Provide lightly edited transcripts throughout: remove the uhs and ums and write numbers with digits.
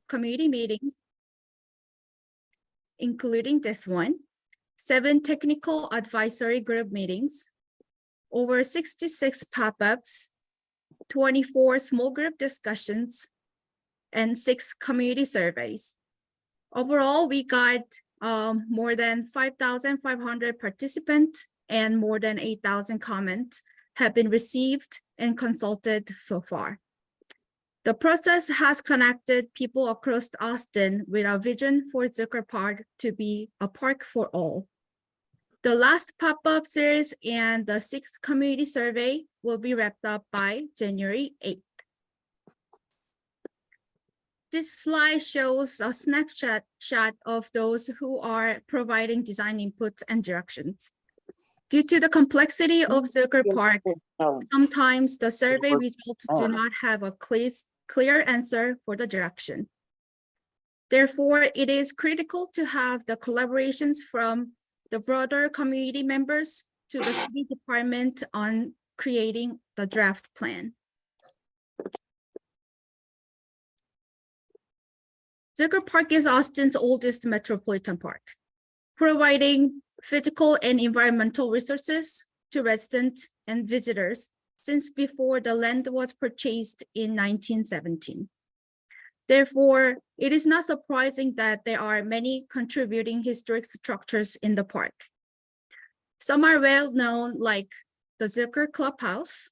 committee meetings, including this one, 7 technical advisory group meetings, over 66 pop-ups, 24 small group discussions, and 6 community surveys. Overall, we got more than 5,500 participants and more than 8,000 comments have been received and consulted so far. The process has connected people across Austin with a vision for Zilker Park to be a park for all. The last pop-up series and the 6th community survey will be wrapped up by January 8th. This slide shows a snapshot of those who are providing design inputs and directions. Due to the complexity of Zilker Park, sometimes the survey results do not have a clear answer for the direction. Therefore, it is critical to have the collaborations from the broader community members to the city department on creating the draft plan. Zilker Park is Austin's oldest metropolitan park, providing physical and environmental resources to residents and visitors since before the land was purchased in 1917. Therefore, it is not surprising that there are many contributing historic structures in the park. Some are well known, like the Zilker Clubhouse,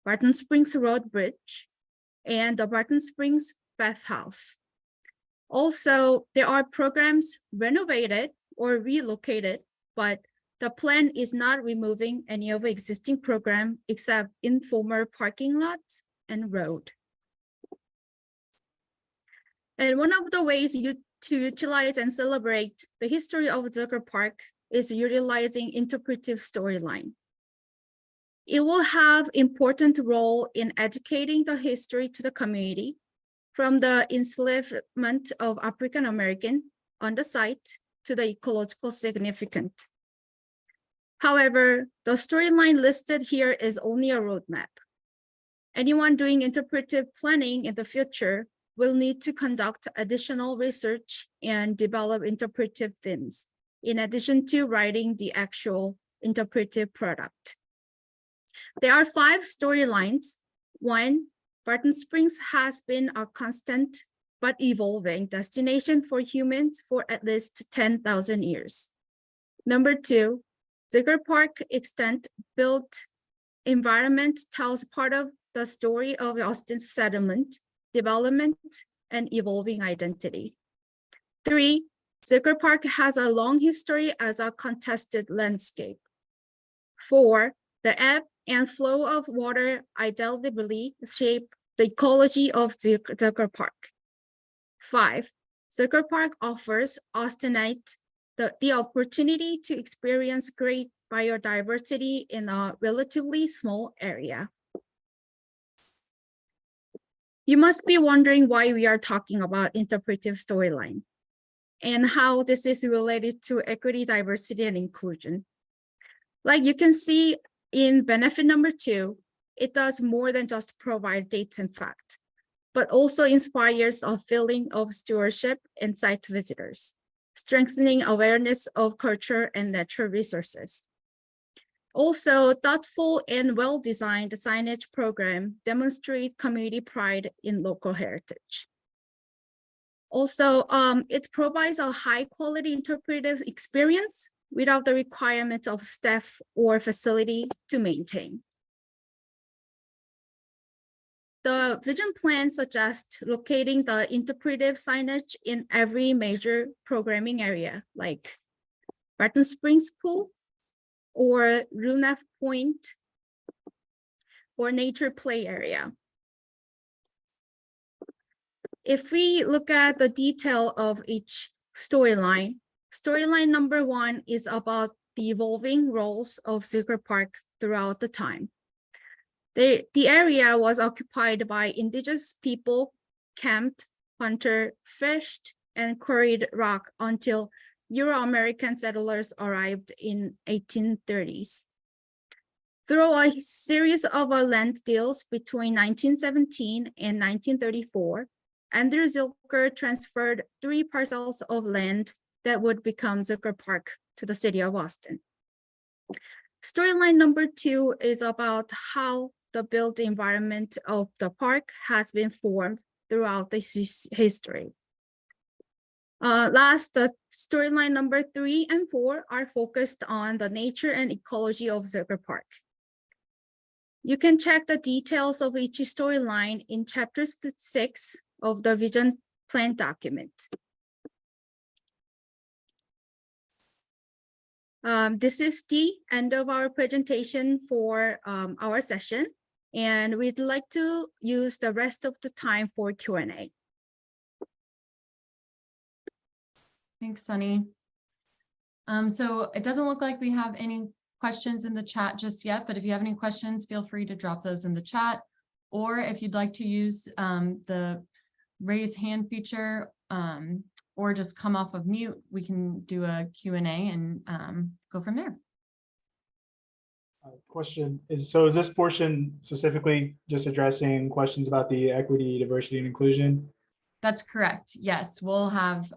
Barton Springs Road Bridge, and the Barton Springs Bathhouse. Also, there are programs renovated or relocated, but the plan is not removing any of the existing program except in former parking lots and road. And one of the ways to utilize and celebrate the history of Zilker Park is utilizing interpretive storyline. It will have important role in educating the history to the community, from the enslavement of African American on the site to the ecological significance. However, the storyline listed here is only a roadmap. Anyone doing interpretive planning in the future will need to conduct additional research and develop interpretive themes, in addition to writing the actual interpretive product. There are 5 storylines. 1, Barton Springs has been a constant but evolving destination for humans for at least 10,000 years. Number 2, Zilker Park extent built environment tells part of the story of Austin's settlement, development, and evolving identity. 3, Zilker Park has a long history as a contested landscape. 4, the ebb and flow of water indelibly shape the ecology of Zilker Park. 5, Zilker Park offers Austinites the opportunity to experience great biodiversity in a relatively small area. You must be wondering why we are talking about interpretive storyline and how this is related to equity, diversity, and inclusion. Like you can see in benefit number 2, it does more than just provide dates and facts, but also inspires a feeling of stewardship and site visitors, strengthening awareness of culture and natural resources. Also, thoughtful and well-designed signage program demonstrate community pride in local heritage. Also, it provides a high-quality interpretive experience without the requirement of staff or facility to maintain. The vision plan suggests locating the interpretive signage in every major programming area, like Barton Springs Pool, or Runaf Point, or Nature Play Area. If we look at the detail of each storyline, storyline number 1 is about the evolving roles of Zilker Park throughout the time. The area was occupied by indigenous people, camped, hunted, fished, and quarried rock until Euro-American settlers arrived in 1830s. Through a series of land deals between 1917 and 1934, Andrew Zilker transferred 3 parcels of land that would become Zilker Park to the city of Austin. Storyline number 2 is about how the built environment of the park has been formed throughout the history. Last, the storyline number 3 and 4 are focused on the nature and ecology of Zilker Park. You can check the details of each storyline in chapter 6 of the vision plan document. This is the end of our presentation for our session, and we'd like to use the rest of the time for Q&A. Thanks, Sunny. So it doesn't look like we have any questions in the chat just yet, but if you have any questions, feel free to drop those in the chat. Or if you'd like to use the raise hand feature or just come off of mute, we can do a Q&A and go from there. Question is, so is this portion specifically just addressing questions about the equity, diversity, and inclusion? That's correct. Yes, we'll have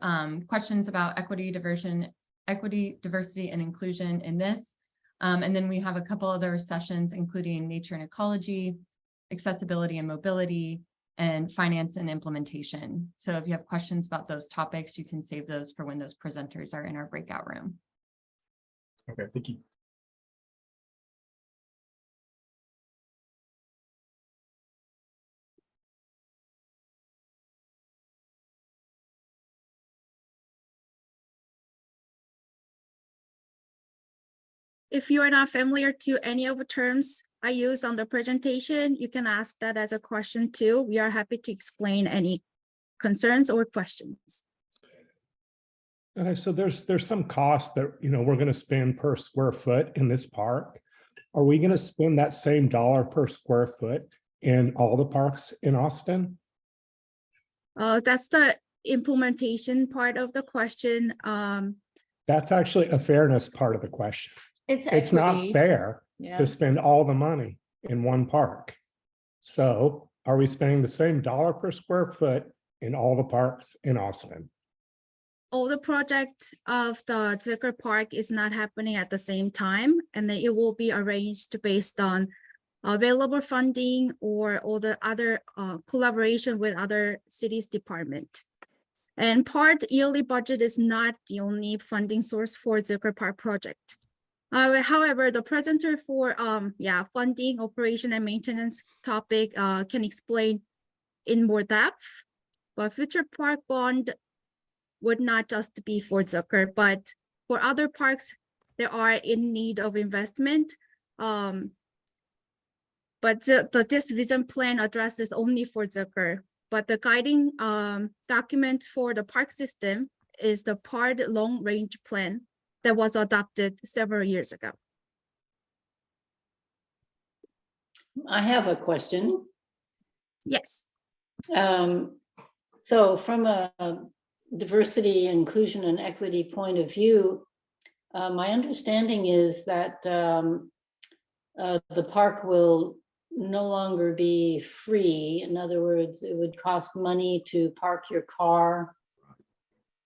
questions about equity, diversity, and inclusion in this. And then we have a couple other sessions, including nature and ecology, accessibility and mobility, and finance and implementation. So if you have questions about those topics, you can save those for when those presenters are in our breakout room. Okay, thank you. If you are not familiar to any of the terms I used on the presentation, you can ask that as a question too. We are happy to explain any concerns or questions. Okay, so there's some cost that we're going to spend per square foot in this park. Are we going to spend that same dollar per square foot in all the parks in Austin? That's the implementation part of the question. That's actually a fairness part of the question. It's not fair to spend all the money in one park. So are we spending the same dollar per square foot in all the parks in Austin? All the project of the Zilker Park is not happening at the same time, and then it will be arranged based on available funding or all the other collaboration with other cities department. And part yearly budget is not the only funding source for Zilker Park project. However, the presenter for funding, operation, and maintenance topic can explain in more depth. But future park bond would not just be for Zilker, but for other parks that are in need of investment. But this vision plan addresses only for Zilker. But the guiding document for the park system is the PARD long range plan that was adopted several years ago. I have a question. Yes. So from a diversity, inclusion, and equity point of view, my understanding is that the park will no longer be free. In other words, it would cost money to park your car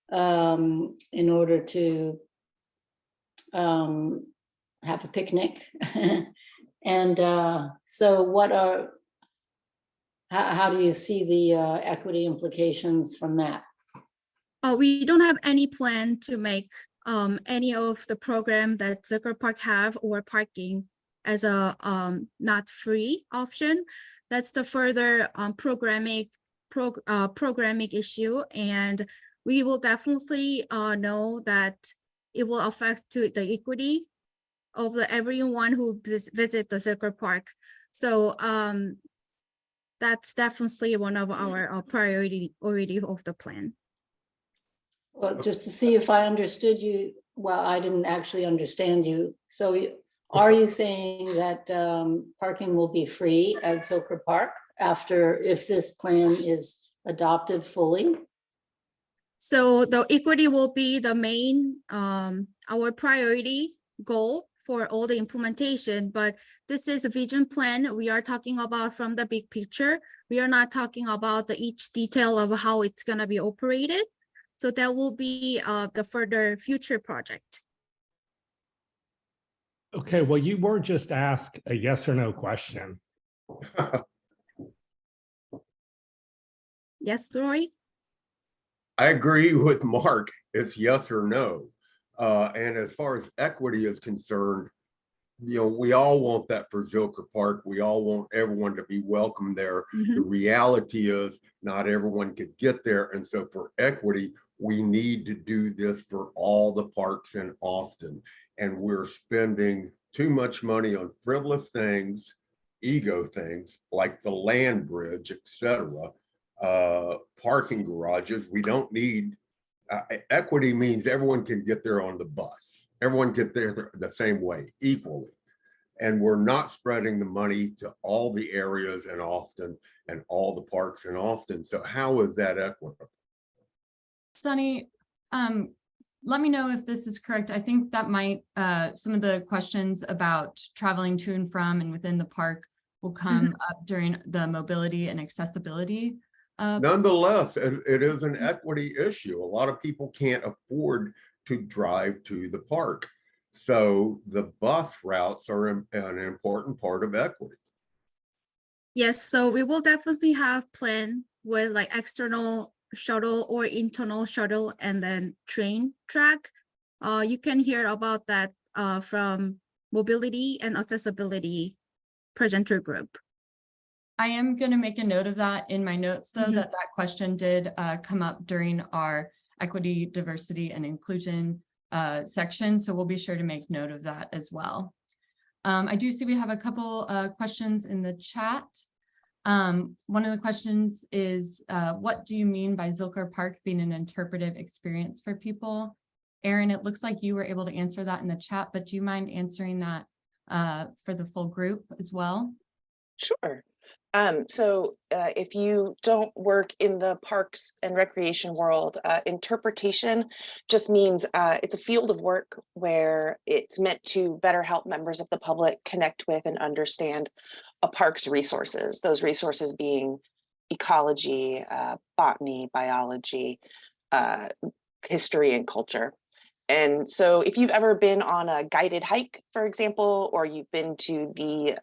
in order to have a picnic. And so how do you see the equity implications from that? We don't have any plan to make any of the program that Zilker Park have or parking as a not free option. That's the further programming issue, and we will definitely know that it will affect to the equity of everyone who visit the Zilker Park. So that's definitely one of our priority already of the plan. Well, just to see if I understood you, well, I didn't actually understand you. So are you saying that parking will be free at Zilker Park if this plan is adopted fully? So the equity will be the main, our priority goal for all the implementation, but this is a vision plan. We are talking about from the big picture. We are not talking about the each detail of how it's gonna be operated. So that will be the further future project. Okay, well, you were just asked a yes or no question. Yes, Roy? I agree with Mark. It's yes or no. And as far as equity is concerned, you know, we all want that for Zilker Park. We all want everyone to be welcome there. Mhm. The reality is not everyone could get there. And so for equity, we need to do this for all the parks in Austin. And we're spending too much money on frivolous things, ego things like the land bridge, etc. Parking garages. We don't need equity means everyone can get there on the bus. Everyone get there the same way, equally. And we're not spreading the money to all the areas in Austin and all the parks in Austin. So how is that equitable? Sunny, let me know if this is correct. I think that might, some of the questions about traveling to and from and within the park will come up during the mobility and accessibility. Nonetheless, it is an equity issue. A lot of people can't afford to drive to the park. So the bus routes are an important part of equity. Yes, so we will definitely have plan with like external shuttle or internal shuttle and then train track. You can hear about that from mobility and accessibility presenter group. I am going to make a note of that in my notes, though, that question did come up during our equity, diversity, and inclusion section. So we'll be sure to make note of that as well. I do see we have a couple questions in the chat. One of the questions is, what do you mean by Zilker Park being an interpretive experience for people? Erin, it looks like you were able to answer that in the chat, but do you mind answering that for the full group as well? Sure. If you don't work in the parks and recreation world, interpretation just means it's a field of work where it's meant to better help members of the public connect with and understand a park's resources, those resources being ecology, botany, biology, history, and culture. And so if you've ever been on a guided hike, for example, or you've been to the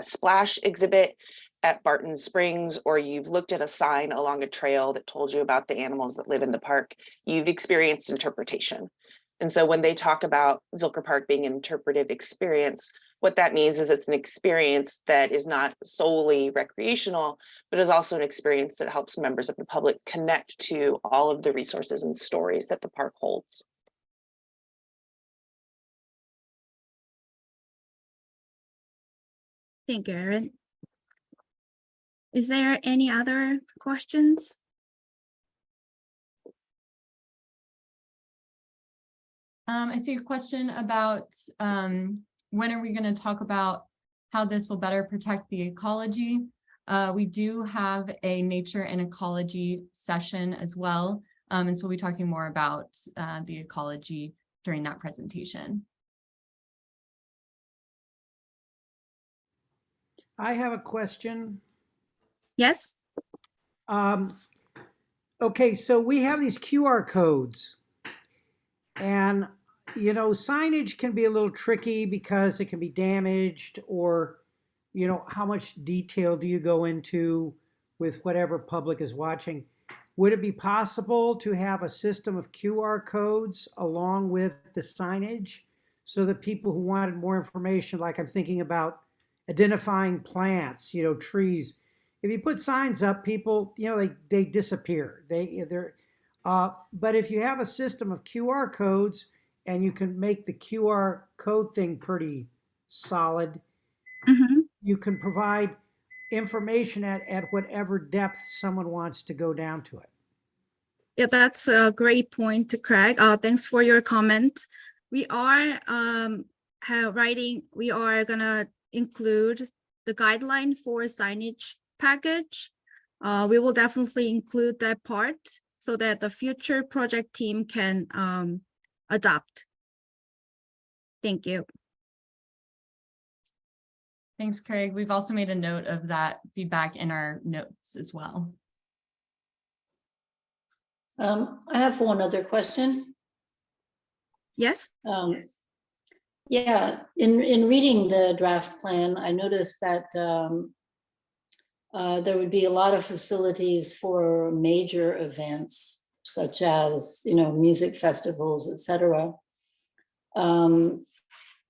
splash exhibit at Barton Springs, or you've looked at a sign along a trail that told you about the animals that live in the park, you've experienced interpretation. And so when they talk about Zilker Park being an interpretive experience, what that means is it's an experience that is not solely recreational, but is also an experience that helps members of the public connect to all of the resources and stories that the park holds. Thank you, Erin. Is there any other questions? I see a question about when are we going to talk about how this will better protect the ecology? We do have a nature and ecology session as well. And so we'll be talking more about the ecology during that presentation. I have a question. Yes. Okay, so we have these QR codes, and you know, signage can be a little tricky because it can be damaged, or you know, how much detail do you go into with whatever public is watching? Would it be possible to have a system of QR codes along with the signage so that people who wanted more information, like I'm thinking about identifying plants, you know, trees, if you put signs up, people, you know, they disappear. But if you have a system of QR codes and you can make the QR code thing pretty solid, you can provide information at whatever depth someone wants to go down to it. Yeah, that's a great point, Craig. Thanks for your comment. We are we are gonna include the guideline for signage package. We will definitely include that part so that the future project team can adopt. Thank you. Thanks, Craig. We've also made a note of that feedback in our notes as well. I have one other question. Yes. Yeah, in reading the draft plan, I noticed that there would be a lot of facilities for major events, such as, music festivals, etc.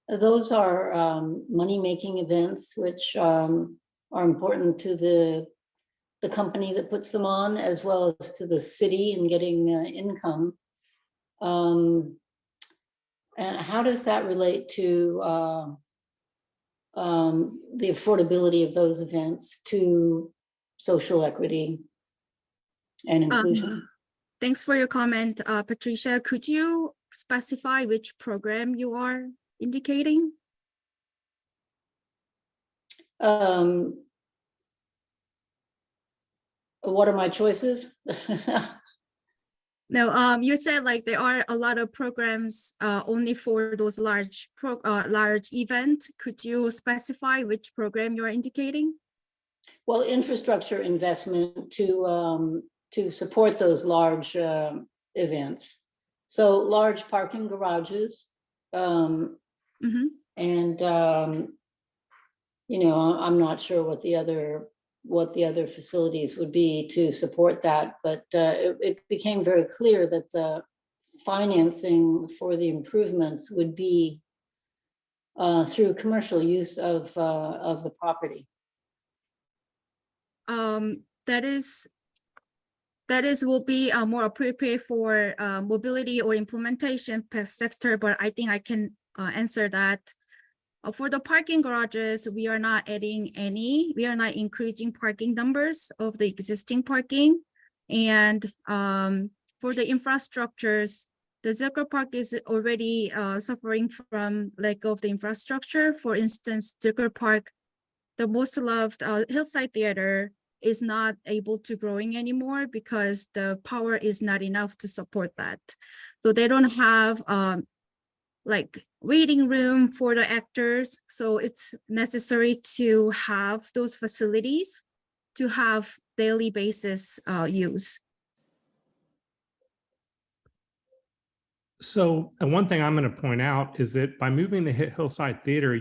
Those are money-making events, which are important to the company that puts them on, as well as to the city in getting income. And how does that relate to the affordability of those events to social equity and inclusion? Thanks for your comment, Patricia. Could you specify which program you are indicating? What are my choices? No, you said like there are a lot of programs only for those large event. Could you specify which program you're indicating? Well, infrastructure investment to support those large events. So large parking garages, and I'm not sure what the other facilities would be to support that, but it became very clear that the financing for the improvements would be through commercial use of the property. That will be more appropriate for mobility or implementation per sector, but I think I can answer that. For the parking garages, we are not adding any. We are not increasing parking numbers of the existing parking. And for the infrastructures, the Zilker Park is already suffering from lack of the infrastructure. For instance, Zilker Park, the most loved Hillside Theater is not able to growing anymore because the power is not enough to support that. So they don't have like waiting room for the actors. So it's necessary to have those facilities to have daily basis use. So, and one thing I'm going to point out is that by moving the Hillside Theater,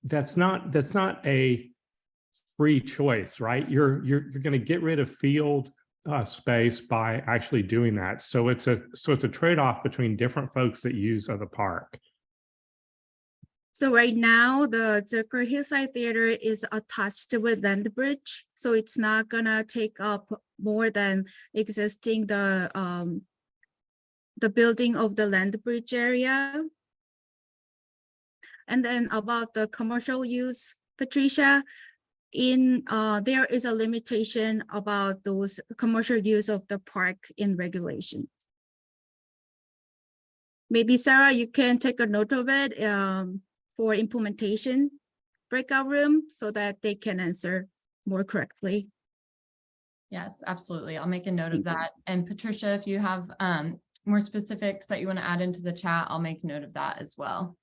that's not a free choice, right? You're going to get rid of field space by actually doing that. So it's a trade-off between different folks that use the park. So right now, the Zilker Hillside Theater is attached with Land Bridge, so it's not gonna take up more than existing the building of the Land Bridge area. And then about the commercial use, Patricia, there is a limitation about those commercial use of the park in regulations. Maybe Sarah, you can take a note of it for implementation breakout room so that they can answer more correctly. Yes, absolutely. I'll make a note of that. And Patricia, if you have more specifics that you want to add into the chat, I'll make note of that as well.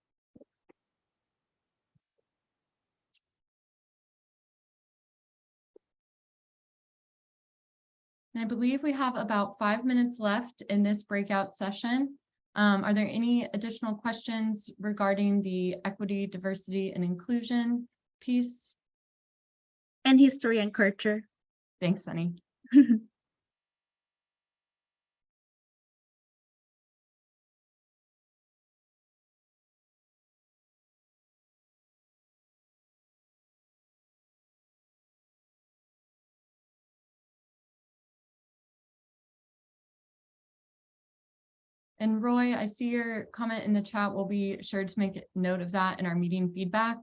And I believe we have about 5 minutes left in this breakout session. Are there any additional questions regarding the equity, diversity, and inclusion piece? And history and culture. Thanks, Sunny. And Roy, I see your comment in the chat. We'll be sure to make note of that in our meeting feedback.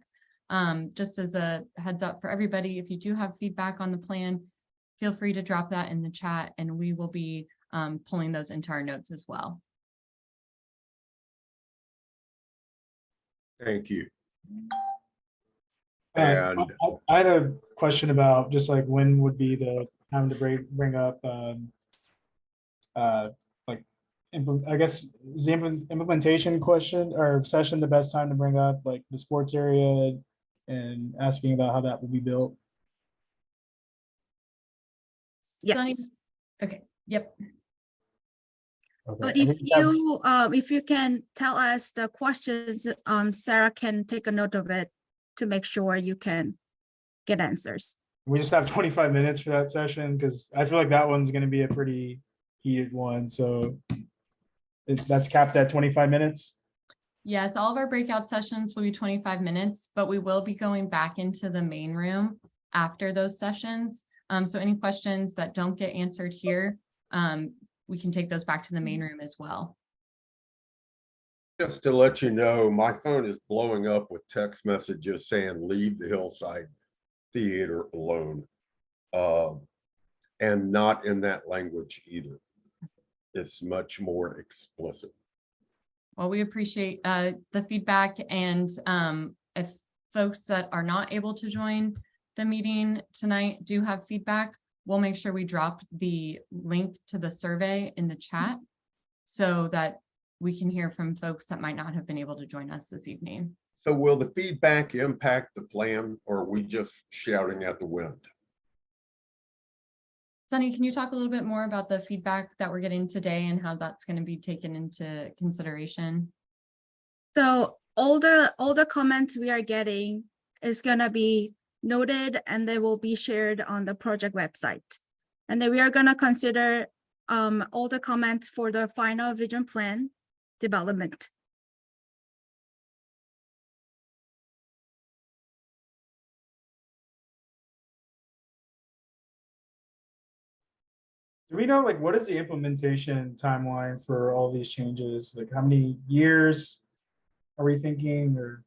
Just as a heads up for everybody, if you do have feedback on the plan, feel free to drop that in the chat and we will be pulling those into our notes as well. Thank you. I had a question about just like when would be the time to bring up like I guess is the implementation question or session the best time to bring up like the sports area and asking about how that will be built? Sunny? Yes. Okay, yep. Okay. And we just have- If you can tell us the questions, Sarah can take a note of it to make sure you can get answers. we just have 25 minutes for that session because I feel like that one's going to be a pretty heated one. So that's capped at 25 minutes. Yes, all of our breakout sessions will be 25 minutes, but we will be going back into the main room after those sessions. So any questions that don't get answered here, we can take those back to the main room as well. Just to let you know, my phone is blowing up with text messages saying, leave the Hillside Theater alone. And not in that language either. It's much more explicit. Well, we appreciate the feedback, and if folks that are not able to join the meeting tonight do have feedback, we'll make sure we drop the link to the survey in the chat so that we can hear from folks that might not have been able to join us this evening. So will the feedback impact the plan, or are we just shouting at the wind? Sunny, can you talk a little bit more about the feedback that we're getting today and how that's going to be taken into consideration? So all the comments we are getting is gonna be noted and they will be shared on the project website. And then we are gonna consider all the comments for the final vision plan development. Do we know like what is the implementation timeline for all these changes? Like how many years are we thinking or?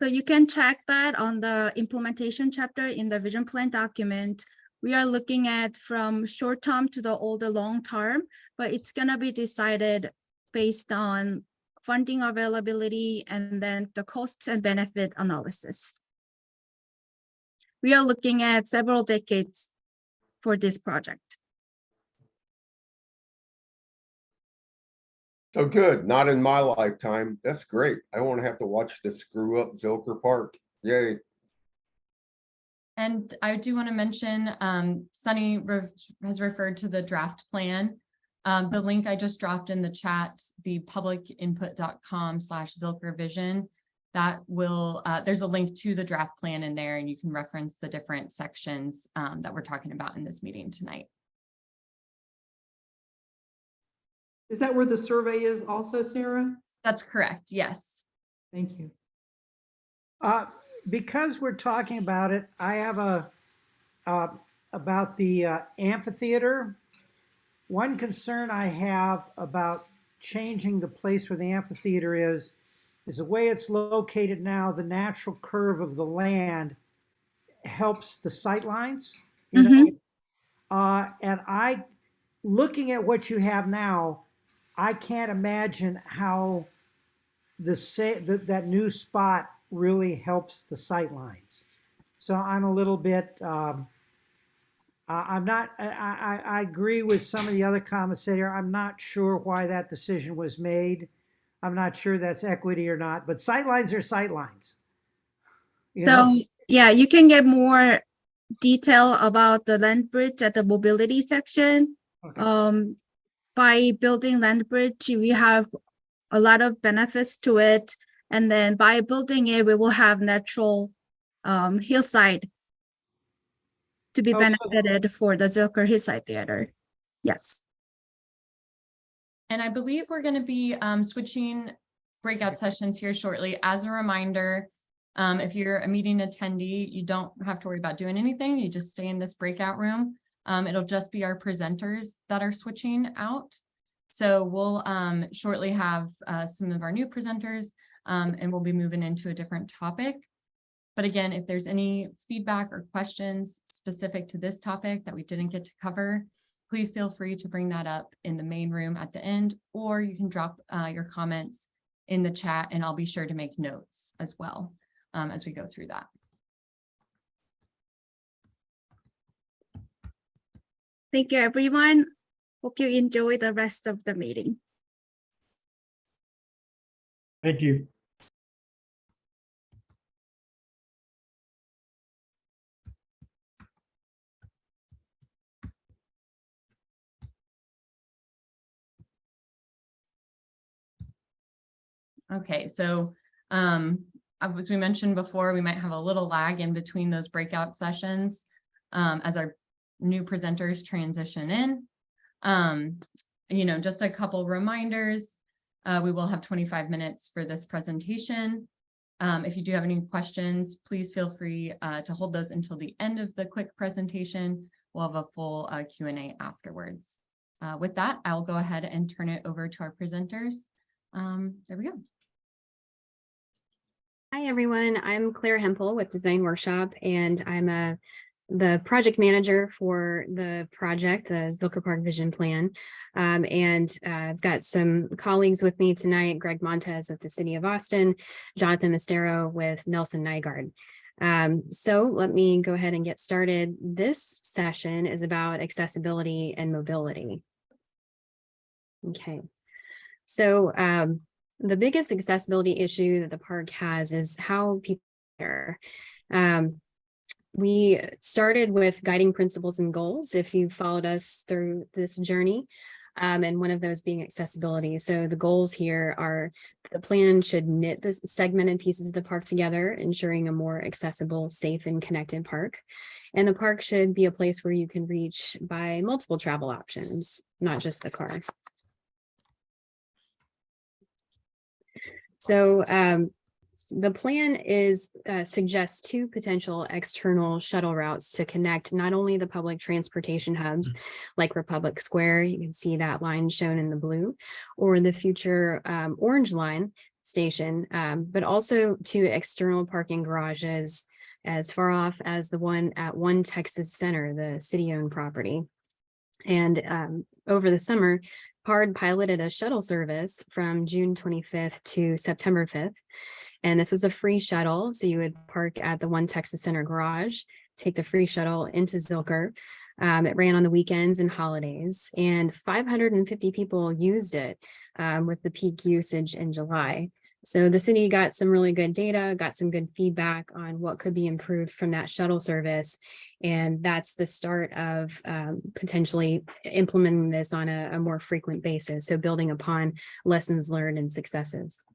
So you can check that on the implementation chapter in the vision plan document. We are looking at from short term to the long term, but it's gonna be decided based on funding availability and then the cost and benefit analysis. We are looking at several decades for this project. So good, not in my lifetime. That's great. I won't have to watch the screw up Zilker Park. Yay. And I do want to mention, Sunny has referred to the draft plan. The link I just dropped in the chat, the publicinput.com/Zilker Vision, that will, there's a link to the draft plan in there, and you can reference the different sections that we're talking about in this meeting tonight. Is that where the survey is also, Sarah? That's correct, yes. Thank you. Because we're talking about it, I have about the amphitheater. One concern I have about changing the place where the amphitheater is the way it's located now, the natural curve of the land helps the sight lines. You know? And looking at what you have now, I can't imagine how that new spot really helps the sight lines. So I'm a little bit, I agree with some of the other comments here. I'm not sure why that decision was made. I'm not sure that's equity or not, but sight lines are sight lines. So yeah, you can get more detail about the land bridge at the mobility section. Okay. By building land bridge, we have a lot of benefits to it. And then by building it, we will have natural hillside to be benefited for the Zilker Hillside Theater. Yes. And I believe we're going to be switching breakout sessions here shortly. As a reminder, if you're a meeting attendee, you don't have to worry about doing anything. You just stay in this breakout room. It'll just be our presenters that are switching out. So we'll shortly have some of our new presenters, and we'll be moving into a different topic. But again, if there's any feedback or questions specific to this topic that we didn't get to cover, please feel free to bring that up in the main room at the end, or you can drop your comments in the chat, and I'll be sure to make notes as well as we go through that. Thank you, everyone. Hope you enjoy the rest of the meeting. Thank you. Okay, so as we mentioned before, we might have a little lag in between those breakout sessions as our new presenters transition in. Just a couple reminders. We will have 25 minutes for this presentation. If you do have any questions, please feel free to hold those until the end of the quick presentation. We'll have a full Q&A afterwards. With that, I'll go ahead and turn it over to our presenters. There we go. Hi, everyone. I'm Claire Hempel with Design Workshop, and I'm the project manager for the project, the Zilker Park Vision Plan. I've got some colleagues with me tonight, Greg Montez with the City of Austin, Jonathan Mestero with Nelson Nygaard. So let me go ahead and get started. This session is about accessibility and mobility. Okay, so the biggest accessibility issue that the park has is how people are. We started with guiding principles and goals, if you followed us through this journey, and one of those being accessibility. So the goals here are the plan should knit the segmented pieces of the park together, ensuring a more accessible, safe, and connected park. And the park should be a place where you can reach by multiple travel options, not just the car. So the plan suggests two potential external shuttle routes to connect not only the public transportation hubs like Republic Square, you can see that line shown in the blue, or the future Orange Line station, but also to external parking garages as far off as the one at One Texas Center, the city-owned property. And over the summer, PARD piloted a shuttle service from June 25th to September 5th. And this was a free shuttle. So you would park at the One Texas Center garage, take the free shuttle into Zilker. It ran on the weekends and holidays, and 550 people used it with the peak usage in July. So the city got some really good data, got some good feedback on what could be improved from that shuttle service. And that's the start of potentially implementing this on a more frequent basis. So building upon lessons learned and successes.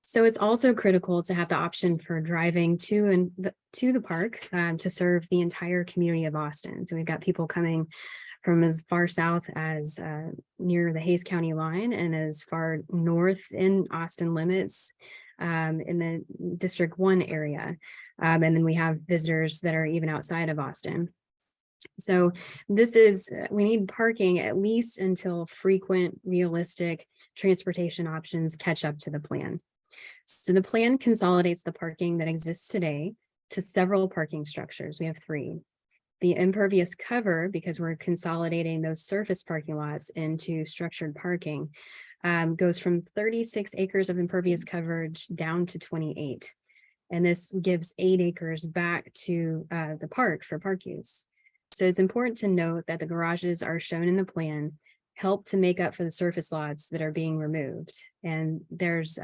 So it's also critical to have the option for driving to the park to serve the entire community of Austin. So we've got people coming from as far south as near the Hayes County line and as far north in Austin limits in the District 1 area. And then we have visitors that are even outside of Austin. So we need parking at least until frequent, realistic transportation options catch up to the plan. So the plan consolidates the parking that exists today to several parking structures. We have 3. The impervious cover, because we're consolidating those surface parking lots into structured parking, goes from 36 acres of impervious coverage down to 28. And this gives 8 acres back to the park for park use. So it's important to note that the garages are shown in the plan help to make up for the surface lots that are being removed. And there's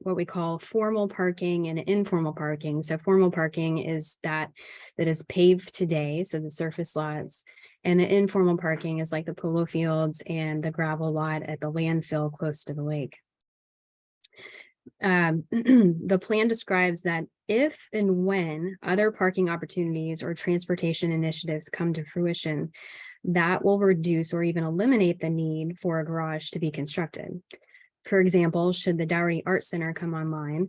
what we call formal parking and informal parking. So formal parking is that is paved today, so the surface lots. And the informal parking is like the polo fields and the gravel lot at the landfill close to the lake. The plan describes that if and when other parking opportunities or transportation initiatives come to fruition, that will reduce or even eliminate the need for a garage to be constructed. For example, should the Dougherty Arts Center come online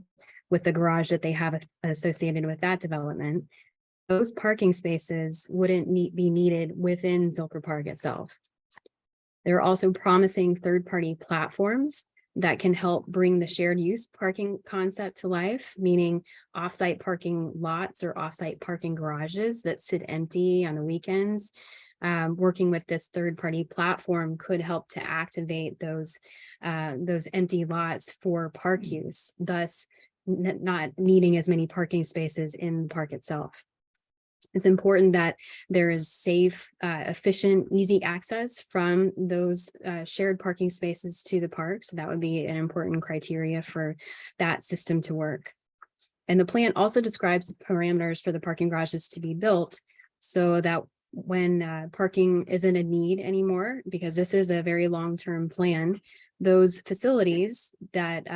with the garage that they have associated with that development, those parking spaces wouldn't be needed within Zilker Park itself. There are also promising third-party platforms that can help bring the shared use parking concept to life, meaning offsite parking lots or offsite parking garages that sit empty on the weekends. Working with this third-party platform could help to activate those empty lots for park use, thus not needing as many parking spaces in the park itself. It's important that there is safe, efficient, easy access from those shared parking spaces to the park. So that would be an important criteria for that system to work. And the plan also describes parameters for the parking garages to be built so that when parking isn't a need anymore, because this is a very long-term plan, those facilities that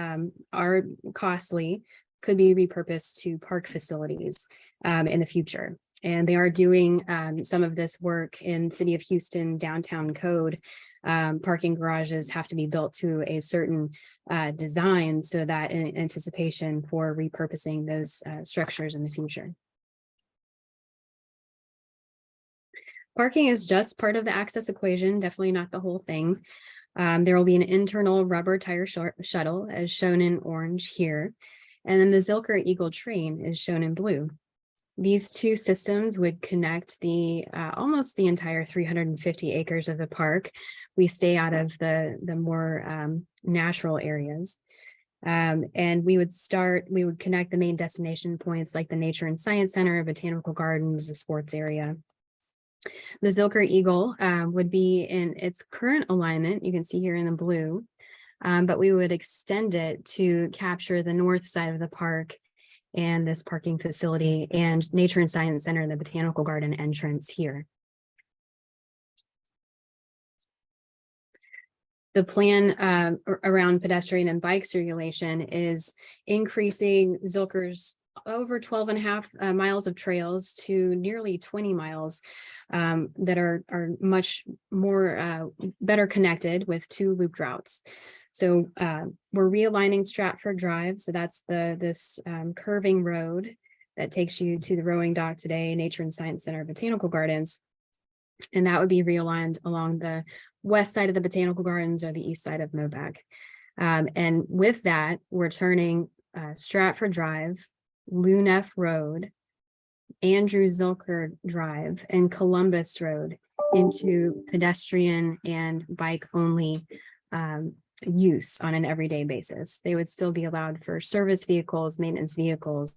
are costly could be repurposed to park facilities in the future. And they are doing some of this work in City of Houston downtown code. Parking garages have to be built to a certain design so that in anticipation for repurposing those structures in the future. Parking is just part of the access equation, definitely not the whole thing. There will be an internal rubber tire shuttle as shown in orange here. And then the Zilker Eagle train is shown in blue. These two systems would connect the almost the entire 350 acres of the park. We stay out of the more natural areas. And we would connect the main destination points like the Nature and Science Center, Botanical Gardens, the sports area. The Zilker Eagle would be in its current alignment, you can see here in the blue, but we would extend it to capture the north side of the park and this parking facility and Nature and Science Center and the Botanical Garden entrance here. The plan around pedestrian and bike circulation is increasing Zilker's over 12.5 miles of trails to nearly 20 miles that are much more better connected with 2 looped routes. So we're realigning Stratford Drive. So that's this curving road that takes you to the rowing dock today, Nature and Science Center, Botanical Gardens. And that would be realigned along the west side of the Botanical Gardens or the east side of Mobac. And with that, we're turning Stratford Drive, Lunef Road, Andrew Zilker Drive, and Columbus Road into pedestrian and bike only use on an everyday basis. They would still be allowed for service vehicles, maintenance vehicles,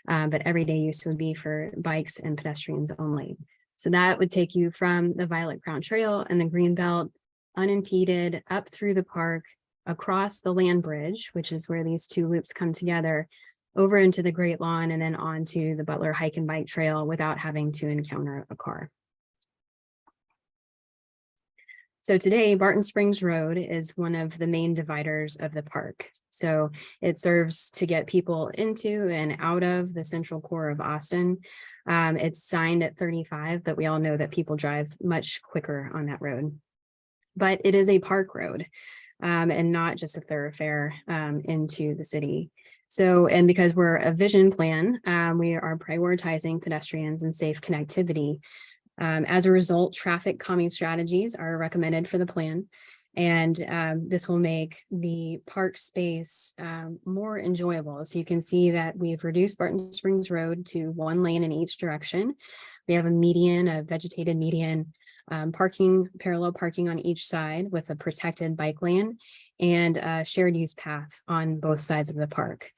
but everyday use would be for bikes and pedestrians only. So that would take you from the Violet Crown Trail and the Greenbelt unimpeded up through the park, across the land bridge, which is where these 2 loops come together, over into the Great Lawn, and then onto the Butler Hike and Bike Trail without having to encounter a car. So today, Barton Springs Road is one of the main dividers of the park. So it serves to get people into and out of the central core of Austin. It's signed at 35, but we all know that people drive much quicker on that road. But it is a park road and not just a thoroughfare into the city. So, and because we're a vision plan, we are prioritizing pedestrians and safe connectivity. As a result, traffic calming strategies are recommended for the plan. And this will make the park space more enjoyable. So you can see that we've reduced Barton Springs Road to 1 lane in each direction. We have a vegetated median, parallel parking on each side with a protected bike lane and a shared use path on both sides of the park.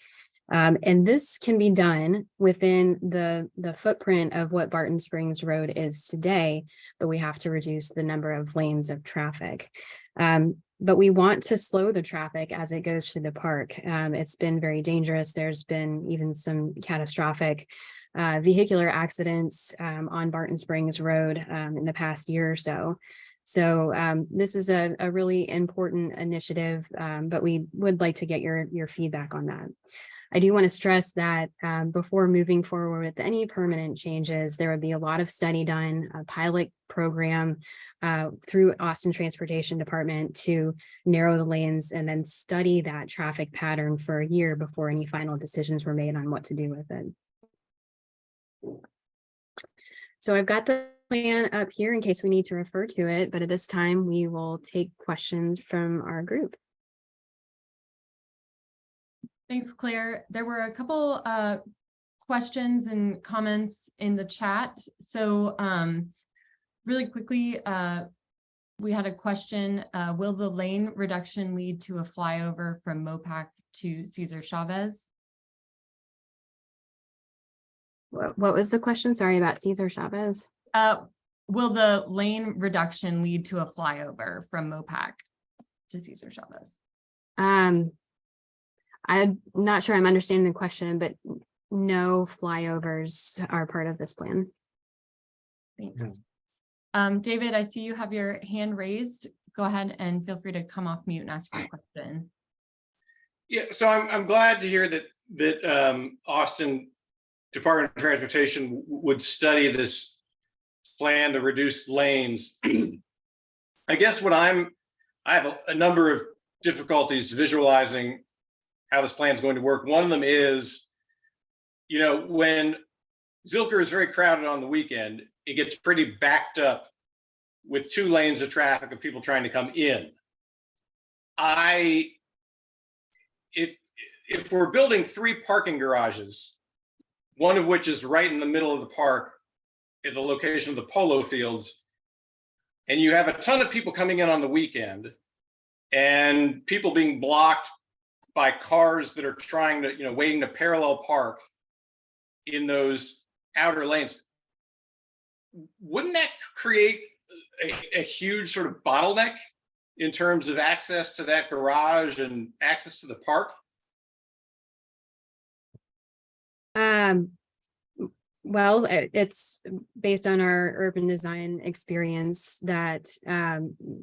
And this can be done within the footprint of what Barton Springs Road is today, but we have to reduce the number of lanes of traffic. But we want to slow the traffic as it goes to the park. It's been very dangerous. There's been even some catastrophic vehicular accidents on Barton Springs Road in the past year or so. So this is a really important initiative, but we would like to get your feedback on that. I do want to stress that before moving forward with any permanent changes, there would be a lot of study done, a pilot program through Austin Transportation Department to narrow the lanes and then study that traffic pattern for a year before any final decisions were made on what to do with it. So I've got the plan up here in case we need to refer to it, but at this time we will take questions from our group. Thanks, Claire. There were a couple questions and comments in the chat. So really quickly, we had a question, will the lane reduction lead to a flyover from Mopac to Cesar Chavez? What was the question? Sorry, about Cesar Chavez. Will the lane reduction lead to a flyover from Mopac to Cesar Chavez? I'm not sure I'm understanding the question, but no flyovers are part of this plan. Thanks. David, I see you have your hand raised. Go ahead and feel free to come off mute and ask your question. Yeah, so I'm glad to hear that Austin Department of Transportation would study this plan to reduce lanes. I guess I have a number of difficulties visualizing how this plan is going to work. One of them is, when Zilker is very crowded on the weekend, it gets pretty backed up with 2 lanes of traffic of people trying to come in. If we're building 3 parking garages, one of which is right in the middle of the park at the location of the polo fields, and you have a ton of people coming in on the weekend and people being blocked by cars that are trying to, waiting to parallel park in those outer lanes, wouldn't that create a huge sort of bottleneck in terms of access to that garage and access to the park? Well, it's based on our urban design experience that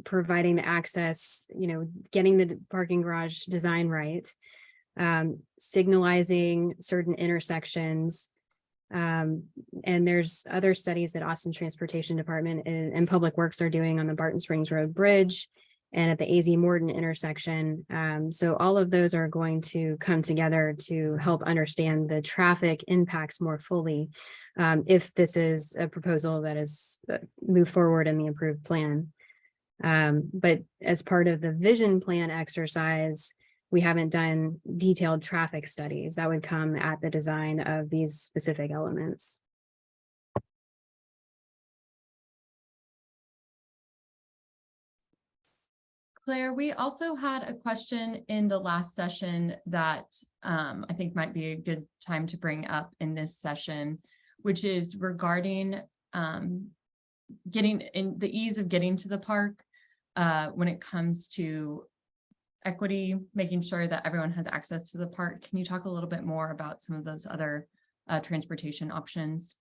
providing the access, getting the parking garage design right, signalizing certain intersections. And there's other studies that Austin Transportation Department and Public Works are doing on the Barton Springs Road Bridge and at the AZ Morton intersection. So all of those are going to come together to help understand the traffic impacts more fully if this is a proposal that is moved forward in the approved plan. But as part of the vision plan exercise, we haven't done detailed traffic studies that would come at the design of these specific elements. Claire, we also had a question in the last session that I think might be a good time to bring up in this session, which is regarding getting in the ease of getting to the park when it comes to equity, making sure that everyone has access to the park. Can you talk a little bit more about some of those other transportation options?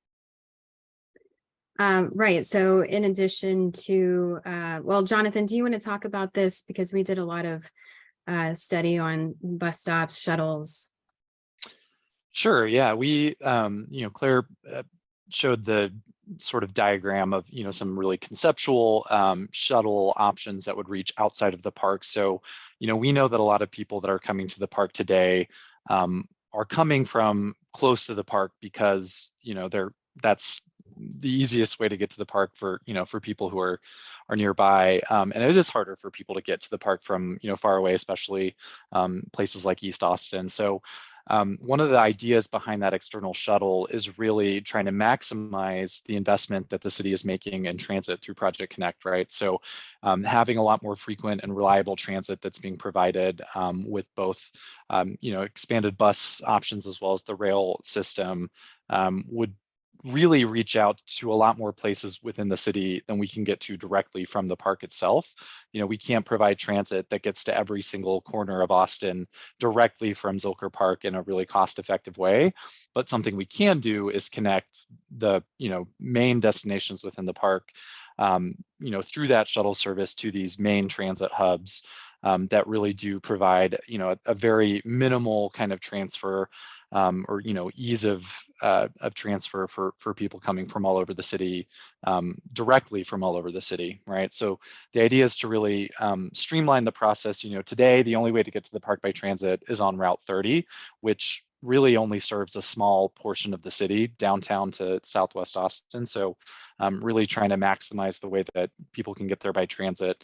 Right. So in addition to, well, Jonathan, do you want to talk about this? Because we did a lot of study on bus stops, shuttles. Sure. Yeah. We, Claire showed the sort of diagram of, some really conceptual shuttle options that would reach outside of the park. So, we know that a lot of people that are coming to the park today are coming from close to the park because, that's the easiest way to get to the park for people who are nearby, and it is harder for people to get to the park from far away, especially places like East Austin. So one of the ideas behind that external shuttle is really trying to maximize the investment that the city is making in transit through Project Connect, right? So having a lot more frequent and reliable transit that's being provided with both expanded bus options as well as the rail system would really reach out to a lot more places within the city than we can get to directly from the park itself. We can't provide transit that gets to every single corner of Austin directly from Zilker Park in a really cost-effective way. But something we can do is connect the main destinations within the park through that shuttle service to these main transit hubs that really do provide a very minimal kind of transfer or ease of transfer for people coming from all over the city, directly from all over the city, right? So the idea is to really streamline the process. Today the only way to get to the park by transit is on Route 30, which really only serves a small portion of the city, downtown to Southwest Austin. So really trying to maximize the way that people can get there by transit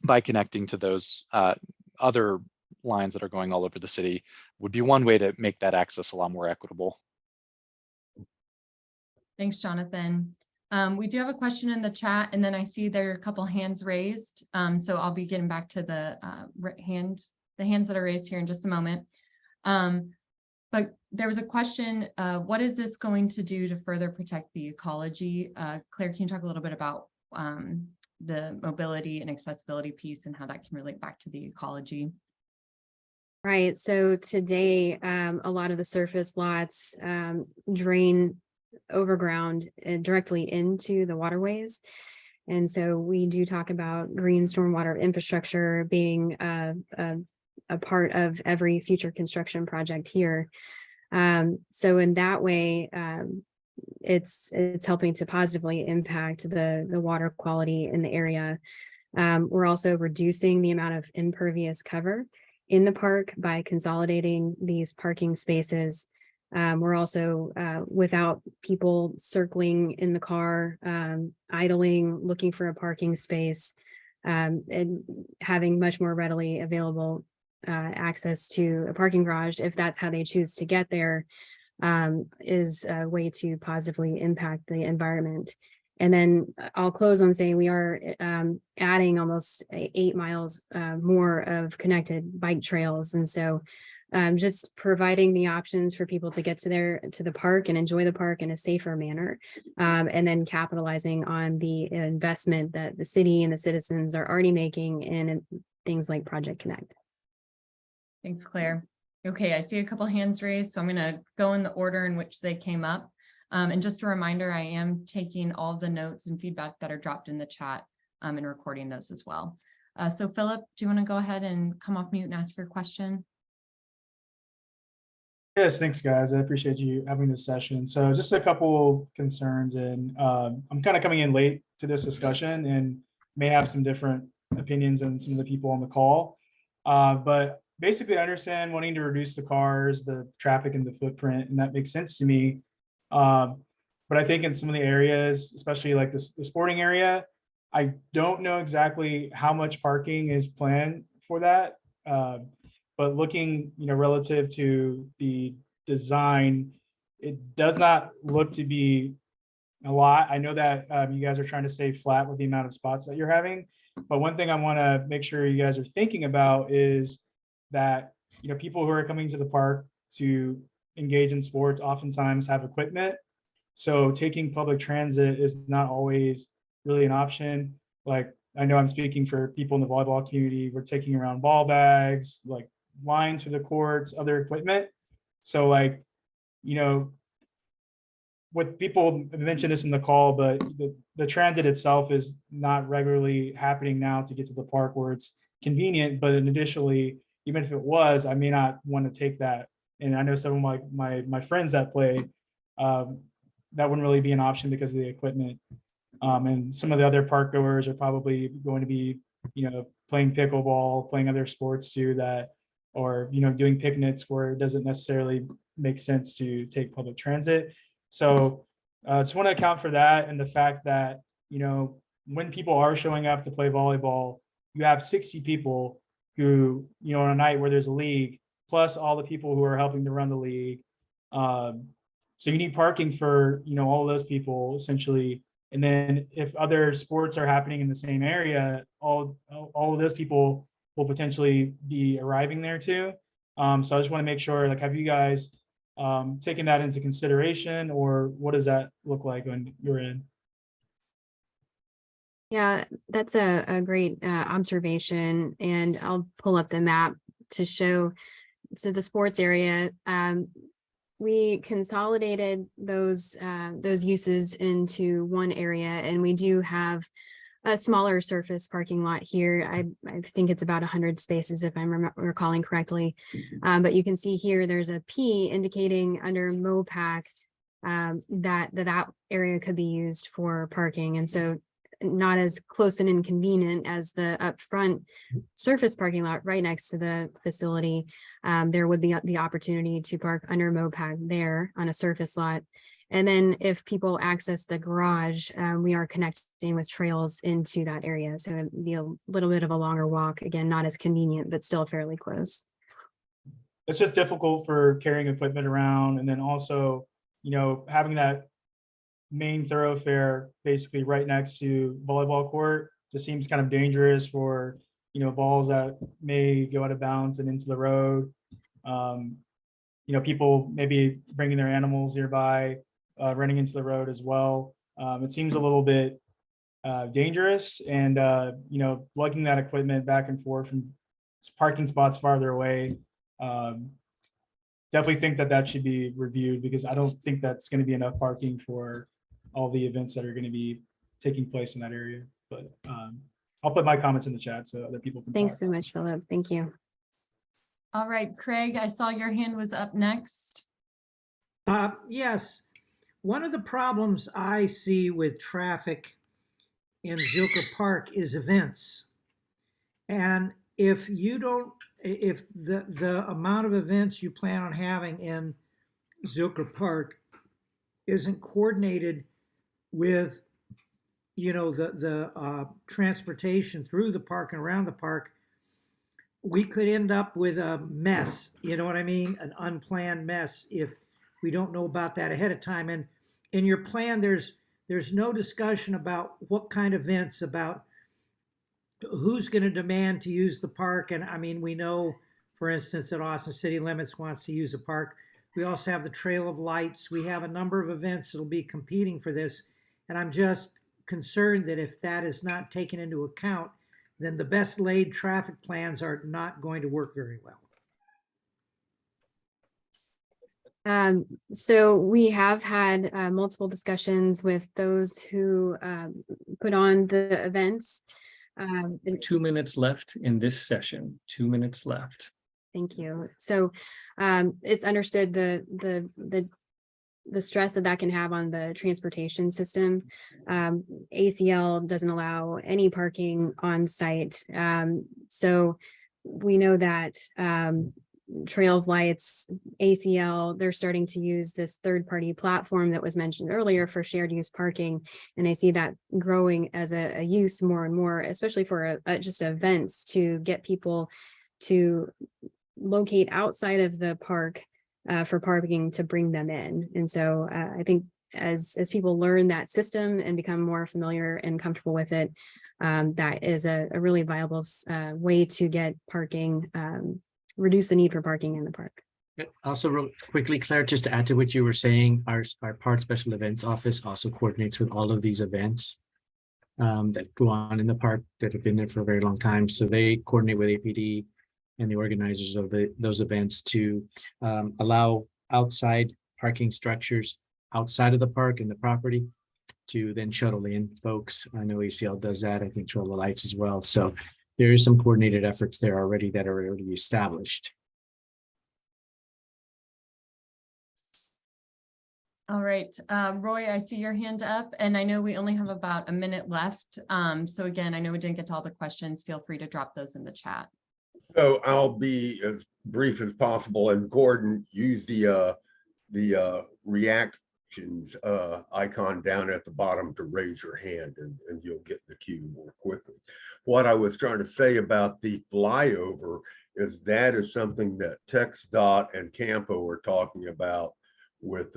by connecting to those other lines that are going all over the city would be one way to make that access a lot more equitable. Thanks, Jonathan. We do have a question in the chat, and then I see there are a couple hands raised. So I'll be getting back to the hands that are raised here in just a moment. But But there was a question, what is this going to do to further protect the ecology? Claire, can you talk a little bit about the mobility and accessibility piece and how that can relate back to the ecology? Right. So today, a lot of the surface lots drain overground directly into the waterways. And so we do talk about green stormwater infrastructure being a part of every future construction project here. So in that way, it's helping to positively impact the water quality in the area. We're also reducing the amount of impervious cover in the park by consolidating these parking spaces. We're also, without people circling in the car, idling, looking for a parking space, and having much more readily available access to a parking garage, if that's how they choose to get there, is a way to positively impact the environment. And then I'll close on saying we are adding almost 8 miles more of connected bike trails. And so just providing the options for people to get to the park and enjoy the park in a safer manner. And then capitalizing on the investment that the city and the citizens are already making in things like Project Connect. Thanks, Claire. Okay, I see a couple hands raised, so I'm going to go in the order in which they came up. And just a reminder, I am taking all the notes and feedback that are dropped in the chat and recording those as well. So Philip, do you want to go ahead and come off mute and ask your question? Yes, thanks, guys. I appreciate you having this session. So just a couple concerns, and I'm kind of coming in late to this discussion and may have some different opinions than some of the people on the call. But basically, I understand wanting to reduce the cars, the traffic, and the footprint, and that makes sense to me. But I think in some of the areas, especially like the sporting area, I don't know exactly how much parking is planned for that. But looking, relative to the design, it does not look to be a lot. I know that you guys are trying to stay flat with the amount of spots that you're having. But one thing I want to make sure you guys are thinking about is that, people who are coming to the park to engage in sports oftentimes have equipment. So taking public transit is not always really an option. Like, I know I'm speaking for people in the volleyball community. We're taking around ball bags, like lines for the courts, other equipment. So like, what people mentioned this in the call, but the transit itself is not regularly happening now to get to the park where it's convenient. But additionally, even if it was, I may not want to take that. And I know some of my friends that play, that wouldn't really be an option because of the equipment. And some of the other park goers are probably going to be, playing pickleball, playing other sports too, or doing picnics where it doesn't necessarily make sense to take public transit. So just want to account for that, and the fact that, when people are showing up to play volleyball, you have 60 people who, on a night where there's a league, plus all the people who are helping to run the league. So you need parking for, all of those people essentially. And then if other sports are happening in the same area, all of those people will potentially be arriving there too. So I just want to make sure, like, have you guys taken that into consideration, or what does that look like when you're in? Yeah, that's a great observation, and I'll pull up the map to show. So the sports area, we consolidated those uses into one area, and we do have a smaller surface parking lot here. I think it's about 100 spaces if I'm recalling correctly. But you can see here there's a P indicating under MOPAC that area could be used for parking. And so not as close and inconvenient as the upfront surface parking lot right next to the facility. There would be the opportunity to park under MOPAC there on a surface lot. And then if people access the garage, we are connecting with trails into that area. So it'd be a little bit of a longer walk. Again, not as convenient, but still fairly close. It's just difficult for carrying equipment around. And then also, having that main thoroughfare basically right next to volleyball court just seems kind of dangerous for, balls that may go out of bounds and into the road. people maybe bringing their animals nearby, running into the road as well. It seems a little bit dangerous, and lugging that equipment back and forth from parking spots farther away. Definitely think that should be reviewed, because I don't think that's going to be enough parking for all the events that are going to be taking place in that area. But I'll put my comments in the chat so other people can Thanks talk. so much, Philip. Thank you. All right, Craig, I saw your hand was up next. Yes, one of the problems I see with traffic in Zilker Park is events. And if the amount of events you plan on having in Zilker Park isn't coordinated with, the transportation through the park and around the park, we could end up with a mess, you know what I mean? An unplanned mess if we don't know about that ahead of time. And in your plan, there's no discussion about what kind of events, about who's going to demand to use the park. And I mean, we know, for instance, that Austin City Limits wants to use the park. We also have the Trail of Lights. We have a number of events that'll be competing for this. And I'm just concerned that if that is not taken into account, then the best laid traffic plans are not going to work very well. So we have had multiple discussions with those who put on the events. 2 minutes left in this session. 2 minutes left. Thank you. So it's understood the stress that can have on the transportation system. ACL doesn't allow any parking on site. So we know that Trail of Lights, ACL, they're starting to use this third-party platform that was mentioned earlier for shared use parking. And I see that growing as a use more and more, especially for just events, to get people to locate outside of the park for parking to bring them in. And so I think as people learn that system and become more familiar and comfortable with it, that is a really viable way to get parking, reduce the need for parking in the park. Also, real quickly, Claire, just to add to what you were saying, our Park Special Events Office also coordinates with all of these events that go on in the park that have been there for a very long time. So they coordinate with APD and the organizers of those events to allow outside parking structures outside of the park and the property to then shuttle in folks. I know ACL does that. I think Trail of Lights as well. So there is some coordinated efforts there already that are already established. All right, Roy, I see your hand up, and I know we only have about a minute left. So again, I know we didn't get to all the questions. Feel free to drop those in the chat. So I'll be as brief as possible. And Gordon, use the reactions icon down at the bottom to raise your hand, and you'll get the cue more quickly. What I was trying to say about the flyover is that is something that TxDOT and Campo are talking about with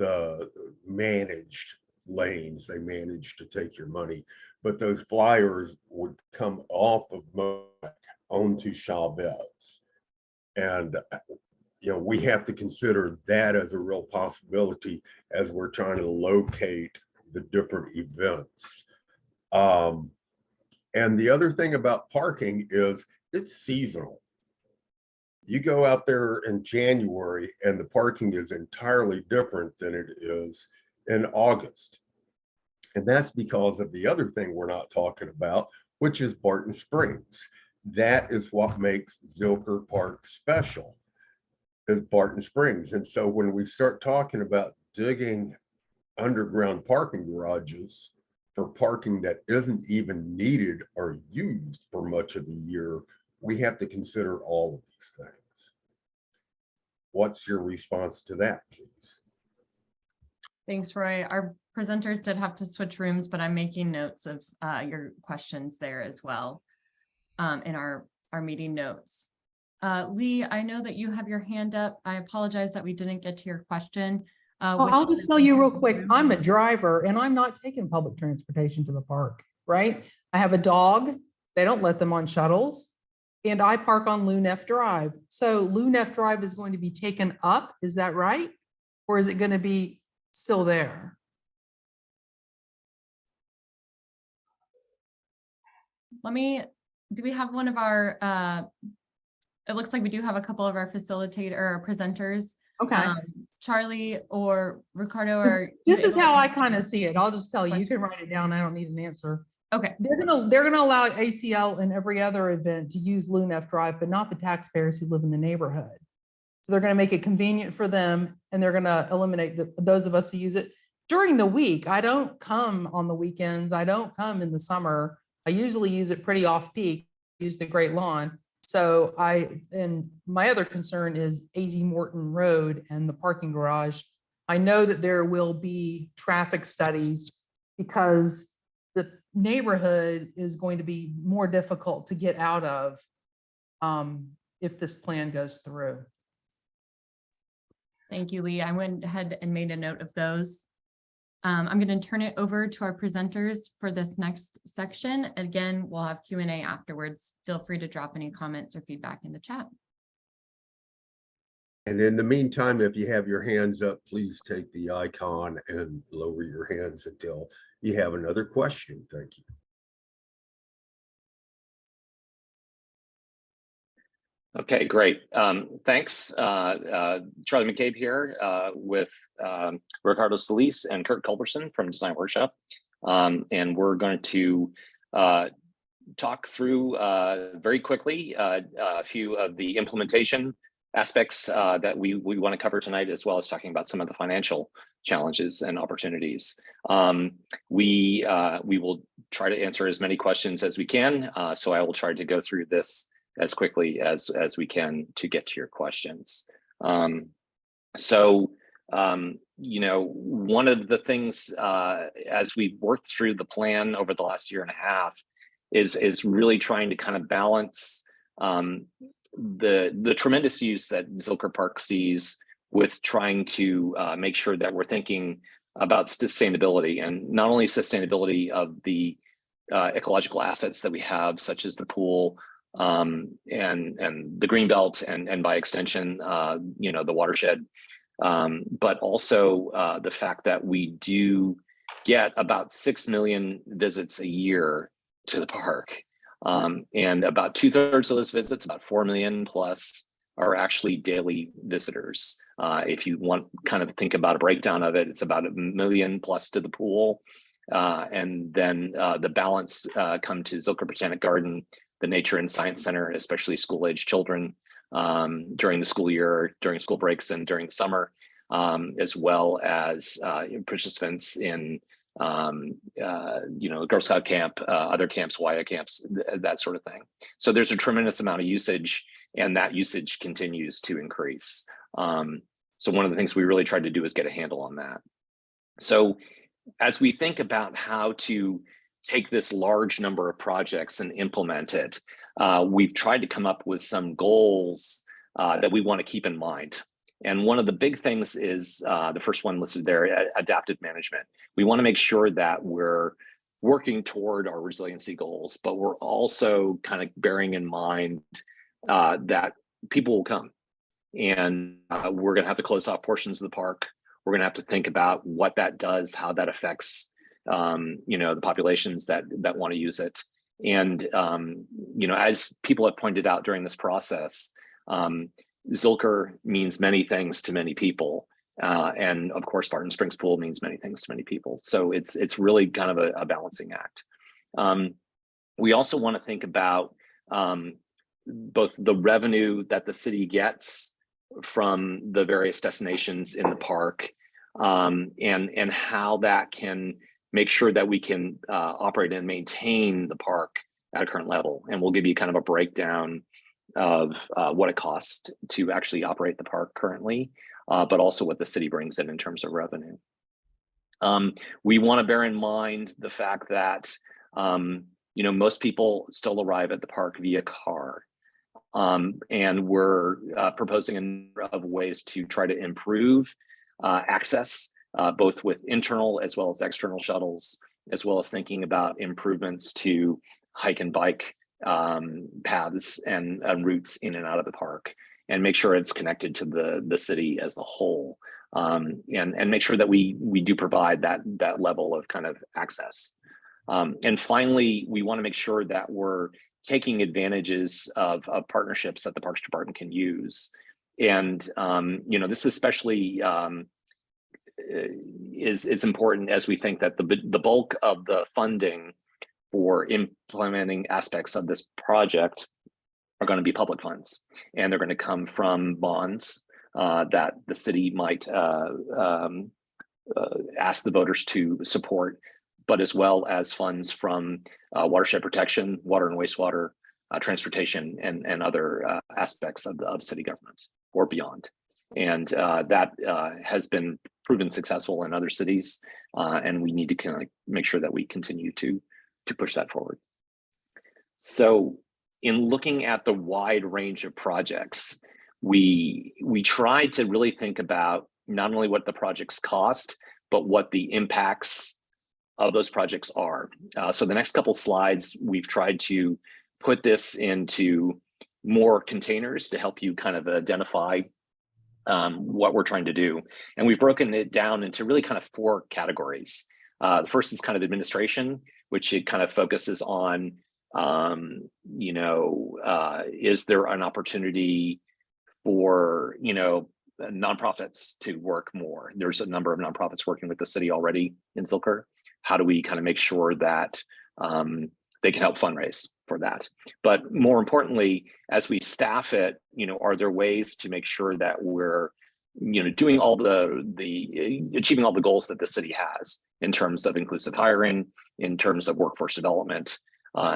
managed lanes. They manage to take your money, but those flyers would come off of Moab onto Chavez. And we have to consider that as a real possibility as we're trying to locate the different events. And the other thing about parking is it's seasonal. You go out there in January and the parking is entirely different than it is in August. And that's because of the other thing we're not talking about, which is Barton Springs. That is what makes Zilker Park special, is Barton Springs. And so when we start talking about digging underground parking garages for parking that isn't even needed or used for much of the year, we have to consider all of these things. What's your response to that, please? Thanks, Roy. Our presenters did have to switch rooms, but I'm making notes of your questions there as well in our meeting notes. Lee, I know that you have your hand up. I apologize that we didn't get to your question. I'll just tell you real quick, I'm a driver and I'm not taking public transportation to the park, right? I have a dog. They don't let them on shuttles. and I park on Lunef Drive. So Lunef Drive is going to be taken up, is that right? Or is it going to be still there? Do we have one of our, it looks like we do have a couple of our presenters. Okay. Charlie or Ricardo or. This is how I kind of see it. I'll just tell you, you can write it down. I don't need an answer. Okay. They're gonna allow ACL and every other event to use Lunef Drive, but not the taxpayers who live in the neighborhood. So they're gonna make it convenient for them, and they're gonna eliminate those of us who use it during the week. I don't come on the weekends. I don't come in the summer. I usually use it pretty off peak, use the Great Lawn. So and my other concern is AZ Morton Road and the parking garage. I know that there will be traffic studies because the neighborhood is going to be more difficult to get out of if this plan goes through. Thank you, Lee. I went ahead and made a note of those. I'm going to turn it over to our presenters for this next section. Again, we'll have Q&A afterwards. Feel free to drop any comments or feedback in the chat. And in the meantime, if you have your hands up, please take the icon and lower your hands until you have another question. Thank you. Okay, great. Thanks. Charlie McCabe here with Ricardo Solis and Kurt Culberson from Design Workshop. And we're going to talk through very quickly a few of the implementation aspects that we want to cover tonight, as well as talking about some of the financial challenges and opportunities. We will try to answer as many questions as we can. So I will try to go through this as quickly as we can to get to your questions. You know, one of the things as we worked through the plan over the last year and a half is really trying to kind of balance the tremendous use that Zilker Park sees with trying to make sure that we're thinking about sustainability, and not only sustainability of the ecological assets that we have, such as the pool, and the greenbelt, and by extension, you know, the watershed, but also the fact that we do get about 6 million visits a year to the park, and about 2/3 of those visits, about 4 million plus, are actually daily visitors. If you want kind of think about a breakdown of it, it's about 1 million plus to the pool, and then the balance come to Zilker Botanic Garden, the Nature and Science Center, especially school-age children during the school year, during school breaks, and during the summer, as well as participants in you know, Girl Scout camp, other camps, YA camps, that sort of thing. So there's a tremendous amount of usage, and that usage continues to increase. So one of the things we really tried to do is get a handle on that. So as we think about how to take this large number of projects and implement it, we've tried to come up with some goals that we want to keep in mind. And one of the big things is the first one listed there, adaptive management. We want to make sure that we're working toward our resiliency goals, but we're also kind of bearing in mind that people will come, and we're going to have to close off portions of the park. We're going to have to think about what that does, how that affects you know, the populations that want to use it. And you know, as people have pointed out during this process, Zilker means many things to many people, and of course Barton Springs Pool means many things to many people. So it's really kind of a balancing act. We also want to think about both the revenue that the city gets from the various destinations in the park, and how that can make sure that we can operate and maintain the park at a current level. And we'll give you kind of a breakdown of what it costs to actually operate the park currently, but also what the city brings in terms of revenue. We want to bear in mind the fact that you know, most people still arrive at the park via car, and we're proposing a number of ways to try to improve access, both with internal as well as external shuttles, as well as thinking about improvements to hike and bike paths and routes in and out of the park, and make sure it's connected to the city as a whole, and make sure that we do provide that level of kind of access. And finally, we want to make sure that we're taking advantages of partnerships that the Parks Department can use. And this especially is important as we think that the bulk of the funding for implementing aspects of this project are going to be public funds, and they're going to come from bonds that the city might ask the voters to support, but as well as funds from watershed protection, water and wastewater, transportation, and other aspects of city governments or beyond. And that has been proven successful in other cities, and we need to kind of make sure that we continue to push that forward. So in looking at the wide range of projects, we tried to really think about not only what the projects cost, but what the impacts of those projects are. So the next couple slides, we've tried to put this into more containers to help you kind of identify what we're trying to do. And we've broken it down into really kind of 4 categories. The first is kind of administration, which it kind of focuses on, is there an opportunity for, nonprofits to work more? There's a number of nonprofits working with the city already in Zilker. How do we kind of make sure that they can help fundraise for that? But more importantly, as we staff it, are there ways to make sure that we're, doing all achieving all the goals that the city has in terms of inclusive hiring, in terms of workforce development,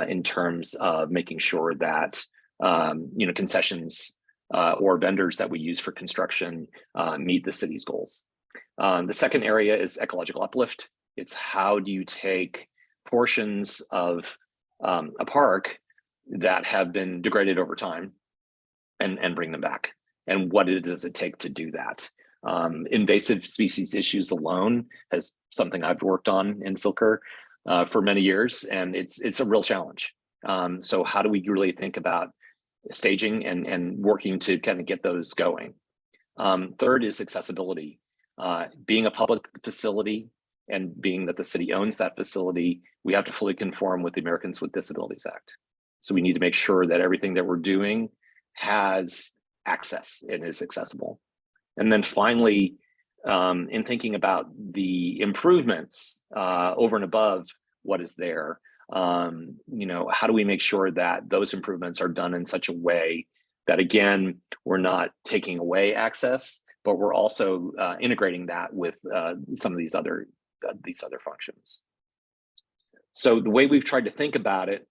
in terms of making sure that, concessions or vendors that we use for construction meet the city's goals. The second area is ecological uplift. It's how do you take portions of a park that have been degraded over time and bring them back, and what does it take to do that? Invasive species issues alone is something I've worked on in Zilker for many years, and it's a real challenge. So how do we really think about staging and working to kind of get those going? Third is accessibility. Being a public facility and being that the city owns that facility, we have to fully conform with the Americans with Disabilities Act. So we need to make sure that everything that we're doing has access and is accessible. And then finally, in thinking about the improvements over and above what is there, how do we make sure that those improvements are done in such a way that, again, we're not taking away access, but we're also integrating that with some of these other functions. So the way we've tried to think about it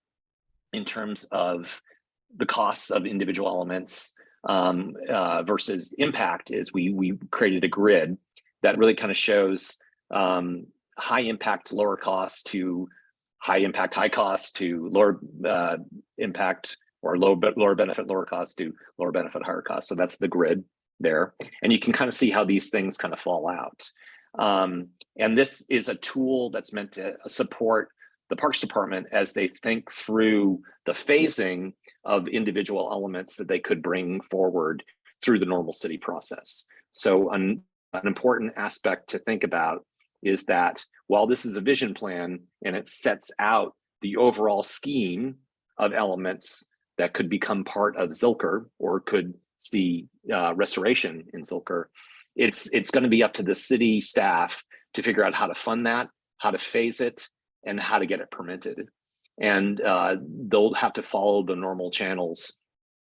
in terms of the costs of individual elements versus impact is we created a grid that really kind of shows high impact, lower cost to high impact, high cost to lower impact, or lower benefit, lower cost to lower benefit, higher cost. So that's the grid there. And you can kind of see how these things kind of fall out. And this is a tool that's meant to support the Parks Department as they think through the phasing of individual elements that they could bring forward through the normal city process. So an important aspect to think about is that while this is a vision plan and it sets out the overall scheme of elements that could become part of Zilker or could see restoration in Zilker, it's going to be up to the city staff to figure out how to fund that, how to phase it, and how to get it permitted. And they'll have to follow the normal channels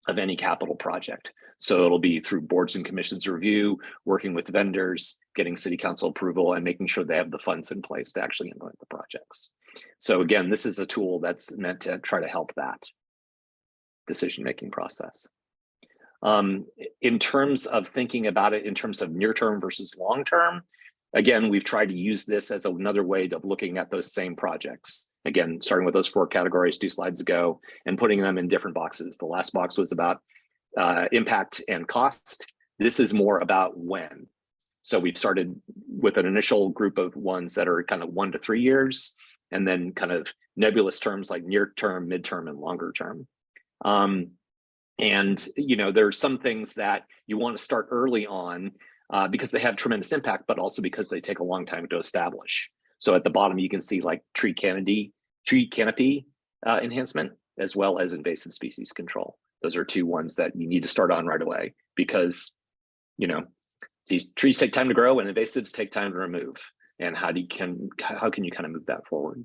of any capital project. So it'll be through boards and commissions review, working with vendors, getting city council approval, and making sure they have the funds in place to actually implement the projects. So again, this is a tool that's meant to try to help that decision-making process. In terms of thinking about it in terms of near-term versus long-term, again, we've tried to use this as another way of looking at those same projects. Again, starting with those 4 categories 2 slides ago and putting them in different boxes. The last box was about impact and cost. This is more about when. So we've started with an initial group of ones that are kind of 1 to 3 years. and then kind of nebulous terms like near term, midterm, and longer term. And there are some things that you want to start early on because they have tremendous impact, but also because they take a long time to establish. So at the bottom, you can see like tree canopy enhancement, as well as invasive species control. Those are two ones that you need to start on right away because, these trees take time to grow and invasives take time to remove. And how can you kind of move that forward?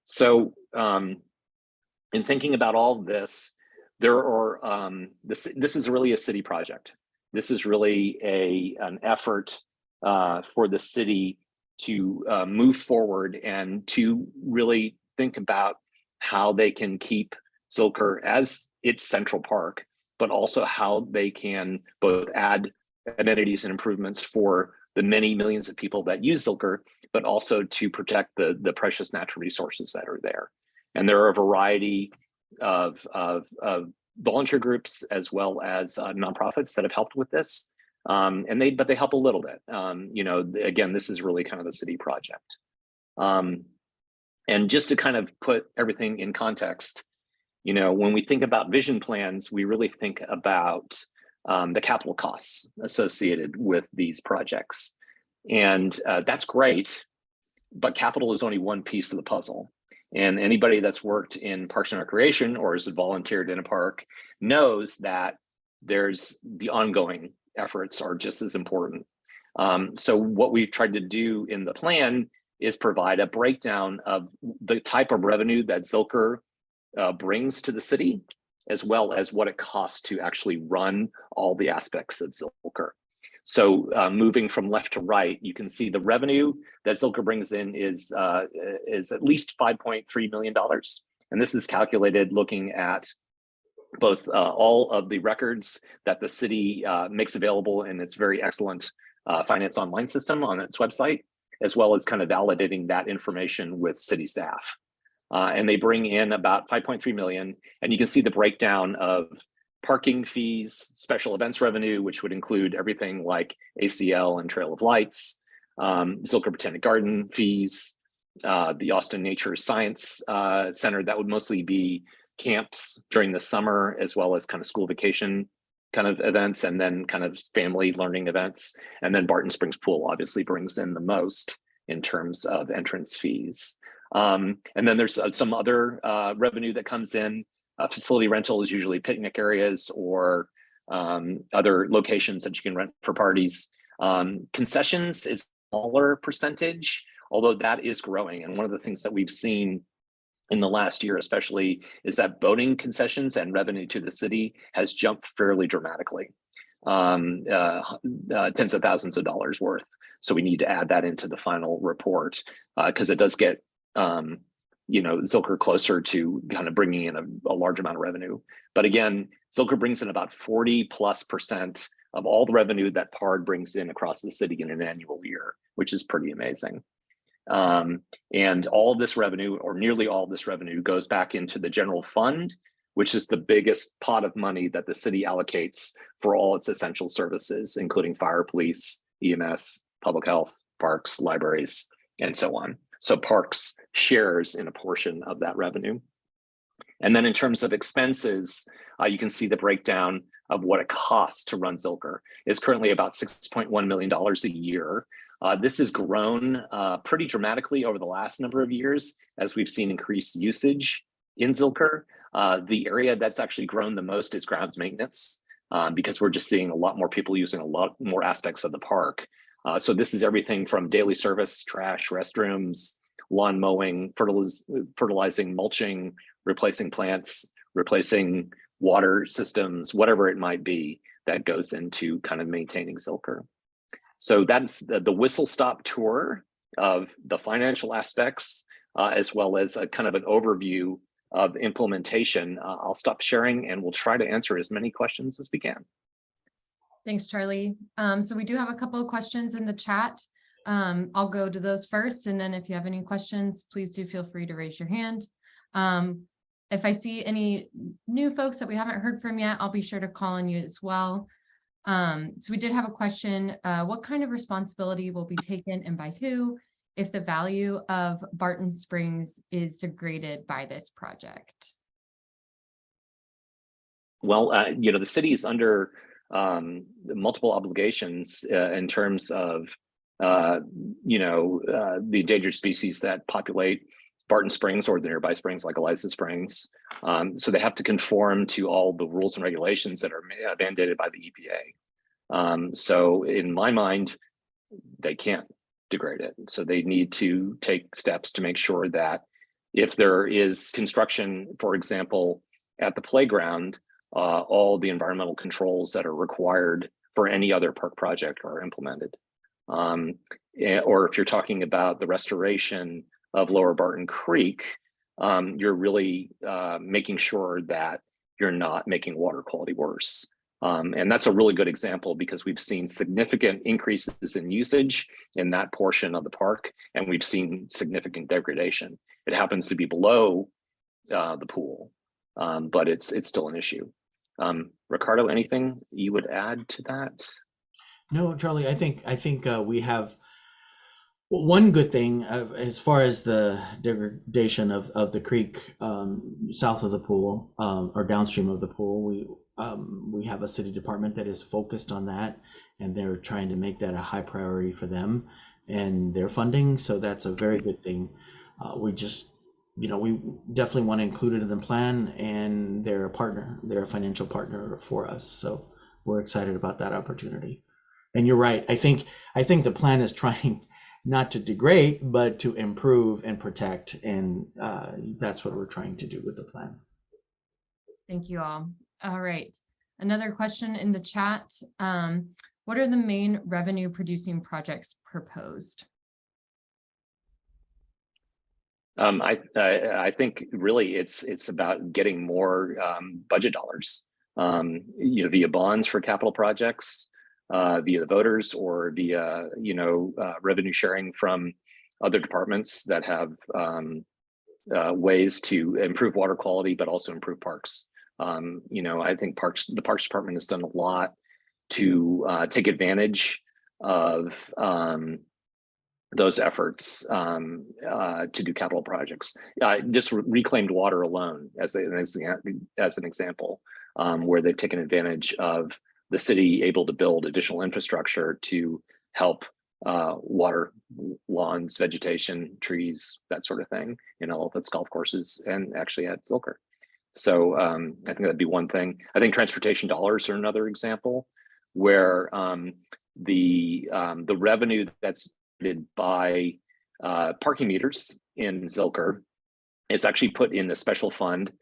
So in thinking about all of this, there are, this is really a city project. This is really an effort for the city to move forward and to really think about how they can keep Zilker as its central park, but also how they can both add amenities and improvements for the many millions of people that use Zilker, but also to protect the precious natural resources that are there. And there are a variety of volunteer groups as well as nonprofits that have helped with this. But they help a little bit. Again, this is really kind of a city project. And just to kind of put everything in context, when we think about vision plans, we really think about the capital costs associated with these projects. And that's great, but capital is only one piece of the puzzle. And anybody that's worked in Parks and Recreation or has volunteered in a park knows that there's the ongoing efforts are just as important. So what we've tried to do in the plan is provide a breakdown of the type of revenue that Zilker brings to the city, as well as what it costs to actually run all the aspects of Zilker. So moving from left to right, you can see the revenue that Zilker brings in is at least $5.3 million. And this is calculated looking at both all of the records that the city makes available in its very excellent finance online system on its website, as well as kind of validating that information with city staff. And they bring in about 5.3 million. And you can see the breakdown of parking fees, special events revenue, which would include everything like ACL and Trail of Lights, Zilker Botanic Garden fees, the Austin Nature Science Center, that would mostly be camps during the summer, as well as kind of school vacation kind of events, and then kind of family learning events. And then Barton Springs Pool obviously brings in the most in terms of entrance fees. And then there's some other revenue that comes in. Facility rental is usually picnic areas or other locations that you can rent for parties. Concessions is a smaller percentage, although that is growing. And one of the things that we've seen in the last year especially is that boating concessions and revenue to the city has jumped fairly dramatically, tens of thousands of dollars worth. So we need to add that into the final report because it does get Zilker closer to kind of bringing in a large amount of revenue. But again, Zilker brings in about 40+% of all the revenue that PARD brings in across the city in an annual year, which is pretty amazing. And all of this revenue, or nearly all of this revenue, goes back into the general fund, which is the biggest pot of money that the city allocates for all its essential services, including fire, police, EMS, public health, parks, libraries, and so on. So Parks shares in a portion of that revenue. And then in terms of expenses, you can see the breakdown of what it costs to run Zilker. It's currently about $6.1 million a year. This has grown pretty dramatically over the last number of years as we've seen increased usage in Zilker. The area that's actually grown the most is grounds maintenance because we're just seeing a lot more people using a lot more aspects of the park. So this is everything from daily service, trash, restrooms, lawn mowing, fertilizing, mulching, replacing plants, replacing water systems, whatever it might be that goes into kind of maintaining Zilker. So that's the whistle-stop tour of the financial aspects, as well as a kind of an overview of implementation. I'll stop sharing and we'll try to answer as many questions as we can. Thanks, Charlie. So we do have a couple of questions in the chat. I'll go to those first, and then if you have any questions, please do feel free to raise your hand. If I see any new folks that we haven't heard from yet, I'll be sure to call on you as well. So we did have a question, what kind of responsibility will be taken and by who if the value of Barton Springs is degraded by this project? Well, the city is under multiple obligations in terms of, the endangered species that populate Barton Springs or the nearby springs like Eliza Springs. So they have to conform to all the rules and regulations that are mandated by the EPA. So in my mind, they can't degrade it. So they need to take steps to make sure that if there is construction, for example, at the playground, all the environmental controls that are required for any other park project are implemented. Or if you're talking about the restoration of Lower Barton Creek, you're really making sure that you're not making water quality worse. And that's a really good example because we've seen significant increases in usage in that portion of the park, and we've seen significant degradation. It happens to be below the pool, but it's still an issue. Ricardo, anything you would add to that? No, Charlie, I think we have one good thing as far as the degradation of the creek south of the pool or downstream of the pool. We have a city department that is focused on that, and they're trying to make that a high priority for them and their funding. So that's a very good thing. We just, we definitely want to include it in the plan, and they're a partner. They're a financial partner for us. So we're excited about that opportunity. And you're right. I think the plan is trying not to degrade, but to improve and protect. And that's what we're trying to do with the plan. Thank you all. All right. Another question in the chat. What are the main revenue producing projects proposed? I think really it's about getting more budget dollars, via bonds for capital projects, via the voters, or via revenue sharing from other departments that have ways to improve water quality, but also improve parks. I think the Parks Department has done a lot to take advantage of those efforts to do capital projects. Just reclaimed water alone as an example, where they've taken advantage of the city able to build additional infrastructure to help water, lawns, vegetation, trees, that sort of thing, elephants, golf courses, and actually at Zilker. So I think that'd be one thing. I think transportation dollars are another example where the revenue that's by parking meters in Zilker is actually put in the special fund,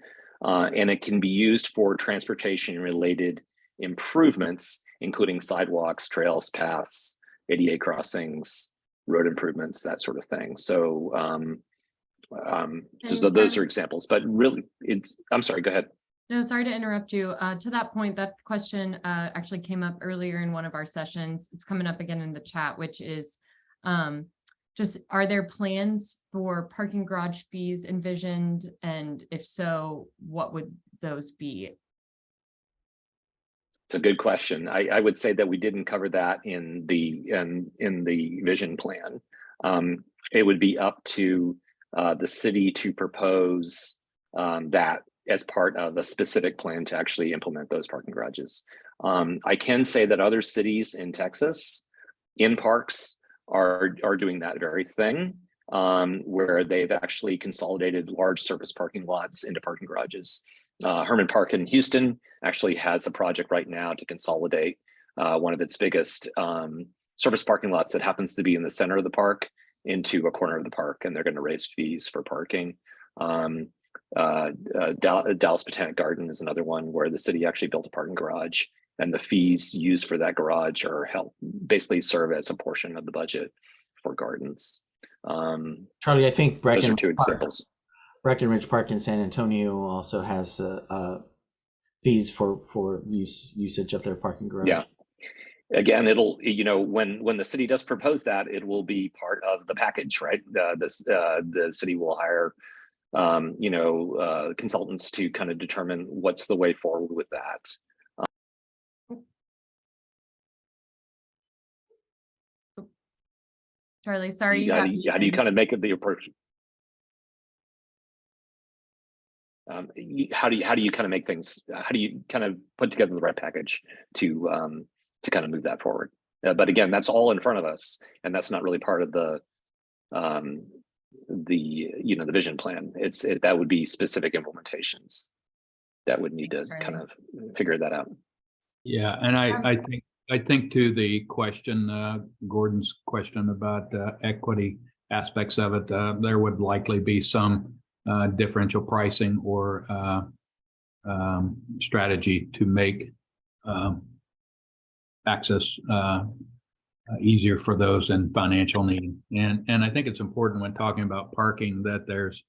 and it can be used for transportation related improvements, including sidewalks, trails, paths, ADA crossings, road improvements, that sort of thing. So those are examples, but really I'm sorry, go ahead. No, sorry to interrupt you. To that point, that question actually came up earlier in one of our sessions. It's coming up again in the chat, which is just, are there plans for parking garage fees envisioned? And if so, what would those be? It's a good question. I would say that we didn't cover that in the vision plan. It would be up to the city to propose that as part of a specific plan to actually implement those parking garages. I can say that other cities in Texas in parks are doing that very thing, where they've actually consolidated large surface parking lots into parking garages. Herman Park in Houston actually has a project right now to consolidate one of its biggest surface parking lots that happens to be in the center of the park into a corner of the park, and they're going to raise fees for parking. Dallas Botanic Garden is another one where the city actually built a parking garage, and the fees used for that garage are basically serve as a portion of the budget for gardens. Charlie, I think those are two examples. Breckenridge Park in San Antonio also has fees for usage of their parking garage. Yeah. Again, it'll, when the city does propose that, it will be part of the package, right? The city will hire consultants to kind of determine what's the way forward with that. Charlie, sorry. How do you kind of make it the approach? How do you kind of make things? How do you kind of put together the right package to kind of move that forward? But again, that's all in front of us, and that's not really part of the the vision plan. That would be specific implementations that would need to kind of figure that out. Yeah, and I think to the question, Gordon's question about equity aspects of it, there would likely be some differential pricing or strategy to make access easier for those in financial need. And I think it's important when talking about parking that there's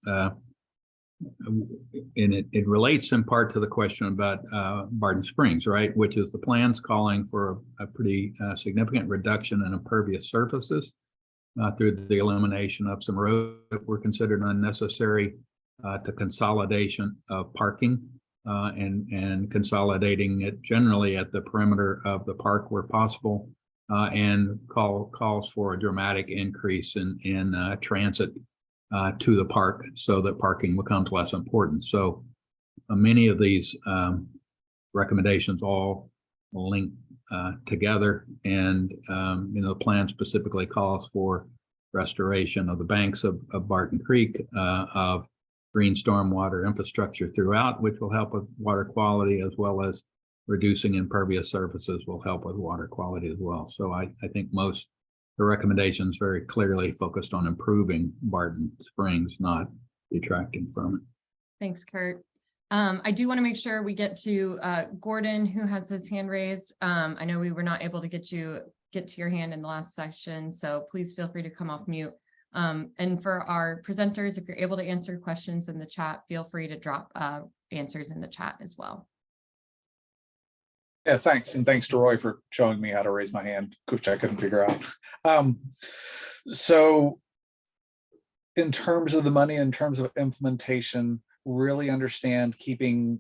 and it relates in part to the question about Barton Springs, right? Which is the plans calling for a pretty significant reduction in impervious surfaces through the elimination of some roads that were considered unnecessary, to consolidation of parking and consolidating it generally at the perimeter of the park where possible, and calls for a dramatic increase in transit to the park so that parking becomes less important. So many of these recommendations all link together, and the plan specifically calls for restoration of the banks of Barton Creek, of green stormwater infrastructure throughout, which will help with water quality, as well as reducing impervious surfaces will help with water quality as well. So I think most the recommendations very clearly focused on improving Barton Springs, not detracting from it. Thanks, Kurt. I do want to make sure we get to Gordon, who has his hand raised. I know we were not able to get to your hand in the last section, so please feel free to come off mute. And for our presenters, if you're able to answer questions in the chat, feel free to drop answers in the chat as well. Yeah, thanks. And thanks to Roy for showing me how to raise my hand, which I couldn't figure out. So in terms of the money, in terms of implementation, really understand keeping,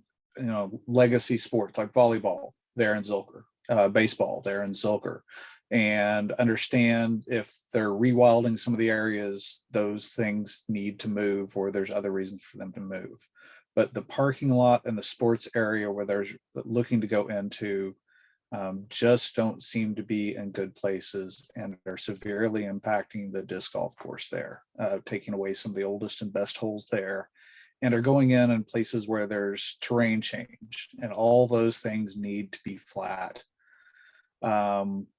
legacy sports like volleyball there in Zilker, baseball there in Zilker, and understand if they're rewilding some of the areas, those things need to move, or there's other reasons for them to move. But the parking lot and the sports area where there's looking to go into just don't seem to be in good places, and are severely impacting the disc golf course there, taking away some of the oldest and best holes there, and are going in places where there's terrain change, and all those things need to be flat,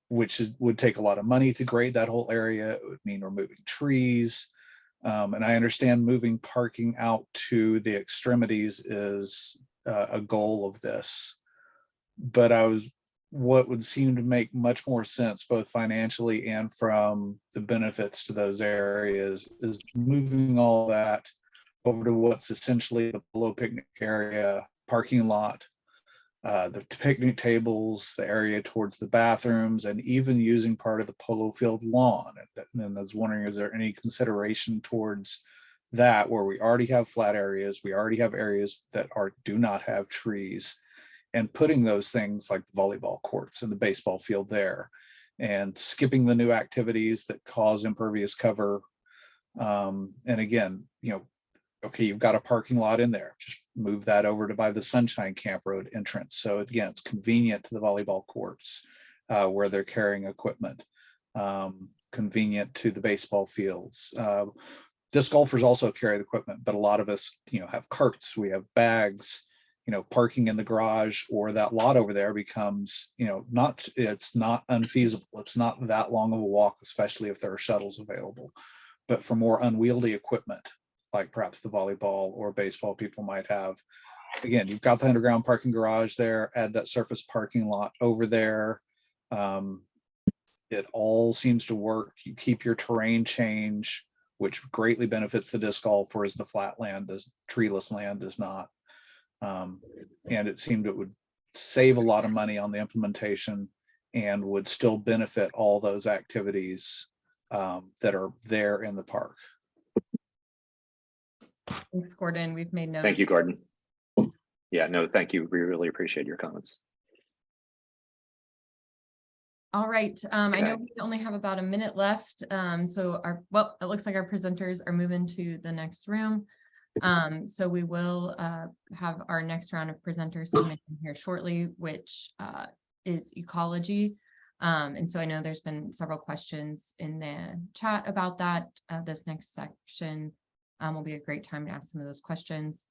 which would take a lot of money to grade that whole area. It would mean removing trees. And I understand moving parking out to the extremities is a goal of this, but what would seem to make much more sense, both financially and from the benefits to those areas, is moving all that over to what's essentially the Polo picnic area parking lot, the picnic tables, the area towards the bathrooms, and even using part of the polo field lawn. And I was wondering, is there any consideration towards that, where we already have flat areas, we already have areas that do not have trees, and putting those things like the volleyball courts and the baseball field there, and skipping the new activities that cause impervious cover. And again, okay, you've got a parking lot in there, just move that over to by the Sunshine Camp Road entrance. So again, it's convenient to the volleyball courts where they're carrying equipment, convenient to the baseball fields. Disc golfers also carry equipment, but a lot of us, have carts, we have bags, parking in the garage or that lot over there becomes, it's not unfeasible. It's not that long of a walk, especially if there are shuttles available. But for more unwieldy equipment, like perhaps the volleyball or baseball people might have, again, you've got the underground parking garage there, add that surface parking lot over there. It all seems to work. You keep your terrain change, which greatly benefits the disc golf, whereas the flat land, treeless land does not. And it seemed it would save a lot of money on the implementation and would still benefit all those activities that are there in the park. Thanks, Gordon. We've made note. Thank you, Gordon. Yeah, no, thank you. We really appreciate your comments. All right, I know we only have about a minute left. So it looks like our presenters are moving to the next room. So we will have our next round of presenters come in here shortly, which is ecology. And so I know there's been several questions in the chat about that. This next section will be a great time to ask some of those questions.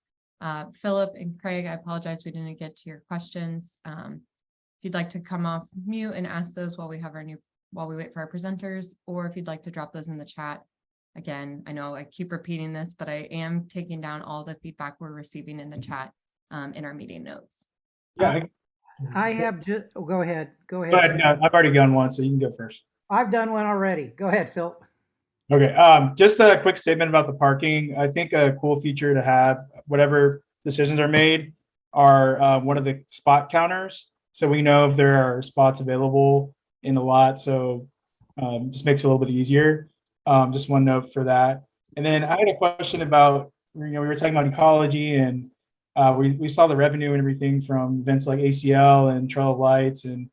Philip and Craig, I apologize we didn't get to your questions. If you'd like to come off mute and ask those while we wait for our presenters, or if you'd like to drop those in the chat. Again, I know I keep repeating this, but I am taking down all the feedback we're receiving in the chat in our meeting notes. Yeah. I have just, go ahead. Go ahead. Go ahead. No, I've already done one, so you can go first. I've done one already. Go ahead, Phil. Okay. Just a quick statement about the parking. I think a cool feature to have, whatever decisions are made, are one of the spot counters. So we know if there are spots available in the lot. So just makes it a little bit easier. Just one note for that. And then I had a question about, we were talking about ecology, and we saw the revenue and everything from events like ACL and Trail of Lights. And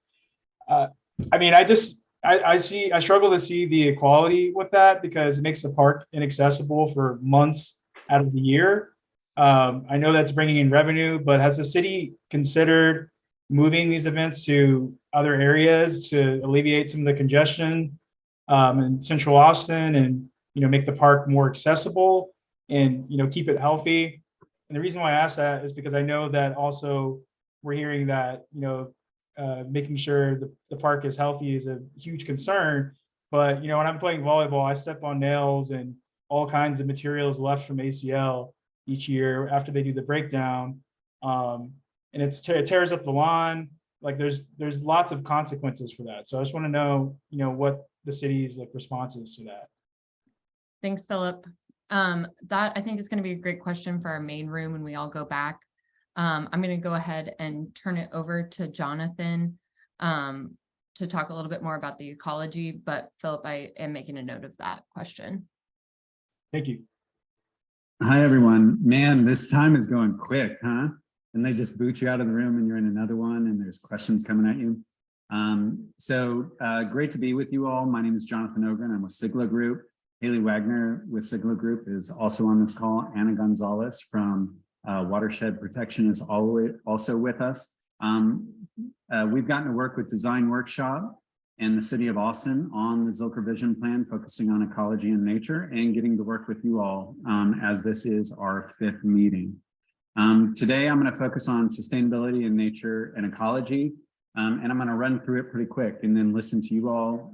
I mean, I struggle to see the equality with that, because it makes the park inaccessible for months out of the year. I know that's bringing in revenue, but has the city considered moving these events to other areas to alleviate some of the congestion in central Austin, and make the park more accessible, and keep it healthy? And the reason why I ask that is because I know that also we're hearing that making sure the park is healthy is a huge concern. But when I'm playing volleyball, I step on nails and all kinds of materials left from ACL each year after they do the breakdown. And it tears up the lawn. Like there's lots of consequences for that. So I just want to know, what the city's response is to that. Thanks, Philip. That I think is going to be a great question for our main room when we all go back. I'm going to go ahead and turn it over to Jonathan to talk a little bit more about the ecology, but Philip, I am making a note of that question. Thank you. Hi, everyone. Man, this time is going quick, huh? And they just boot you out of the room and you're in another one and there's questions coming at you. Great to be with you all. My name is Jonathan Ogren. I'm with Sigla Group. Haley Wagner with Sigla Group is also on this call. Anna Gonzalez from Watershed Protection is also with us. We've gotten to work with Design Workshop and the City of Austin on the Zilker Vision Plan, focusing on ecology and nature, and getting to work with you all as this is our 5th meeting. Today, I'm going to focus on sustainability and nature and ecology, and I'm going to run through it pretty quick and then listen to you all,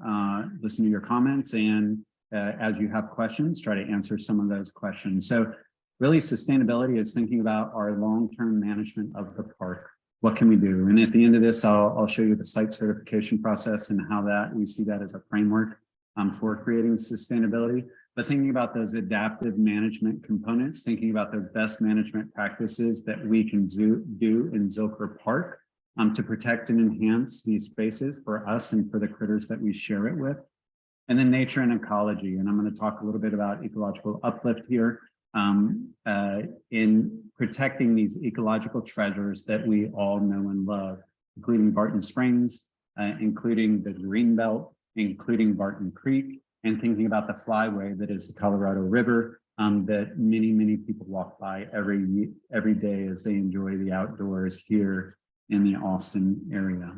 listen to your comments, and as you have questions, try to answer some of those questions. So really, sustainability is thinking about our long-term management of the park. What can we do? And at the end of this, I'll show you the site certification process and how that we see that as a framework for creating sustainability. But thinking about those adaptive management components, thinking about those best management practices that we can do in Zilker Park to protect and enhance these spaces for us and for the critters that we share it with. And then nature and ecology. And I'm going to talk a little bit about ecological uplift here in protecting these ecological treasures that we all know and love, including Barton Springs, including the Greenbelt, including Barton Creek, and thinking about the flyway that is the Colorado River that many people walk by every day as they enjoy the outdoors here in the Austin area.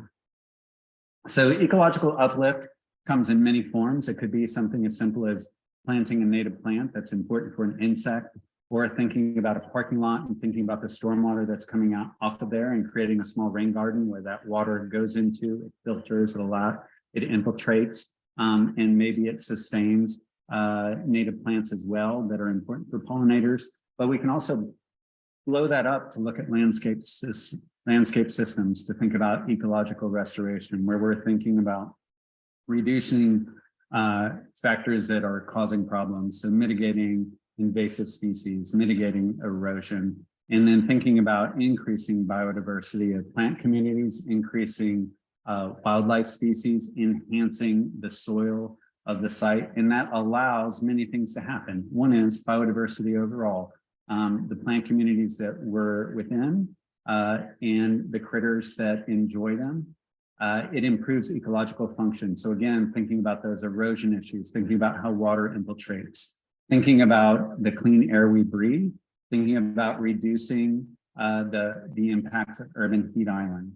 So ecological uplift comes in many forms. It could be something as simple as planting a native plant that's important for an insect, or thinking about a parking lot and thinking about the stormwater that's coming out off of there and creating a small rain garden where that water goes into, it filters it a lot, it infiltrates, and maybe it sustains native plants as well that are important for pollinators. But we can also blow that up to look at landscape systems to think about ecological restoration, where we're thinking about reducing factors that are causing problems. So mitigating invasive species, mitigating erosion, and then thinking about increasing biodiversity of plant communities, increasing wildlife species, enhancing the soil of the site. And that allows many things to happen. One is biodiversity overall, the plant communities that we're within and the critters that enjoy them. It improves ecological function. So again, thinking about those erosion issues, thinking about how water infiltrates, thinking about the clean air we breathe, thinking about reducing the impacts of urban heat island,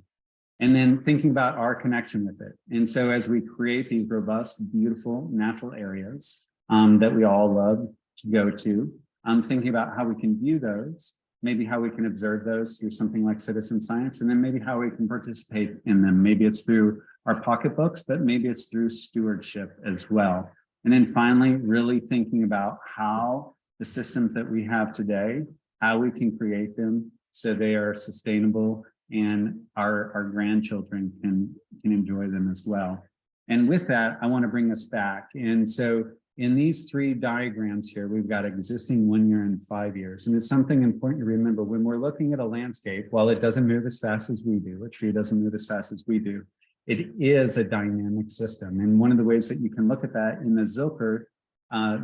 and then thinking about our connection with it. And so as we create these robust, beautiful natural areas that we all love to go to, thinking about how we can view those, maybe how we can observe those through something like citizen science, and then maybe how we can participate in them. Maybe it's through our pocketbooks, but maybe it's through stewardship as well. And then finally, really thinking about how the systems that we have today, how we can create them so they are sustainable and our grandchildren can enjoy them as well. And with that, I want to bring us back. And so in these three diagrams here, we've got existing 1 year and 5 years. And it's something important to remember when we're looking at a landscape, while it doesn't move as fast as we do, a tree doesn't move as fast as we do, it is a dynamic system. And one of the ways that you can look at that in the Zilker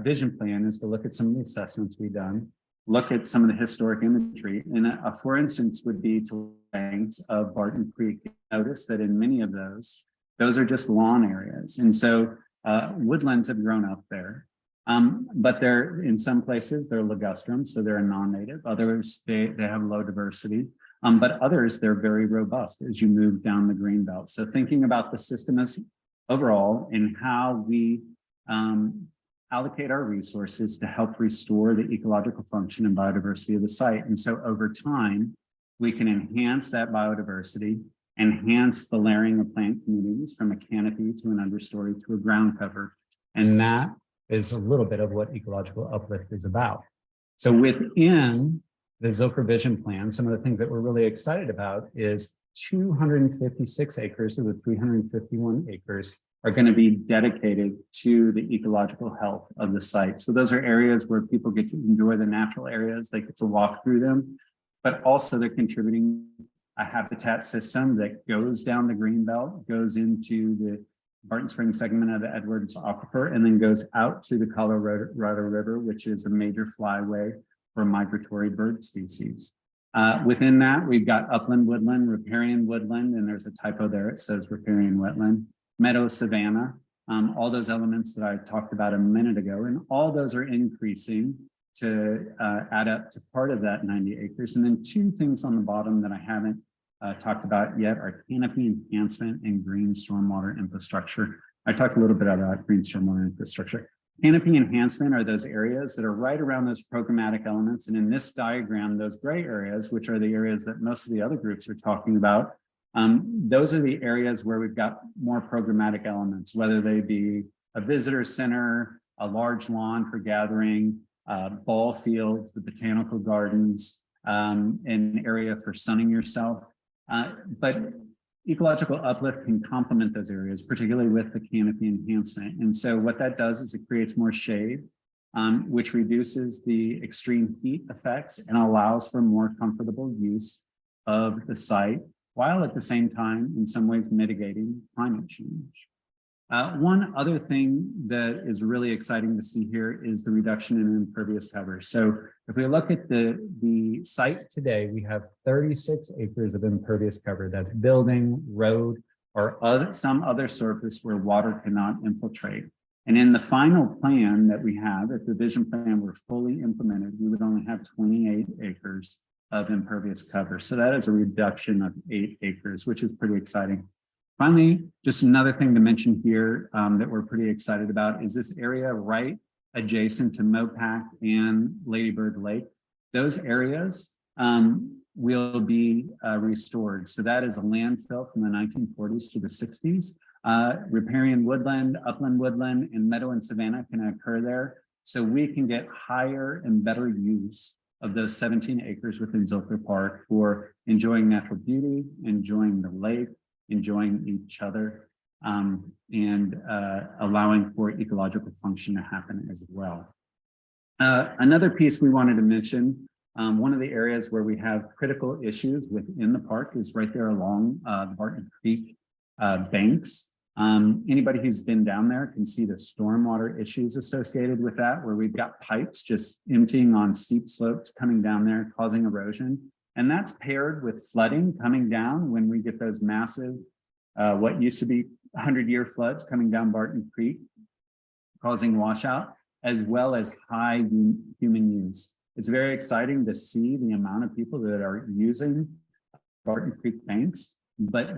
vision plan is to look at some of the assessments we've done, look at some of the historic imagery. And a for instance would be to banks of Barton Creek. Notice that in many of those are just lawn areas. And so woodlands have grown up there, but they're in some places they're ligustrum, so they're a non-native. Others they have low diversity, but others they're very robust as you move down the green belt. So thinking about the system as overall and how we allocate our resources to help restore the ecological function and biodiversity of the site. And so over time, we can enhance that biodiversity, enhance the layering of plant communities from a canopy to an understory to a ground cover. And that is a little bit of what ecological uplift is about. So within the Zilker Vision Plan, some of the things that we're really excited about is 256 acres of the 351 acres are going to be dedicated to the ecological health of the site. So those are areas where people get to enjoy the natural areas, they get to walk through them, but also they're contributing a habitat system that goes down the green belt, goes into the Barton Springs segment of the Edwards Aquifer, and then goes out to the Colorado River, which is a major flyway for migratory bird species. Within that, we've got upland woodland, riparian woodland, and there's a typo there, it says riparian wetland, meadow savanna, all those elements that I talked about a minute ago, and all those are increasing to add up to part of that 90 acres. And then two things on the bottom that I haven't talked about yet are canopy enhancement and green stormwater infrastructure. I talked a little bit about green stormwater infrastructure. Canopy enhancement are those areas that are right around those programmatic elements. And in this diagram, those gray areas, which are the areas that most of the other groups are talking about, those are the areas where we've got more programmatic elements, whether they be a visitor center, a large lawn for gathering, ball fields, the botanical gardens, an area for sunning yourself. But ecological uplift can complement those areas, particularly with the canopy enhancement. And so what that does is it creates more shade, which reduces the extreme heat effects and allows for more comfortable use of the site, while at the same time, in some ways, mitigating climate change. One other thing that is really exciting to see here is the reduction in impervious cover. So if we look at the site today, we have 36 acres of impervious cover. That's building, road, or some other surface where water cannot infiltrate. And in the final plan that we have, if the vision plan were fully implemented, we would only have 28 acres of impervious cover. So that is a reduction of 8 acres, which is pretty exciting. Finally, just another thing to mention here that we're pretty excited about is this area right adjacent to Mopac and Ladybird Lake. Those areas will be restored. So that is a landfill from the 1940s to the 60s. Riparian woodland, upland woodland, and meadow and savanna can occur there. So we can get higher and better use of those 17 acres within Zilker Park for enjoying natural beauty, enjoying the lake, enjoying each other, and allowing for ecological function to happen as well. Another piece we wanted to mention, one of the areas where we have critical issues within the park is right there along the Barton Creek banks. Anybody who's been down there can see the stormwater issues associated with that, where we've got pipes just emptying on steep slopes coming down there, causing erosion. And that's paired with flooding coming down when we get those massive what used to be 100-year floods coming down Barton Creek, causing washout, as well as high human use. It's very exciting to see the amount of people that are using Barton Creek banks, but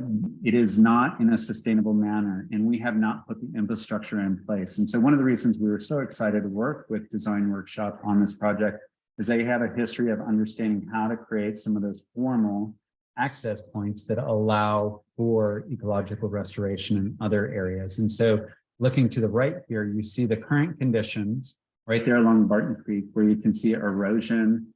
it is not in a sustainable manner, and we have not put the infrastructure in place. And so one of the reasons we were so excited to work with Design Workshop on this project is they have a history of understanding how to create some of those formal access points that allow for ecological restoration in other areas. And so looking to the right here, you see the current conditions right there along Barton Creek, where you can see erosion,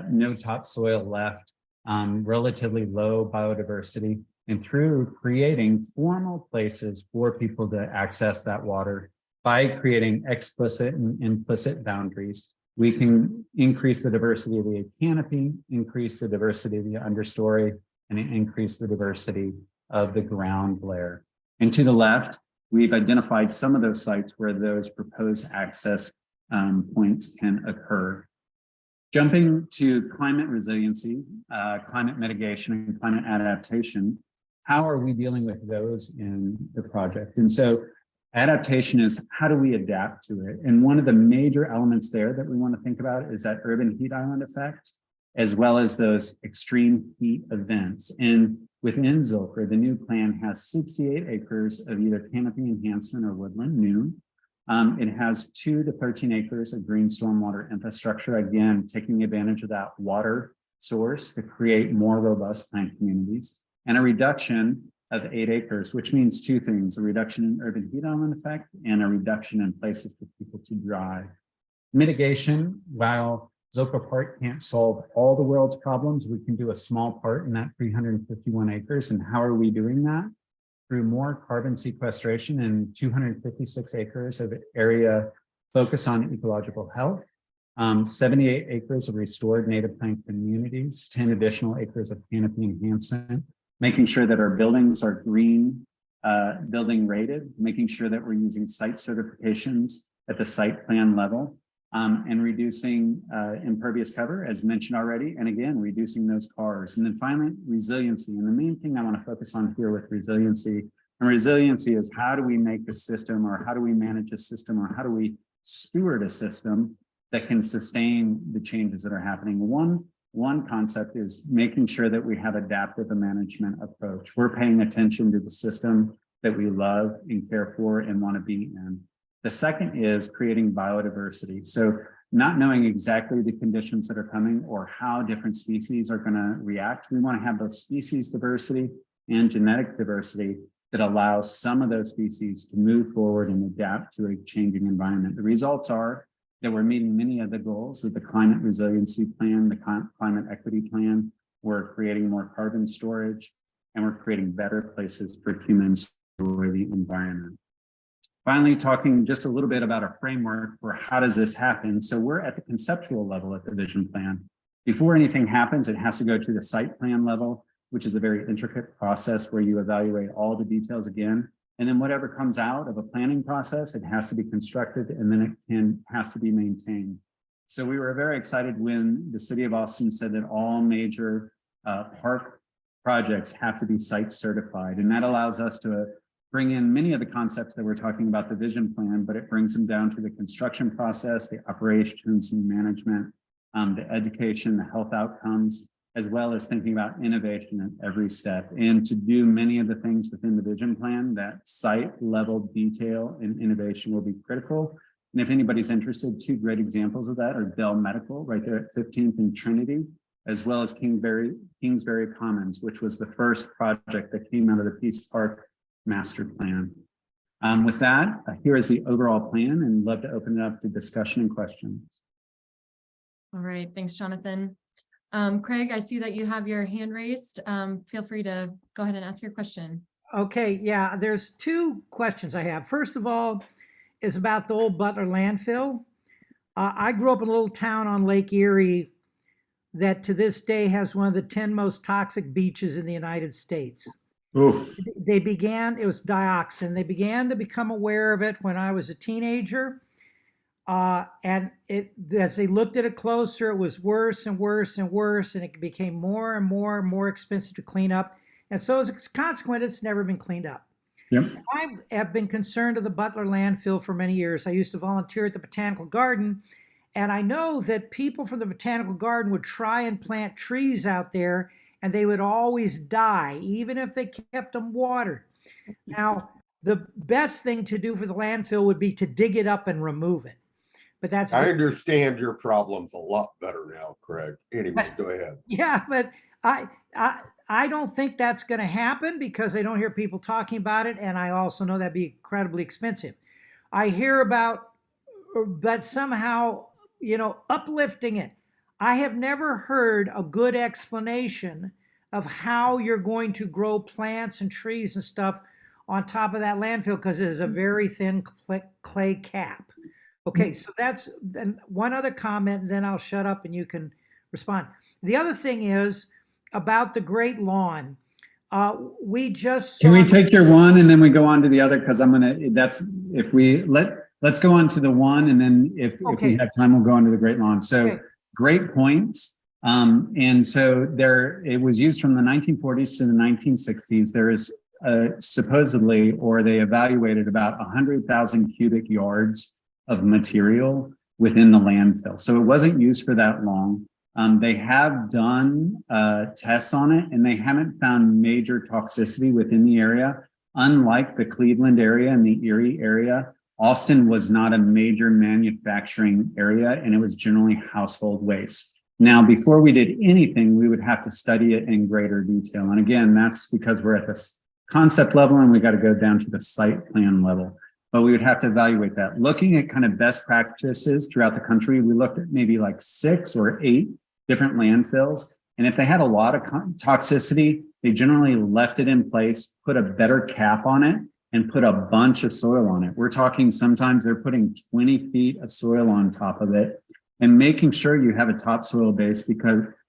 no topsoil left, relatively low biodiversity, and through creating formal places for people to access that water by creating explicit and implicit boundaries, we can increase the diversity of the canopy, increase the diversity of the understory, and increase the diversity of the ground layer. And to the left, we've identified some of those sites where those proposed access points can occur. Jumping to climate resiliency, climate mitigation, and climate adaptation, how are we dealing with those in the project? And so adaptation is how do we adapt to it? And one of the major elements there that we want to think about is that urban heat island effect, as well as those extreme heat events. And within Zilker, the new plan has 68 acres of either canopy enhancement or woodland new. It has 2 to 13 acres of green stormwater infrastructure, again, taking advantage of that water source to create more robust plant communities, and a reduction of 8 acres, which means 2 things: a reduction in urban heat island effect and a reduction in places for people to drive. Mitigation, while Zilker Park can't solve all the world's problems, we can do a small part in that 351 acres. And how are we doing that? Through more carbon sequestration and 256 acres of area focus on ecological health, 78 acres of restored native plant communities, 10 additional acres of canopy enhancement, making sure that our buildings are green building rated, making sure that we're using site certifications at the site plan level, and reducing impervious cover, as mentioned already, and again, reducing those cars. And then finally, resiliency. And the main thing I want to focus on here with resiliency, and resiliency is how do we make a system, or how do we manage a system, or how do we steward a system that can sustain the changes that are happening. One concept is making sure that we have adaptive management approach. We're paying attention to the system that we love and care for and want to be in. The second is creating biodiversity. So not knowing exactly the conditions that are coming or how different species are going to react, we want to have both species diversity and genetic diversity that allows some of those species to move forward and adapt to a changing environment. The results are that we're meeting many of the goals of the climate resiliency plan, the climate equity plan. We're creating more carbon storage, and we're creating better places for humans to enjoy the environment. Finally, talking just a little bit about our framework for how does this happen. So we're at the conceptual level at the vision plan. Before anything happens, it has to go to the site plan level, which is a very intricate process where you evaluate all the details again. And then whatever comes out of a planning process, it has to be constructed, and then it has to be maintained. So we were very excited when the city of Austin said that all major park projects have to be site certified. And that allows us to bring in many of the concepts that we're talking about the vision plan, but it brings them down to the construction process, the operations and management, the education, the health outcomes, as well as thinking about innovation at every step. And to do many of the things within the vision plan, that site level detail and innovation will be critical. And if anybody's interested, 2 great examples of that are Dell Medical right there at 15th and Trinity, as well as Kingsbury Commons, which was the first project that came out of the Peace Park master plan. With that, here is the overall plan, and love to open it up to discussion and questions. All right, thanks, Jonathan. Craig, I see that you have your hand raised. Feel free to go ahead and ask your question. Okay, yeah, there's 2 questions I have. First of all, is about the old Butler landfill. I grew up in a little town on Lake Erie that to this day has one of the 10 most toxic beaches in the United States. Oof. It was dioxin. They began to become aware of it when I was a teenager. And as they looked at it closer, it was worse and worse and worse, and it became more and more and more expensive to clean up. And so as a consequence, it's never been cleaned up. Yep. I have been concerned of the Butler landfill for many years. I used to volunteer at the Botanical Garden, and I know that people from the Botanical Garden would try and plant trees out there, and they would always die, even if they kept them watered. Now, the best thing to do for the landfill would be to dig it up and remove it. But that's I understand your problems a lot better now, Craig. Anyway, go ahead. yeah, but I don't think that's going to happen because I don't hear people talking about it, and I also know that'd be incredibly expensive. I hear about, but somehow, uplifting it. I have never heard a good explanation of how you're going to grow plants and trees and stuff on top of that landfill because it is a very thin clay cap. Okay, so that's then one other comment, and then I'll shut up and you can respond. The other thing is about the Great Lawn. We just Can we take your one and then we go on to the other? Because let's go on to the one, and then if we have time, we'll go on to the Great Lawn. So great points. And so it was used from the 1940s to the 1960s. There is supposedly, or they evaluated about 100,000 cubic yards of material within the landfill. So it wasn't used for that long. They have done tests on it, and they haven't found major toxicity within the area. Unlike the Cleveland area and the Erie area, Austin was not a major manufacturing area, and it was generally household waste. Now, before we did anything, we would have to study it in greater detail. And again, that's because we're at this concept level and we got to go down to the site plan level. But we would have to evaluate that. Looking at kind of best practices throughout the country, we looked at maybe like 6 or 8 different landfills. And if they had a lot of toxicity, they generally left it in place, put a better cap on it, and put a bunch of soil on it. We're talking sometimes they're putting 20 feet of soil on top of it and making sure you have a topsoil base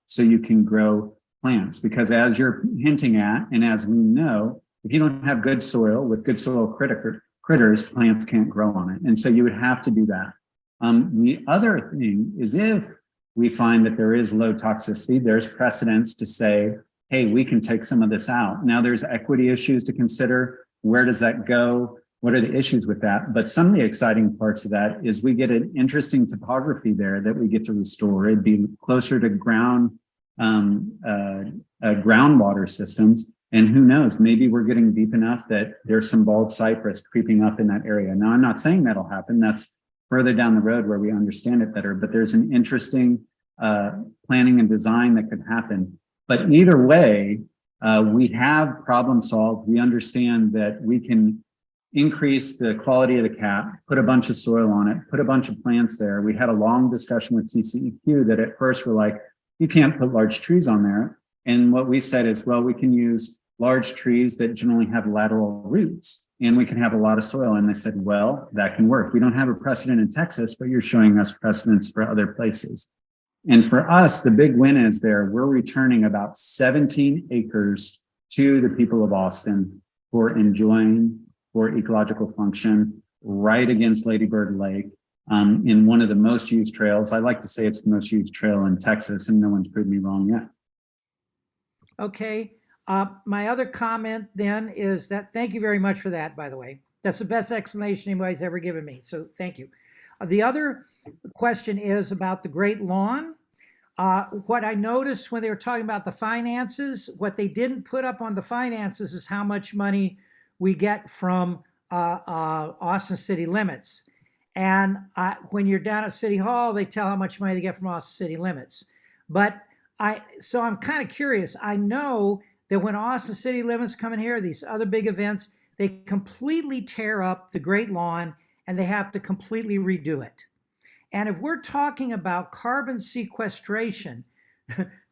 so you can grow plants. Because as you're hinting at, and as we know, if you don't have good soil with good soil critters, plants can't grow on it. And so you would have to do that. The other thing is if we find that there is low toxicity, there's precedence to say, hey, we can take some of this out. Now there's equity issues to consider. Where does that go? What are the issues with that? But some of the exciting parts of that is we get an interesting topography there that we get to restore. It'd be closer to groundwater systems. And who knows, maybe we're getting deep enough that there's some bald cypress creeping up in that area. Now, I'm not saying that'll happen. That's further down the road where we understand it better, but there's an interesting planning and design that could happen. But either way, we have problem solved. We understand that we can increase the quality of the cap, put a bunch of soil on it, put a bunch of plants there. We had a long discussion with TCEQ that at first were like, you can't put large trees on there. And what we said is, well, we can use large trees that generally have lateral roots and we can have a lot of soil. And they said, well, that can work. We don't have a precedent in Texas, but you're showing us precedents for other places. And for us, the big win is we're returning about 17 acres to the people of Austin for ecological function right against Lady Bird Lake in one of the most used trails. I like to say it's the most used trail in Texas, and no one's proved me wrong yet. Okay. My other comment then is that, thank you very much for that, by the way. That's the best explanation anybody's ever given me. So thank you. The other question is about the Great Lawn. What I noticed when they were talking about the finances, what they didn't put up on the finances is how much money we get from Austin city limits. And when you're down at City Hall, they tell how much money they get from Austin city limits. So I'm kind of curious. I know that when Austin city limits come in here, these other big events, they completely tear up the Great Lawn and they have to completely redo it. And if we're talking about carbon sequestration,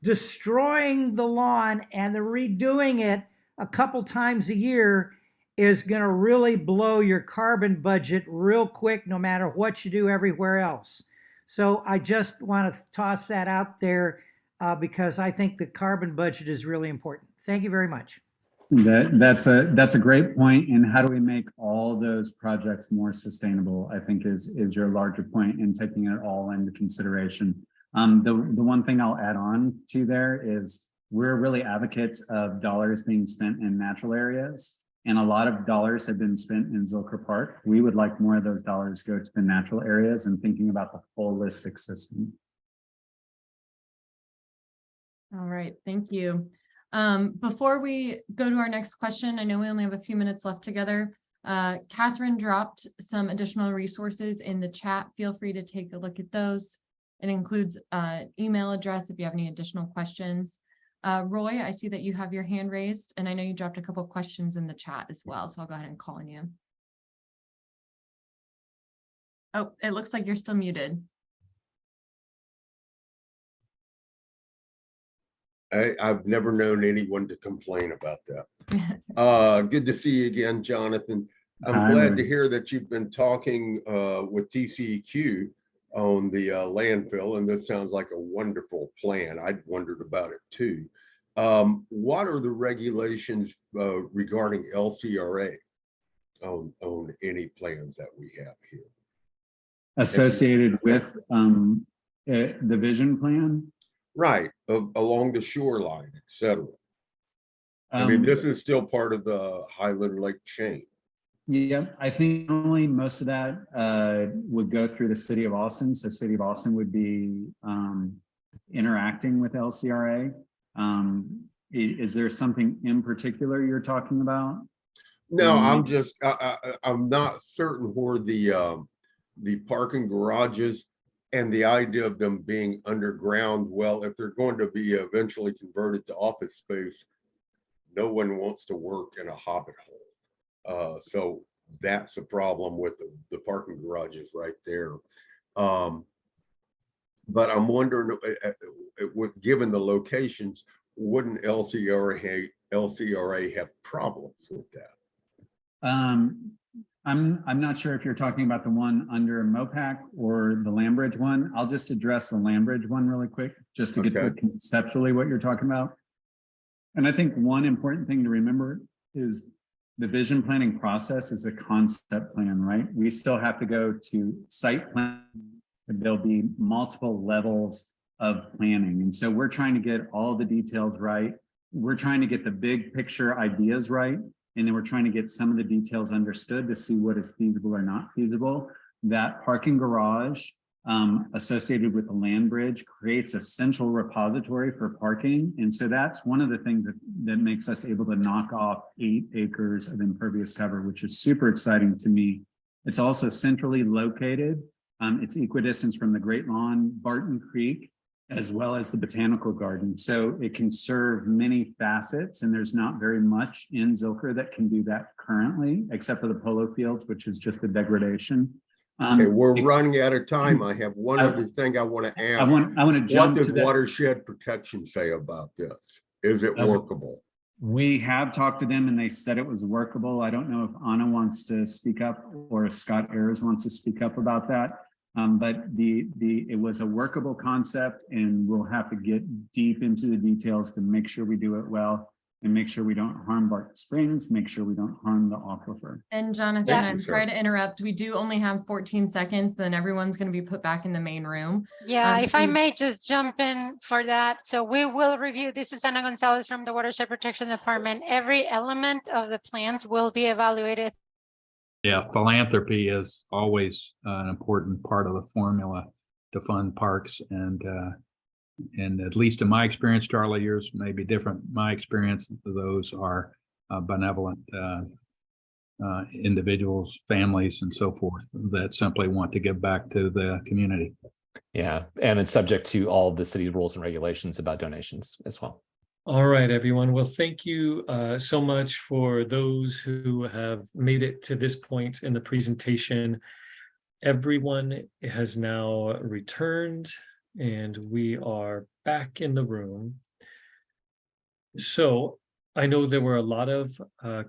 destroying the lawn and the redoing it a couple times a year is going to really blow your carbon budget real quick, no matter what you do everywhere else. So I just want to toss that out there because I think the carbon budget is really important. Thank you very much. That's a great point. And how do we make all those projects more sustainable, I think is your larger point in taking it all into consideration. The one thing I'll add on to there is we're really advocates of dollars being spent in natural areas. And a lot of dollars have been spent in Zilker Park. We would like more of those dollars go to the natural areas and thinking about the holistic system. All right, thank you. Before we go to our next question, I know we only have a few minutes left together. Catherine dropped some additional resources in the chat. Feel free to take a look at those. It includes email address if you have any additional questions. Roy, I see that you have your hand raised, and I know you dropped a couple of questions in the chat as well, so I'll go ahead and call on you. Oh, it looks like you're still muted. I've never known anyone to complain about that. Good to see you again, Jonathan. I'm glad to hear that you've been talking with TCEQ on the landfill, and this sounds like a wonderful plan. I'd wondered about it too. What are the regulations regarding LCRA on any plans that we have here? Associated with the vision plan? Right, along the shoreline, etc. I mean, this is still part of the Highland Lake chain. Yeah, I think normally most of that would go through the city of Austin. So city of Austin would be interacting with LCRA. Is there something in particular you're talking about? No, I'm just, I'm not certain where the parking garages and the idea of them being underground. Well, if they're going to be eventually converted to office space, no one wants to work in a hobbit hole. So that's a problem with the parking garages right there. But I'm wondering, given the locations, wouldn't LCRA have problems with that? I'm not sure if you're talking about the one under MOPAC or the Lambridge one. I'll just address the Lambridge one really quick, just to get to conceptually what you're talking about. And I think one important thing to remember is the vision planning process is a concept plan, right? We still have to go to site plan. There'll be multiple levels of planning. And so we're trying to get all the details right. We're trying to get the big picture ideas right. And then we're trying to get some of the details understood to see what is feasible or not feasible. That parking garage associated with the land bridge creates a central repository for parking. And so that's one of the things that makes us able to knock off 8 acres of impervious cover, which is super exciting to me. It's also centrally located. It's equidistant from the Great Lawn, Barton Creek, as well as the Botanical Garden. So it can serve many facets, and there's not very much in Zilker that can do that currently, except for the polo fields, which is just a degradation. Okay, we're running out of time. I have one other thing I want to ask. I want to jump what to does watershed protection say about this? Is it workable? We have talked to them and they said it was workable. I don't know if Anna wants to speak up or if Scott Ayers wants to speak up about that. But it was a workable concept, and we'll have to get deep into the details to make sure we do it well and make sure we don't harm Barton Springs, make sure we don't harm the aquifer. And Jonathan, I'm sorry to interrupt. We do only have 14 seconds, then everyone's going to be put back in the main room. Yeah, if I may just jump in for that. So we will review, this is Ana Gonzalez from the Watershed Protection Department. Every element of the plans will be evaluated. Yeah, philanthropy is always an important part of the formula to fund parks, and at least in my experience, Charlie, yours may be different. My experience, those are benevolent individuals, families, and so forth that simply want to give back to the community. Yeah, and it's subject to all the city rules and regulations about donations as well. All right, everyone. Well, thank you so much for those who have made it to this point in the presentation. Everyone has now returned and we are back in the room. So I know there were a lot of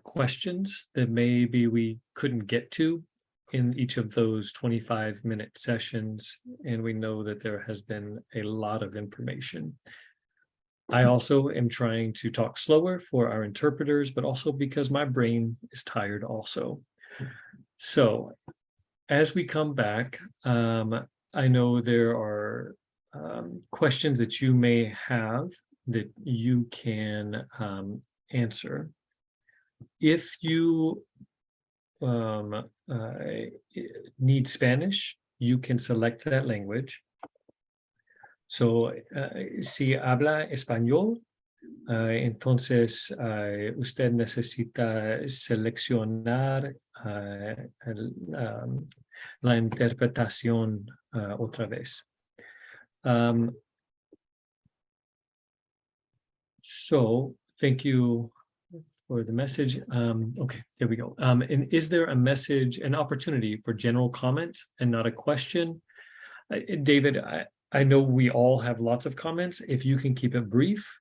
questions that maybe we couldn't get to in each of those 25-minute sessions, and we know that there has been a lot of information. I also am trying to talk slower for our interpreters, but also because my brain is tired also. So as we come back, I know there are questions that you may have that you can answer. If you need Spanish, you can select that language. So, si habla español, entonces usted necesita seleccionar la interpretación otra vez. So thank you for the message. Okay, there we go. And is there a message, an opportunity for general comment and not a question? David, I know we all have lots of comments. If you can keep it brief,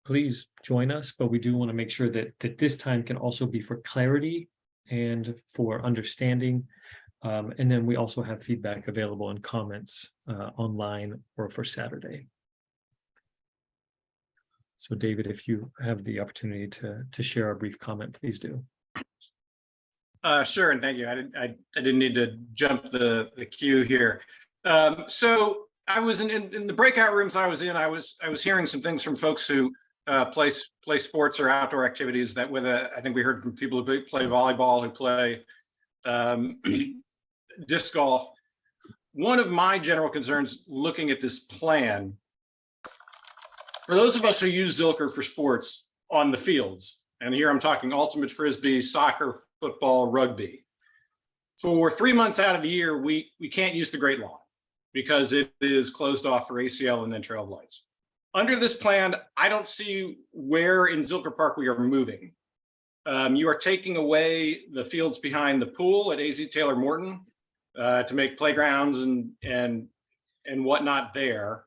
please join us, but we do want to make sure that this time can also be for clarity and for understanding. And then we also have feedback available in comments online or for Saturday. So David, if you have the opportunity to share a brief comment, please do. Sure, and thank you. I didn't need to jump the queue here. So I was in the breakout rooms I was in. I was hearing some things from folks who play sports or outdoor activities. That with I think we heard from people who play volleyball, who play disc golf. One of my general concerns looking at this plan, for those of us who use Zilker for sports on the fields, and here I'm talking ultimate frisbee, soccer, football, rugby. For 3 months out of the year, we can't use the Great Lawn because it is closed off for ACL and then trail of lights. Under this plan, I don't see where in Zilker Park we are moving. You are taking away the fields behind the pool at AZ Taylor Morton to make playgrounds and whatnot there,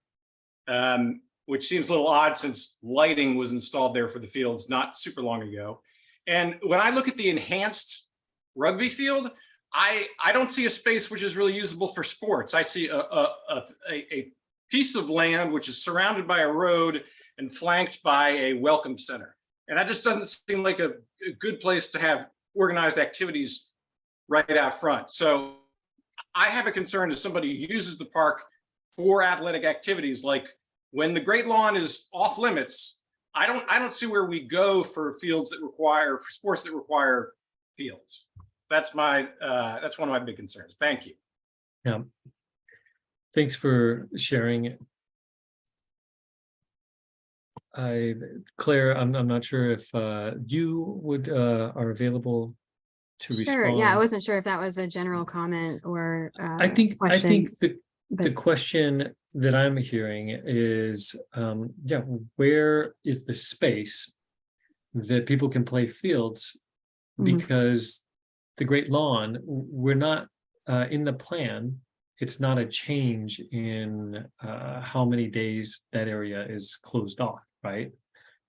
which seems a little odd since lighting was installed there for the fields not super long ago. And when I look at the enhanced rugby field, I don't see a space which is really usable for sports. I see a piece of land which is surrounded by a road and flanked by a welcome center. And that just doesn't seem like a good place to have organized activities right out front. So I have a concern as somebody who uses the park for athletic activities, like when the Great Lawn is off limits, I don't see where we go for fields that require, for sports that require fields. That's one of my big concerns. Thank you. Yeah. Thanks for sharing. Claire, I'm not sure if you are available to respond. Sure. Yeah, I wasn't sure if that was a general comment or I think the question that I'm hearing is, where is the space that people can play fields? Because the Great Lawn, we're not in the plan. It's not a change in how many days that area is closed off, right?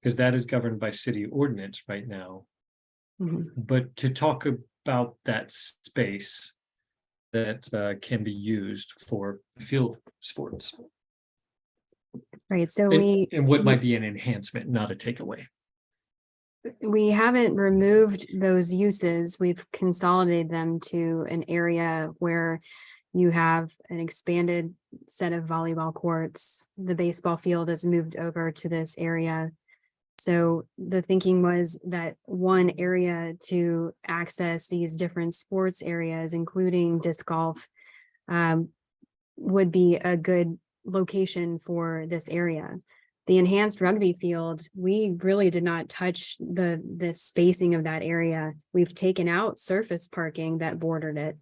Because that is governed by city ordinance right now. But to talk about that space that can be used for field sports. Right. So and what might be an enhancement, not a takeaway. We haven't removed those uses. We've consolidated them to an area where you have an expanded set of volleyball courts. The baseball field is moved over to this area. So the thinking was that one area to access these different sports areas, including disc golf, would be a good location for this area. The enhanced rugby field, we really did not touch the spacing of that area. We've taken out surface parking that bordered it.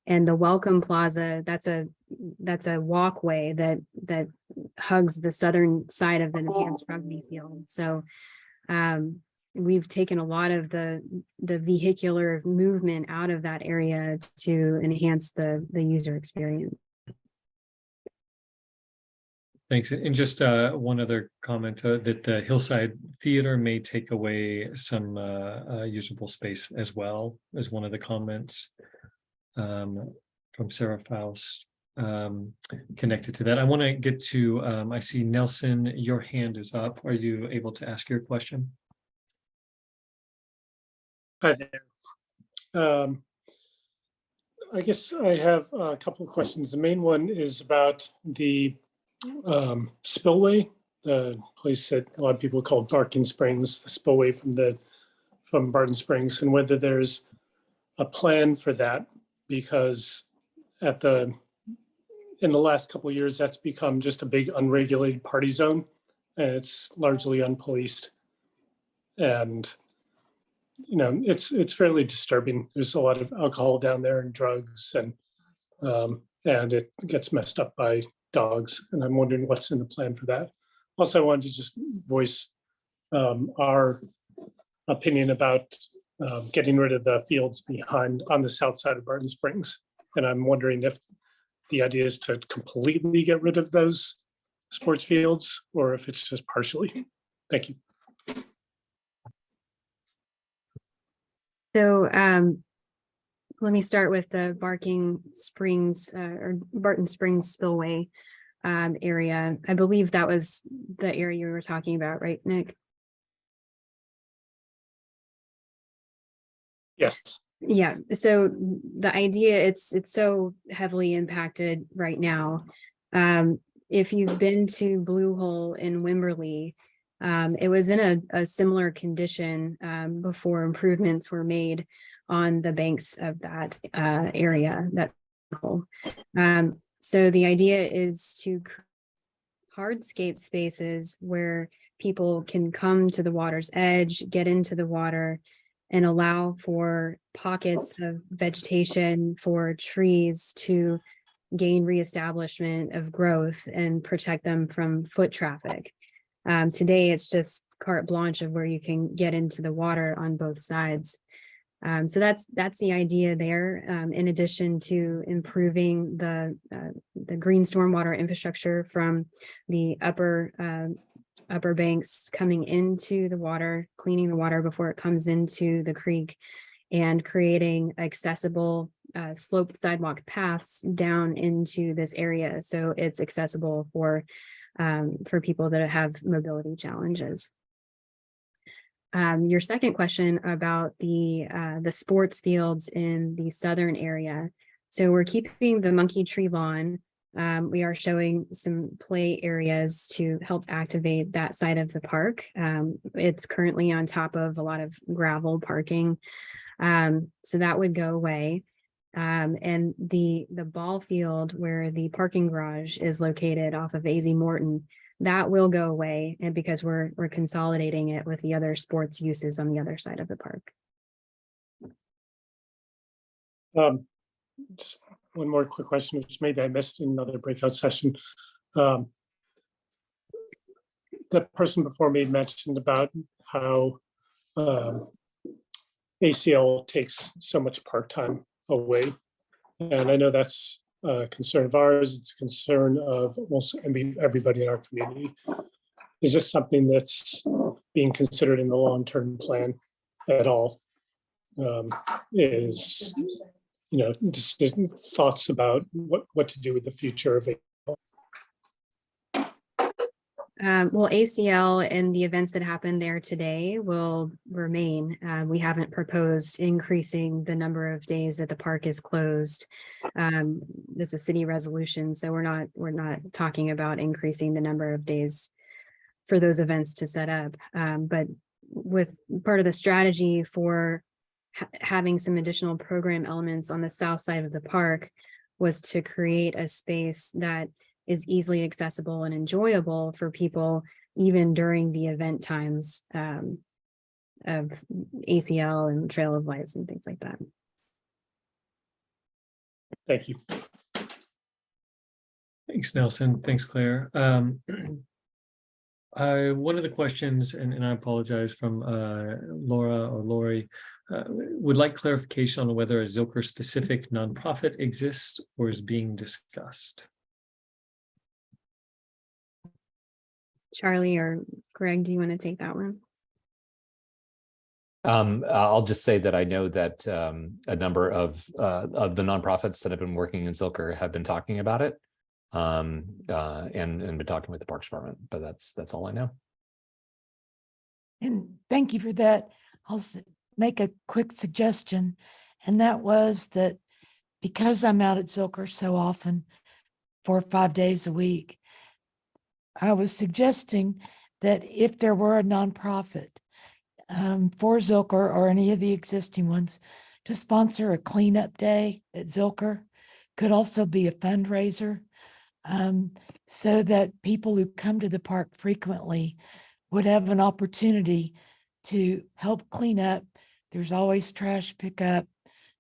And the welcome plaza, that's a walkway that hugs the southern side of the enhanced rugby field. So we've taken a lot of the vehicular movement out of that area to enhance the user experience. Thanks. And just one other comment that the Hillside Theater may take away some usable space as well, as one of the comments from Sarah Faust connected to that. I want to get to, I see Nelson, your hand is up. Are you able to ask your question? Hi there. I guess I have a couple of questions. The main one is about the spillway the place that a lot of people call Barking Springs, the spillway from Barton Springs, and whether there's a plan for that, because in the last couple of years, that's become just a big unregulated party zone, and it's largely unpoliced. And it's fairly disturbing. There's a lot of alcohol down there and drugs, and it gets messed up by dogs. And I'm wondering what's in the plan for that. Also, I wanted to just voice our opinion about getting rid of the fields on the south side of Barton Springs. And I'm wondering if the idea is to completely get rid of those sports fields, or if it's just partially. Thank you. So let me start with the Barking Springs or Barton Springs spillway area. I believe that was the area you were talking about, right, Nick? Yes. Yeah, so the idea, it's so heavily impacted right now. If you've been to Blue Hole in Wimberley, it was in a similar condition before improvements were made on the banks of that area, that hole. So the idea is to create hardscape spaces where people can come to the water's edge, get into the water, and allow for pockets of vegetation, for trees to gain reestablishment of growth and protect them from foot traffic. Today, it's just carte blanche of where you can get into the water on both sides. So that's the idea there. In addition to improving the green stormwater infrastructure from the upper banks coming into the water, cleaning the water before it comes into the creek, and creating accessible sloped sidewalk paths down into this area, so it's accessible for people that have mobility challenges. Your second question about the sports fields in the southern area. So we're keeping the monkey tree lawn. We are showing some play areas to help activate that side of the park. It's currently on top of a lot of gravel parking. So that would go away. And the ball field where the parking garage is located off of AZ Morton, that will go away, and because we're consolidating it with the other sports uses on the other side of the park. Just one more quick question, which maybe I missed in another breakout session. The person before me mentioned about how ACL takes so much park time away. And I know that's a concern of ours. It's a concern of almost everybody in our community. Is this something that's being considered in the long-term plan at all? Just thoughts about what to do with the future of ACL? Well, ACL and the events that happened there today will remain. We haven't proposed increasing the number of days that the park is closed. This is a city resolution, so we're not talking about increasing the number of days for those events to set up. But with part of the strategy for having some additional program elements on the south side of the park was to create a space that is easily accessible and enjoyable for people, even during the event times of ACL and Trail of Lights and things like that. Thank you. Thanks, Nelson. Thanks, Claire. One of the questions, and I apologize, from Laura or Lori, would like clarification on whether a Zilker specific nonprofit exists or is being discussed. Charlie or Greg, do you want to take that one? I'll just say that I know that a number of the nonprofits that have been working in Zilker have been talking about it, and been talking with the Parks Department. But that's all I know. And thank you for that. I'll make a quick suggestion, and that was that because I'm out at Zilker so often, 4 or 5 days a week, I was suggesting that if there were a nonprofit for Zilker or any of the existing ones to sponsor a cleanup day at Zilker, could also be a fundraiser, so that people who come to the park frequently would have an opportunity to help clean up. There's always trash pickup,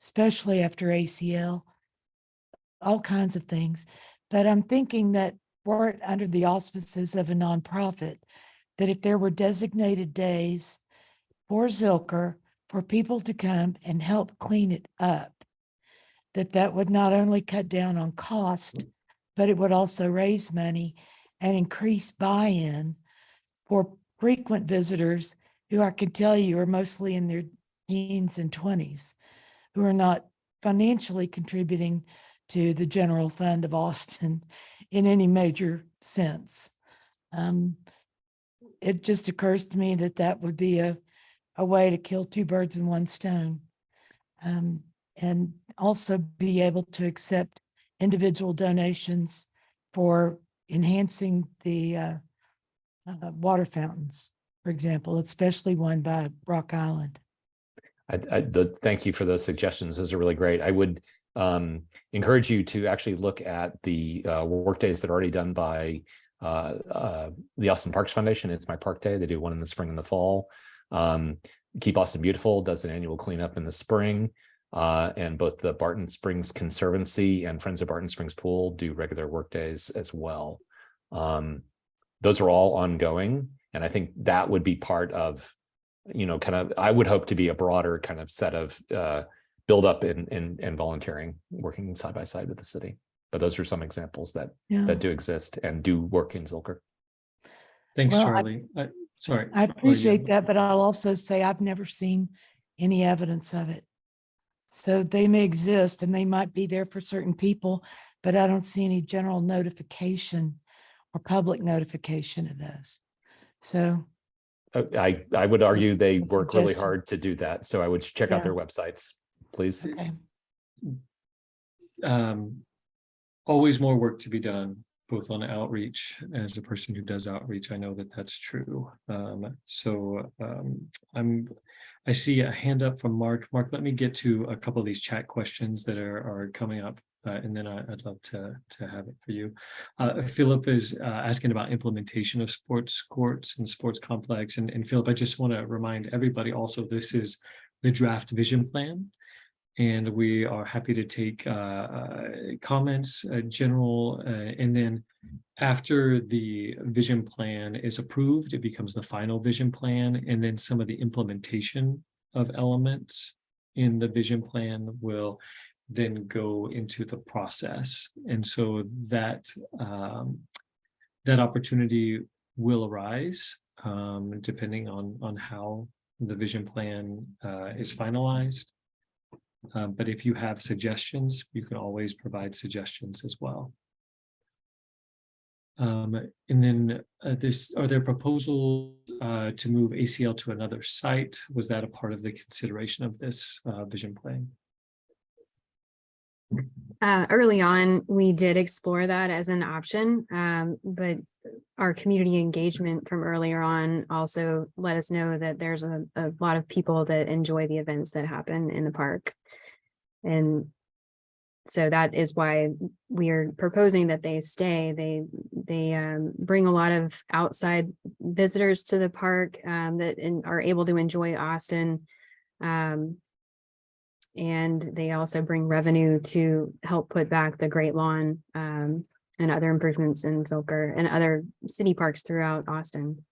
especially after ACL, all kinds of things. But I'm thinking that were it under the auspices of a nonprofit, that if there were designated days for Zilker for people to come and help clean it up, that would not only cut down on cost, but it would also raise money and increase buy-in for frequent visitors who I can tell you are mostly in their teens and 20s, who are not financially contributing to the general fund of Austin in any major sense. It just occurs to me that would be a way to kill two birds with one stone, and also be able to accept individual donations for enhancing the water fountains, for example, especially one by Rock Island. Thank you for those suggestions. Those are really great. I would encourage you to actually look at the work days that are already done by the Austin Parks Foundation. It's My Park Day. They do one in the spring and the fall. Keep Austin Beautiful does an annual cleanup in the spring. And both the Barton Springs Conservancy and Friends of Barton Springs Pool do regular work days as well. Those are all ongoing. And I think that would be part of, kind of, I would hope to be a broader kind of set of build up and volunteering working side by side with the city. But those are some examples that do exist and do work in Zilker. Thanks, Well, Charlie. Sorry. I appreciate that, but I'll also say I've never seen any evidence of it. So they may exist and they might be there for certain people, but I don't see any general notification or public notification of those. So I would argue they a work really suggestion. hard to do that. So I would check out Yeah. their websites, please. Okay. Always more work to be done, both on outreach. As a person who does outreach, I know that that's true. I see a hand up from Mark. Mark, let me get to a couple of these chat questions that are coming up, and then I'd love to have it for you. Philip is asking about implementation of sports courts and sports complex. And Philip, I just want to remind everybody also, this is the draft vision plan. And we are happy to take comments, general, and then after the vision plan is approved, it becomes the final vision plan, and then some of the implementation of elements in the vision plan will then go into the process. And so that that opportunity will arise depending on how the vision plan is finalized. But if you have suggestions, you can always provide suggestions as well. And then are there proposals to move ACL to another site? Was that a part of the consideration of this vision plan? Early on, we did explore that as an option, but our community engagement from earlier on also let us know that there's a lot of people that enjoy the events that happen in the park. And so that is why we are proposing that they stay. They bring a lot of outside visitors to the park that are able to enjoy Austin. And they also bring revenue to help put back the Great Lawn and other improvements in Zilker and other city parks throughout Austin.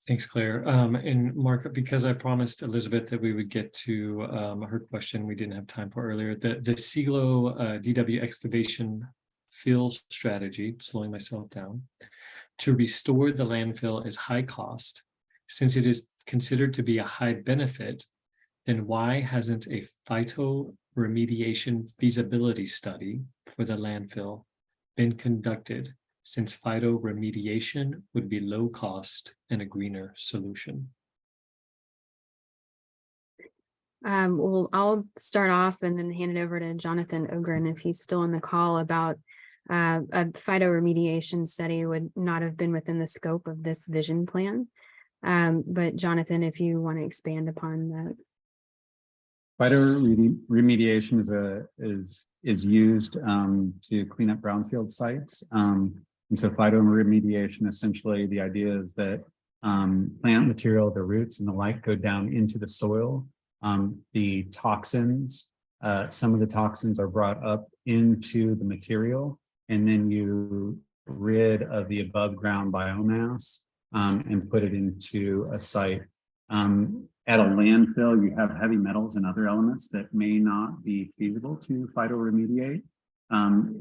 Thanks, Claire. And Mark, because I promised Elizabeth that we would get to her question we didn't have time for earlier, the Siglo DW excavation fill strategy, slowing myself down, to restore the landfill is high cost. Since it is considered to be a high benefit, then why hasn't a phyto remediation feasibility study for the landfill been conducted, since phyto remediation would be low cost and a greener solution? Well, I'll start off and then hand it over to Jonathan Ogren if he's still on the call about A phytoremediation study would not have been within the scope of this vision plan. But Jonathan, if you want to expand upon that. Phytoremediation is used to clean up brownfield sites. And so phytoremediation, essentially, the idea is that plant material, the roots and the like, go down into the soil. The toxins, some of the toxins are brought up into the material, and then you rid of the above ground biomass and put it into a site. At a landfill, you have heavy metals and other elements that may not be feasible to phytoremediate.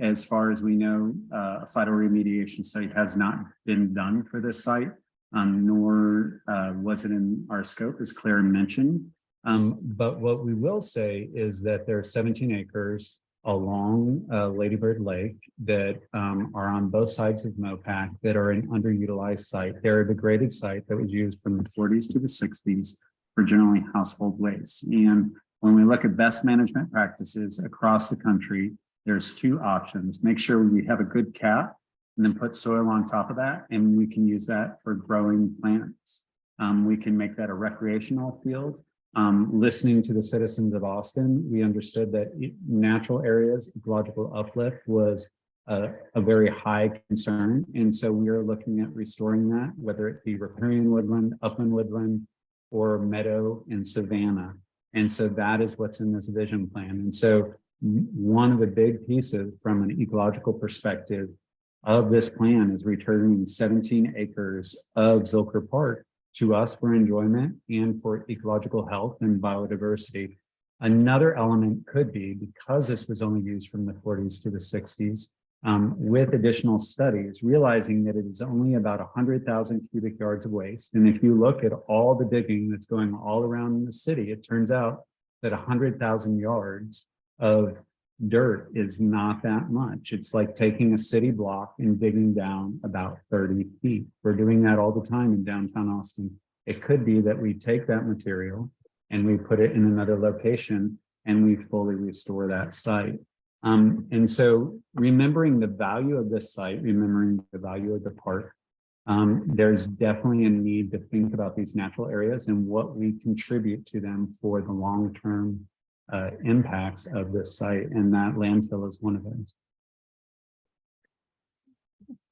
As far as we know, a phytoremediation study has not been done for this site, nor was it in our scope, as Claire mentioned. But what we will say is that there are 17 acres along Lady Bird Lake that are on both sides of Mopac that are an underutilized site. They're a degraded site that was used from the 40s to the 60s for generally household waste. And when we look at best management practices across the country, there's two options. Make sure we have a good cap and then put soil on top of that, and we can use that for growing plants. We can make that a recreational field. Listening to the citizens of Austin, we understood that natural areas, ecological uplift was a very high concern. And so we are looking at restoring that, whether it be riparian woodland, upland woodland, or meadow and savanna. And so that is what's in this vision plan. And so one of the big pieces from an ecological perspective of this plan is returning 17 acres of Zilker Park to us for enjoyment and for ecological health and biodiversity. Another element could be, because this was only used from the 40s to the 60s, with additional studies, realizing that it is only about 100,000 cubic yards of waste. And if you look at all the digging that's going all around the city, it turns out that 100,000 yards of dirt is not that much. It's like taking a city block and digging down about 30 feet. We're doing that all the time in downtown Austin. It could be that we take that material and we put it in another location and we fully restore that site. And so remembering the value of this site, remembering the value of the park, there's definitely a need to think about these natural areas and what we contribute to them for the long-term impacts of this site, and that landfill is one of those.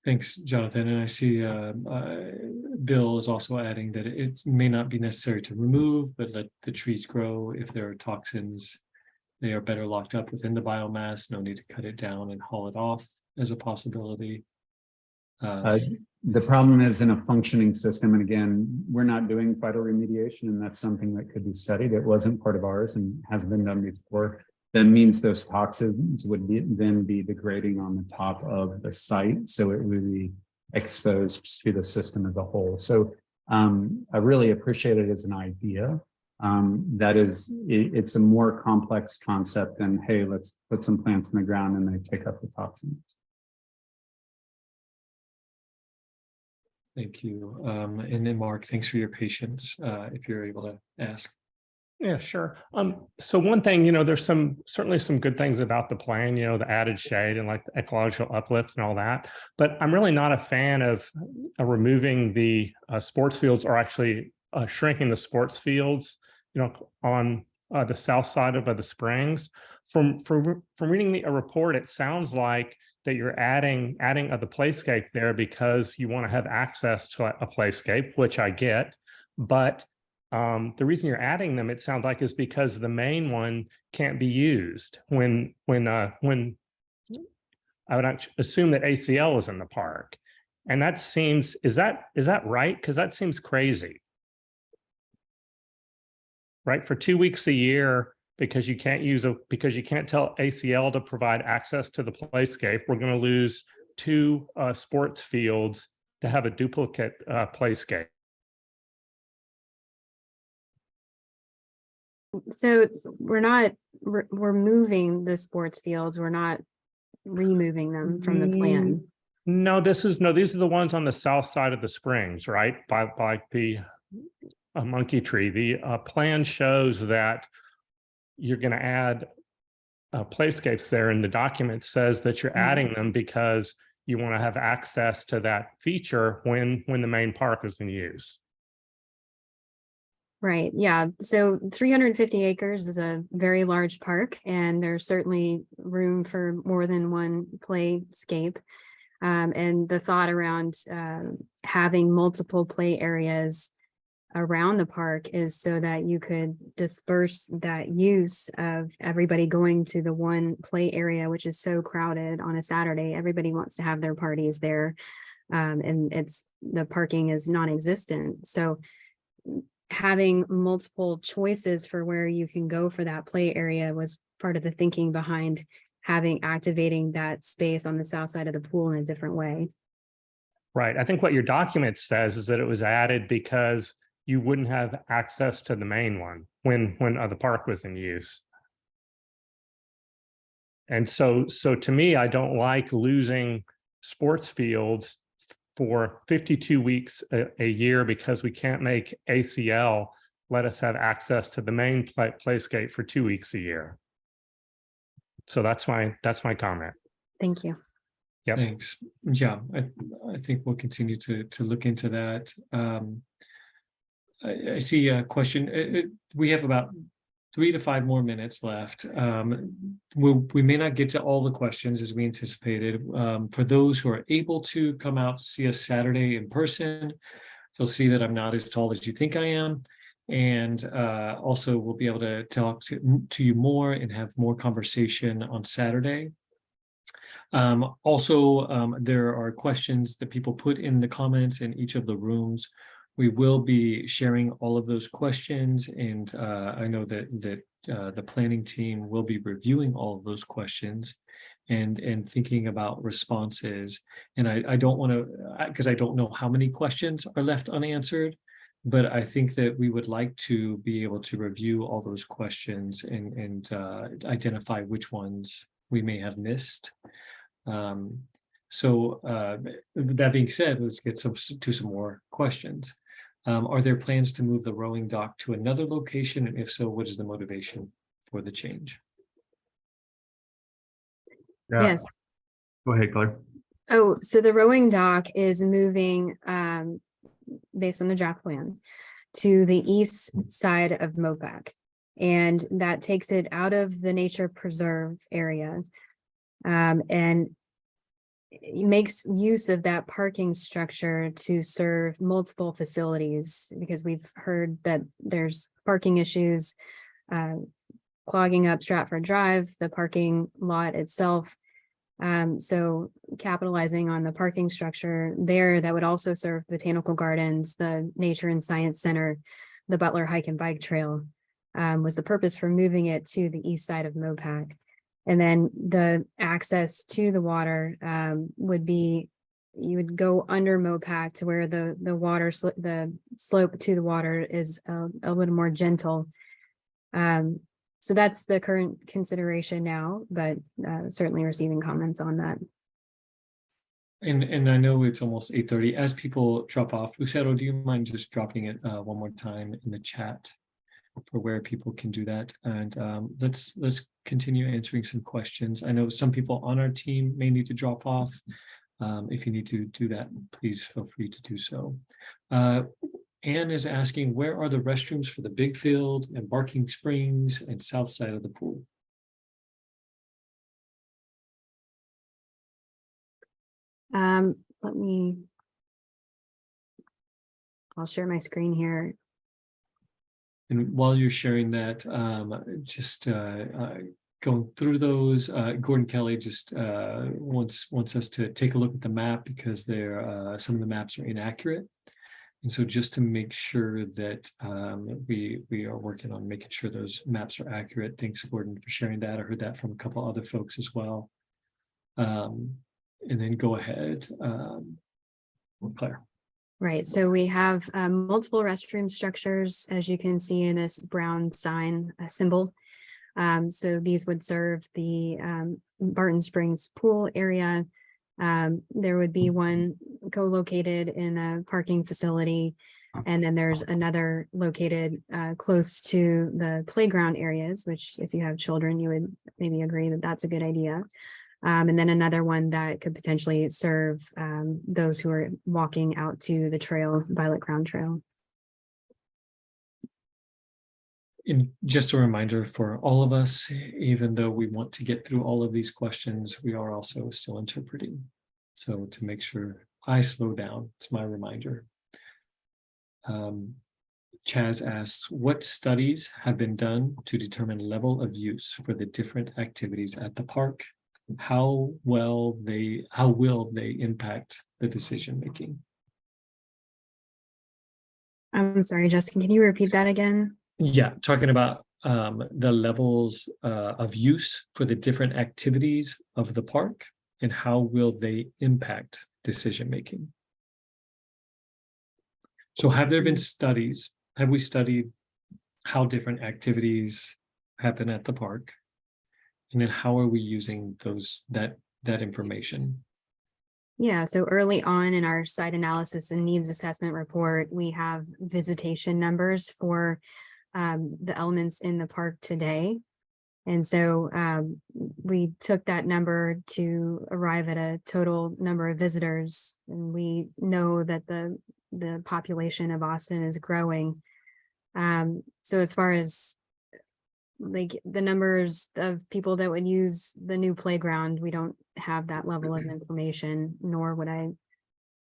Thanks, Jonathan. And I see Bill is also adding that it may not be necessary to remove, but let the trees grow. If there are toxins, they are better locked up within the biomass. No need to cut it down and haul it off as a possibility. The problem is in a functioning system, and again, we're not doing phytoremediation, and that's something that could be studied. It wasn't part of ours and hasn't been done before. That means those toxins would then be degrading on the top of the site, so it would be exposed to the system as a whole. So I really appreciate it as an idea. That is, it's a more complex concept than, hey, let's put some plants in the ground and they take up the toxins. Thank you. And then Mark, thanks for your patience, if you're able to ask. Yeah, sure. So one thing, there's certainly some good things about the plan, the added shade and like the ecological uplift and all that, but I'm really not a fan of removing the sports fields, or actually shrinking the sports fields, on the south side of the Springs. From reading a report, it sounds like that you're adding the playscape there because you want to have access to a playscape, which I get, but the reason you're adding them, it sounds like, is because the main one can't be used when I would assume that ACL is in the park. And that seems, is that right? Because that seems crazy. Right? For 2 weeks a year, because you can't tell ACL to provide access to the playscape, we're going to lose 2 sports fields to have a duplicate playscape. So we're moving the sports fields. We're not removing them from the plan. No, these are the ones on the south side of the Springs, right? By the monkey tree. The plan shows that you're going to add playscapes there, and the document says that you're adding them because you want to have access to that feature when the main park is in use. Right, yeah. So 350 acres is a very large park, and there's certainly room for more than one playscape. And the thought around having multiple play areas around the park is so that you could disperse that use of everybody going to the one play area, which is so crowded on a Saturday. Everybody wants to have their parties there, and the parking is non-existent. So having multiple choices for where you can go for that play area was part of the thinking behind activating that space on the south side of the pool in a different way. Right. I think what your document says is that it was added because you wouldn't have access to the main one when the park was in use. And so to me, I don't like losing sports fields for 52 weeks a year because we can't make ACL let us have access to the main playscape for 2 weeks a year. So that's my comment. Thank you. Yep. Thanks. Yeah, I think we'll continue to look into that. I see a question. We have about 3 to 5 more minutes left. We may not get to all the questions as we anticipated. For those who are able to come out to see us Saturday in person, you'll see that I'm not as tall as you think I am. And also we'll be able to talk to you more and have more conversation on Saturday. Also, there are questions that people put in the comments in each of the rooms. We will be sharing all of those questions, and I know that the planning team will be reviewing all of those questions and thinking about responses. And I don't want to, because I don't know how many questions are left unanswered, but I think that we would like to be able to review all those questions and identify which ones we may have missed. So that being said, let's get to some more questions. Are there plans to move the rowing dock to another location? And if so, what is the motivation for the change? Yeah. Yes. Go ahead, Claire. Oh, so the rowing dock is moving based on the draft plan to the east side of Mopac. And that takes it out of the nature preserve area. And it makes use of that parking structure to serve multiple facilities, because we've heard that there's parking issues clogging up Stratford Drive, the parking lot itself. So capitalizing on the parking structure there, that would also serve Botanical Gardens, the Nature and Science Center, the Butler Hike and Bike Trail, was the purpose for moving it to the east side of Mopac. And then the access to the water would be, you would go under Mopac to where the water, the slope to the water is a little more gentle. So that's the current consideration now, but certainly receiving comments on that. And I know it's almost 8:30. As people drop off, Lucero, do you mind just dropping it one more time in the chat for where people can do that? And let's continue answering some questions. I know some people on our team may need to drop off. If you need to do that, please feel free to do so. Anne is asking, where are the restrooms for the big field and Barking Springs and south side of the pool? I'll share my screen here. And while you're sharing that, just going through those, Gordon Kelly just wants us to take a look at the map, because some of the maps are inaccurate. And so just to make sure that we are working on making sure those maps are accurate. Thanks, Gordon, for sharing that. I heard that from a couple other folks as well. And then go ahead, Claire. Right, so we have multiple restroom structures, as you can see in this brown sign symbol. So these would serve the Barton Springs pool area. There would be one co-located in a parking facility And then there's another located close to the playground areas, which if you have children, you would maybe agree that that's a good idea. And then another one that could potentially serve those who are walking out to the trail, Violet Crown Trail. And just a reminder for all of us, even though we want to get through all of these questions, we are also still interpreting. So to make sure I slow down, it's my reminder. Chaz asks, what studies have been done to determine level of use for the different activities at the park? How will they impact the decision making? I'm sorry, Justin, can you repeat that again? Yeah, talking about the levels of use for the different activities of the park and how will they impact decision making? So have there been studies? Have we studied how different activities happen at the park? And then how are we using that information? Yeah, so early on in our site analysis and needs assessment report, we have visitation numbers for the elements in the park today. And so we took that number to arrive at a total number of visitors. And we know that the population of Austin is growing. So as far as like the numbers of people that would use the new playground, we don't have that level of information, nor would I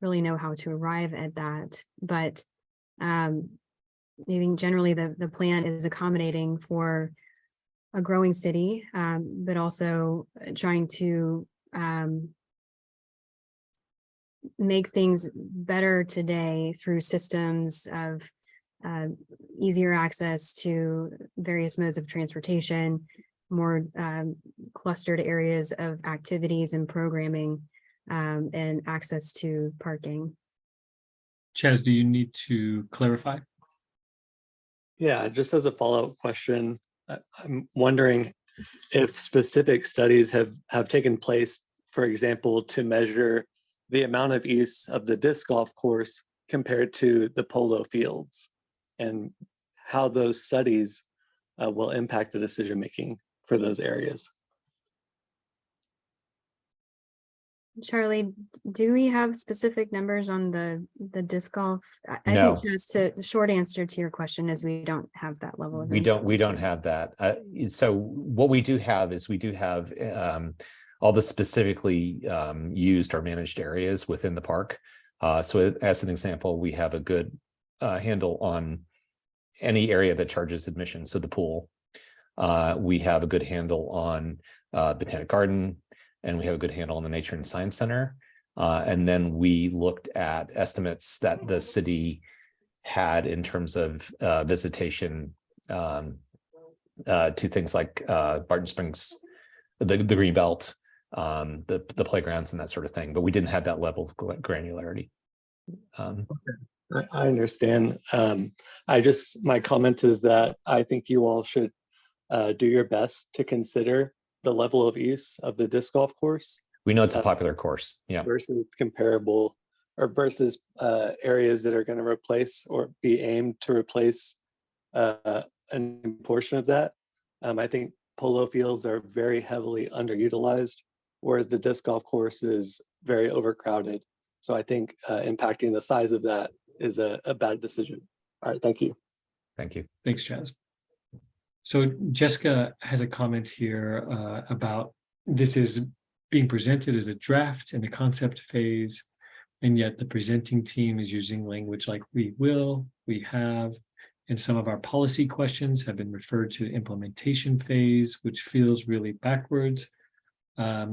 really know how to arrive at that. But I think generally the plan is accommodating for a growing city, but also trying to make things better today through systems of easier access to various modes of transportation, more clustered areas of activities and programming, and access to parking. Chaz, do you need to clarify? Yeah, just as a follow-up question, I'm wondering if specific studies have taken place, for example, to measure the amount of use of the disc golf course compared to the polo fields, and how those studies will impact the decision-making for those areas. Charlie, do we have specific numbers on the disc golf? I No. think just the short answer to your question is we don't have that level of We don't have that. So what we do have is we do have all the specifically used or managed areas within the park. So as an example, we have a good handle on any area that charges admission. So the pool, we have a good handle on Botanic Garden, and we have a good handle on the Nature and Science Center. And then we looked at estimates that the city had in terms of visitation to things like Barton Springs, the green belt, the playgrounds and that sort of thing, but we didn't have that level of granularity. Okay. I understand. My comment is that I think you all should do your best to consider the level of use of the disc golf course. We know it's a popular course, yeah. Versus comparable or versus areas that are going to replace or be aimed to replace a portion of that. I think polo fields are very heavily underutilized, whereas the disc golf course is very overcrowded. So I think impacting the size of that is a bad decision. All right, thank you. Thank you. Thanks, Chaz. So Jessica has a comment here about this is being presented as a draft in the concept phase, and yet the presenting team is using language like we will, we have, and some of our policy questions have been referred to the implementation phase, which feels really backwards. I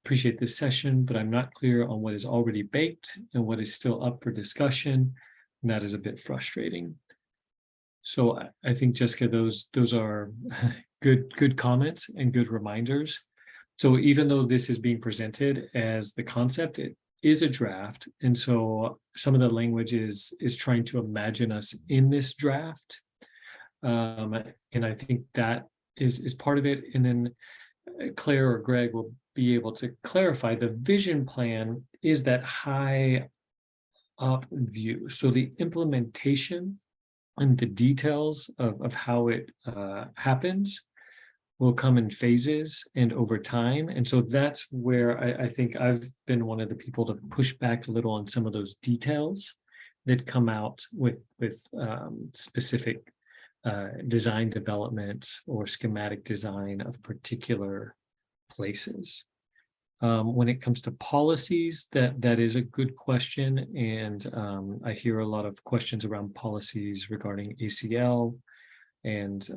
appreciate this session, but I'm not clear on what is already baked and what is still up for discussion, and that is a bit frustrating. So I think, Jessica, those are good comments and good reminders. So even though this is being presented as the concept, it is a draft. And so some of the language is trying to imagine us in this draft. And I think that is part of it. And then Claire or Greg will be able to clarify the vision plan is that high up view. So the implementation and the details of how it happens will come in phases and over time. And so that's where I think I've been one of the people to push back a little on some of those details that come out with specific design development or schematic design of particular places. When it comes to policies, that is a good question. And I hear a lot of questions around policies regarding ACL and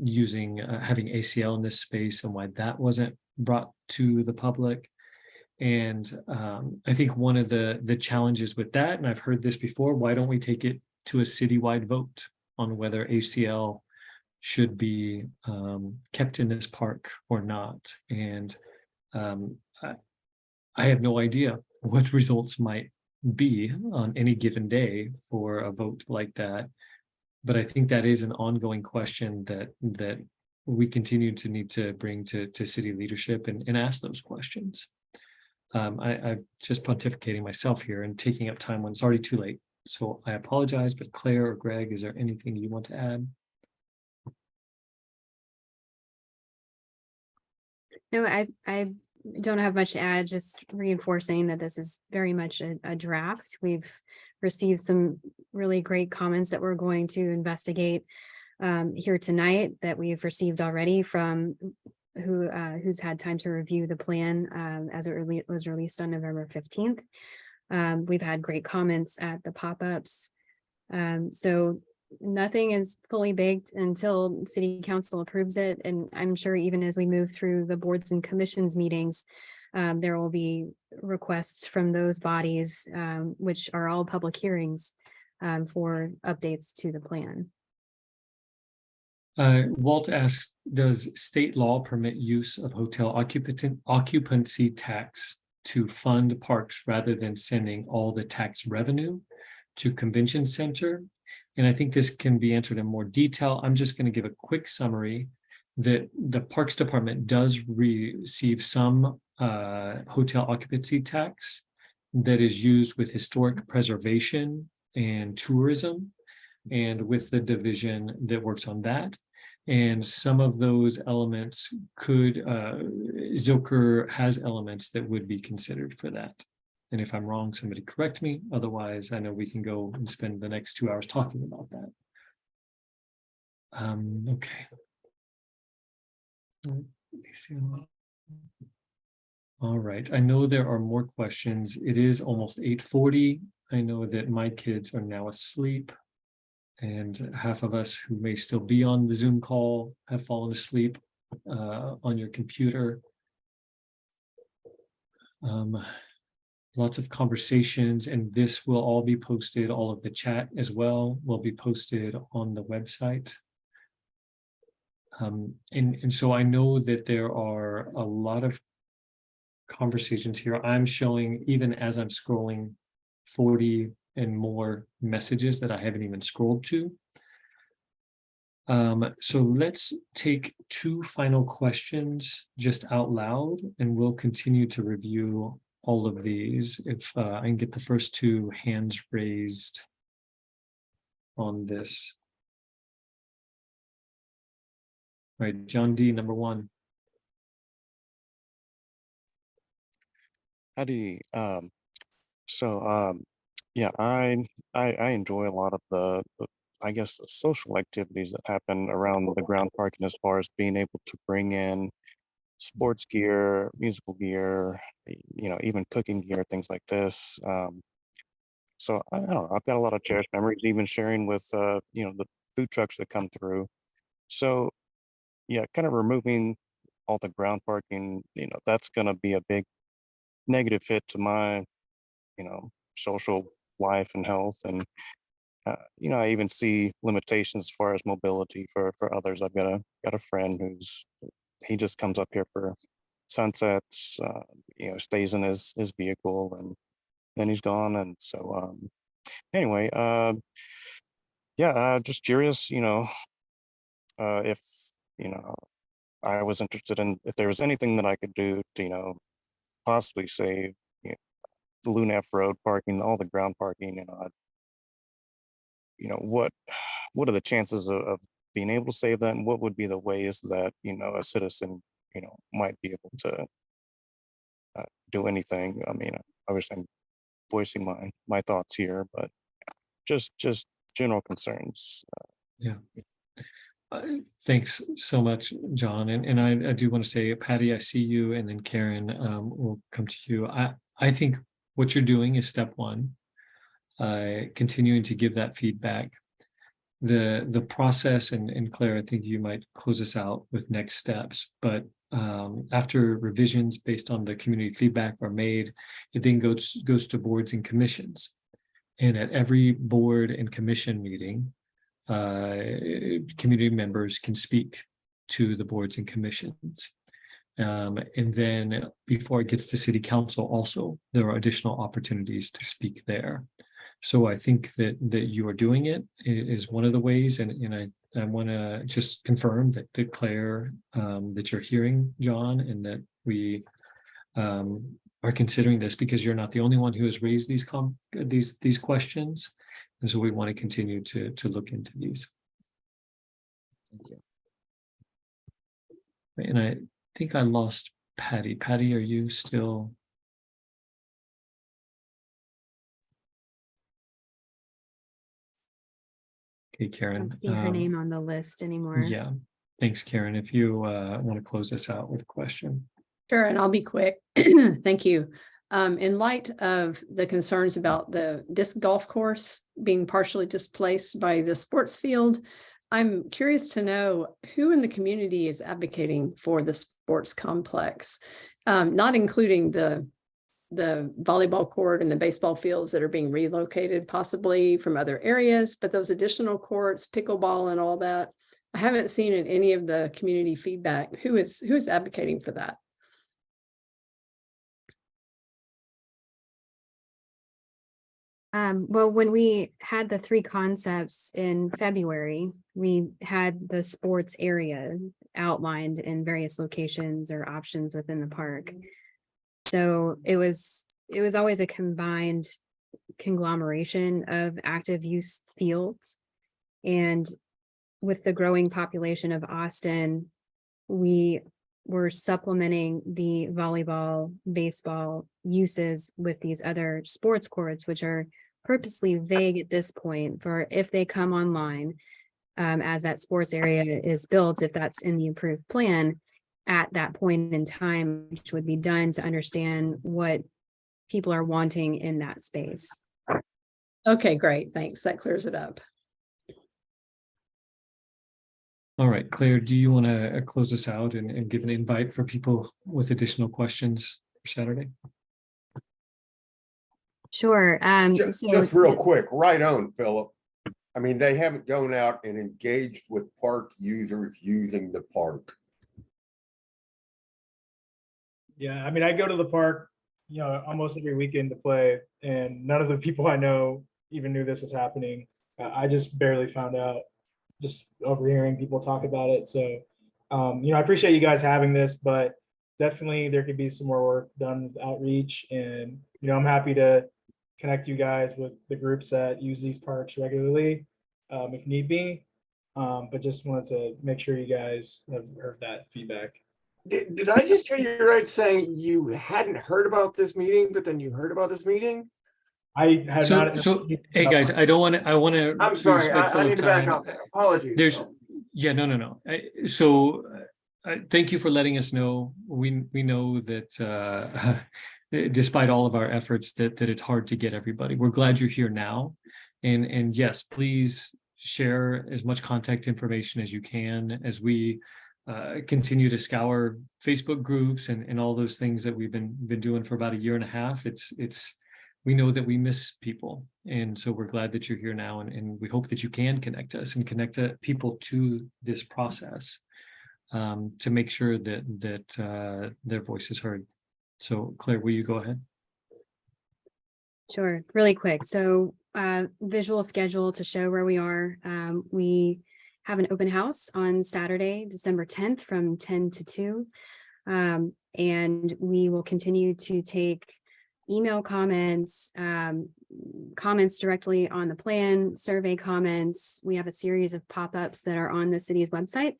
using having ACL in this space and why that wasn't brought to the public. And I think one of the challenges with that, and I've heard this before, why don't we take it to a citywide vote on whether ACL should be kept in this park or not? And I have no idea what results might be on any given day for a vote like that. But I think that is an ongoing question that we continue to need to bring to city leadership and ask those questions. I'm just pontificating myself here and taking up time when it's already too late. So I apologize, but Claire or Greg, is there anything you want to add? No, I don't have much to add, just reinforcing that this is very much a draft. We've received some really great comments that we're going to investigate here tonight that we've received already from who's had time to review the plan as it was released on November 15th. We've had great comments at the pop-ups. So nothing is fully baked until City Council approves it. And I'm sure even as we move through the boards and commissions meetings, there will be requests from those bodies, which are all public hearings for updates to the plan. Walt asks, does state law permit use of hotel occupancy tax to fund parks rather than sending all the tax revenue to convention center? And I think this can be answered in more detail. I'm just going to give a quick summary that the Parks Department does receive some hotel occupancy tax that is used with historic preservation and tourism, and with the division that works on that. And some of those elements could, Zilker has elements that would be considered for that. And if I'm wrong, somebody correct me. Otherwise, I know we can go and spend the next 2 hours talking about that. Okay. All right. I know there are more questions. It is almost 8:40. I know that my kids are now asleep, and half of us who may still be on the Zoom call have fallen asleep on your computer. Lots of conversations, and this will all be posted. All of the chat as well will be posted on the website. And so I know that there are a lot of conversations here. I'm showing, even as I'm scrolling, 40 and more messages that I haven't even scrolled to. So let's take 2 final questions just out loud, and we'll continue to review all of these. If I can get the first 2 hands raised on this. All right, John D, number 1. Howdy. Yeah, I enjoy a lot of the I guess the social activities that happen around the ground parking, as far as being able to bring in sports gear, musical gear, even cooking gear, things like this. So I don't know, I've got a lot of cherished memories, even sharing with the food trucks that come through. So yeah, kind of removing all the ground parking, that's going to be a big negative hit to my, social life and health. And, I even see limitations as far as mobility for others. I've got a friend he just comes up here for sunsets, stays in his vehicle, and then he's gone. And so, anyway, yeah, just curious, if, I was interested in if there was anything that I could do to, possibly save Lunaf Road parking, all the ground parking, what are the chances of being able to save that, and what would be the ways that, a citizen, might be able to do anything? I mean, obviously I'm voicing my thoughts here, but just general concerns. Yeah. Thanks so much, John. And I do want to say, Patty, I see you, and then Karen will come to you. I think what you're doing is step one, continuing to give that feedback. The process, and Claire, I think you might close us out with next steps, but after revisions based on the community feedback are made, it then goes to boards and commissions. And at every board and commission meeting, community members can speak to the boards and commissions. And then before it gets to city council, also, there are additional opportunities to speak there. So I think that you are doing it is one of the ways, and I want to just confirm that Claire, that you're hearing John, and that we are considering this, because you're not the only one who has raised these questions, and so we want to continue to look into these. Thank you. And I think I lost Patty. Patty, are you still? Okay, Karen. I don't see her name on the list anymore. Yeah, thanks, Karen. If you want to close this out with a question. Sure, and I'll be quick. Thank you. In light of the concerns about the disc golf course being partially displaced by the sports field, I'm curious to know who in the community is advocating for the sports complex, not including the volleyball court and the baseball fields that are being relocated possibly from other areas, but those additional courts, pickleball and all that. I haven't seen in any of the community feedback who is advocating for that. Well, when we had the 3 concepts in February, we had the sports area outlined in various locations or options within the park. So it was always a combined conglomeration of active use fields. And with the growing population of Austin, we were supplementing the volleyball, baseball uses with these other sports courts, which are purposely vague at this point for if they come online, as that sports area is built, if that's in the approved plan at that point in time, which would be done to understand what people are wanting in that space. Okay, great. Thanks. That clears it up. All right, Claire, do you want to close this out and give an invite for people with additional questions for Saturday? Sure. Just real quick, right on, Philip. I mean, they haven't gone out and engaged with park users using the park. Yeah, I mean, I go to the park, almost every weekend to play, and none of the people I know even knew this was happening. I just barely found out, just overhearing people talk about it. So, I appreciate you guys having this, but definitely there could be some more work done with outreach. And, I'm happy to connect you guys with the groups that use these parks regularly, if need be. But just wanted to make sure you guys have heard that feedback. Did I just hear you right saying you hadn't heard about this meeting, but then you heard about this meeting? I had not. So hey guys, I want to. I'm sorry. I need to back up there. Apologies. No. Thank you for letting us know. We know that despite all of our efforts, that it's hard to get everybody. We're glad you're here now, and yes, please share as much contact information as you can as we continue to scour Facebook groups and all those things that we've been doing for about 1.5 years. We know that we miss people, and so we're glad that you're here now, and we hope that you can connect us and connect people to this process, to make sure that their voice is heard. So Claire, will you go ahead? Sure, really quick. So visual schedule to show where we are. We have an open house on Saturday, December 10th from 10 to 2. And we will continue to take email comments, comments directly on the plan, survey comments. We have a series of pop-ups that are on the city's website.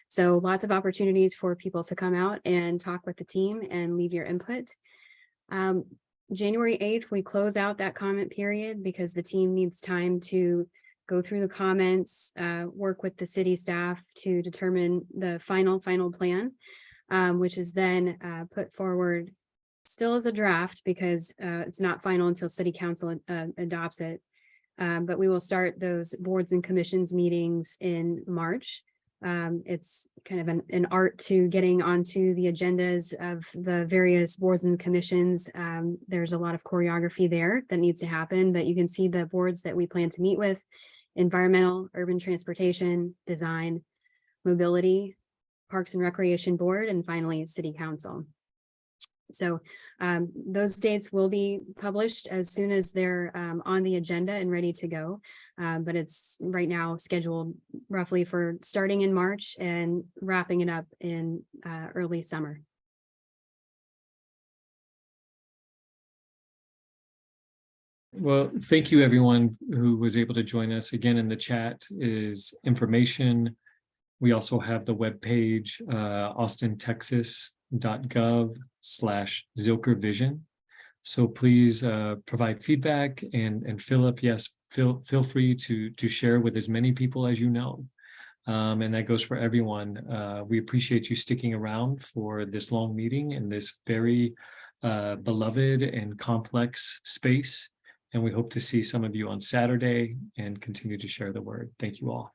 So lots of opportunities for people to come out and talk with the team and leave your input. January 8th, we close out that comment period because the team needs time to go through the comments, work with the city staff to determine the final plan, which is then put forward still as a draft because it's not final until city council adopts it. But we will start those boards and commissions meetings in March. It's kind of an art to getting onto the agendas of the various boards and commissions. There's a lot of choreography there that needs to happen, but you can see the boards that we plan to meet with: environmental, urban transportation, design, mobility, Parks and Recreation Board, and finally City Council. So those dates will be published as soon as they're on the agenda and ready to go. But it's right now scheduled roughly for starting in March and wrapping it up in early summer. Well, thank you everyone who was able to join us. Again, in the chat is information. We also have the webpage, austintexas.gov/Zilker Vision. So please provide feedback, and Philip, yes, feel free to share with as many people as you know. And that goes for everyone. We appreciate you sticking around for this long meeting in this very beloved and complex space. And we hope to see some of you on Saturday and continue to share the word. Thank you all.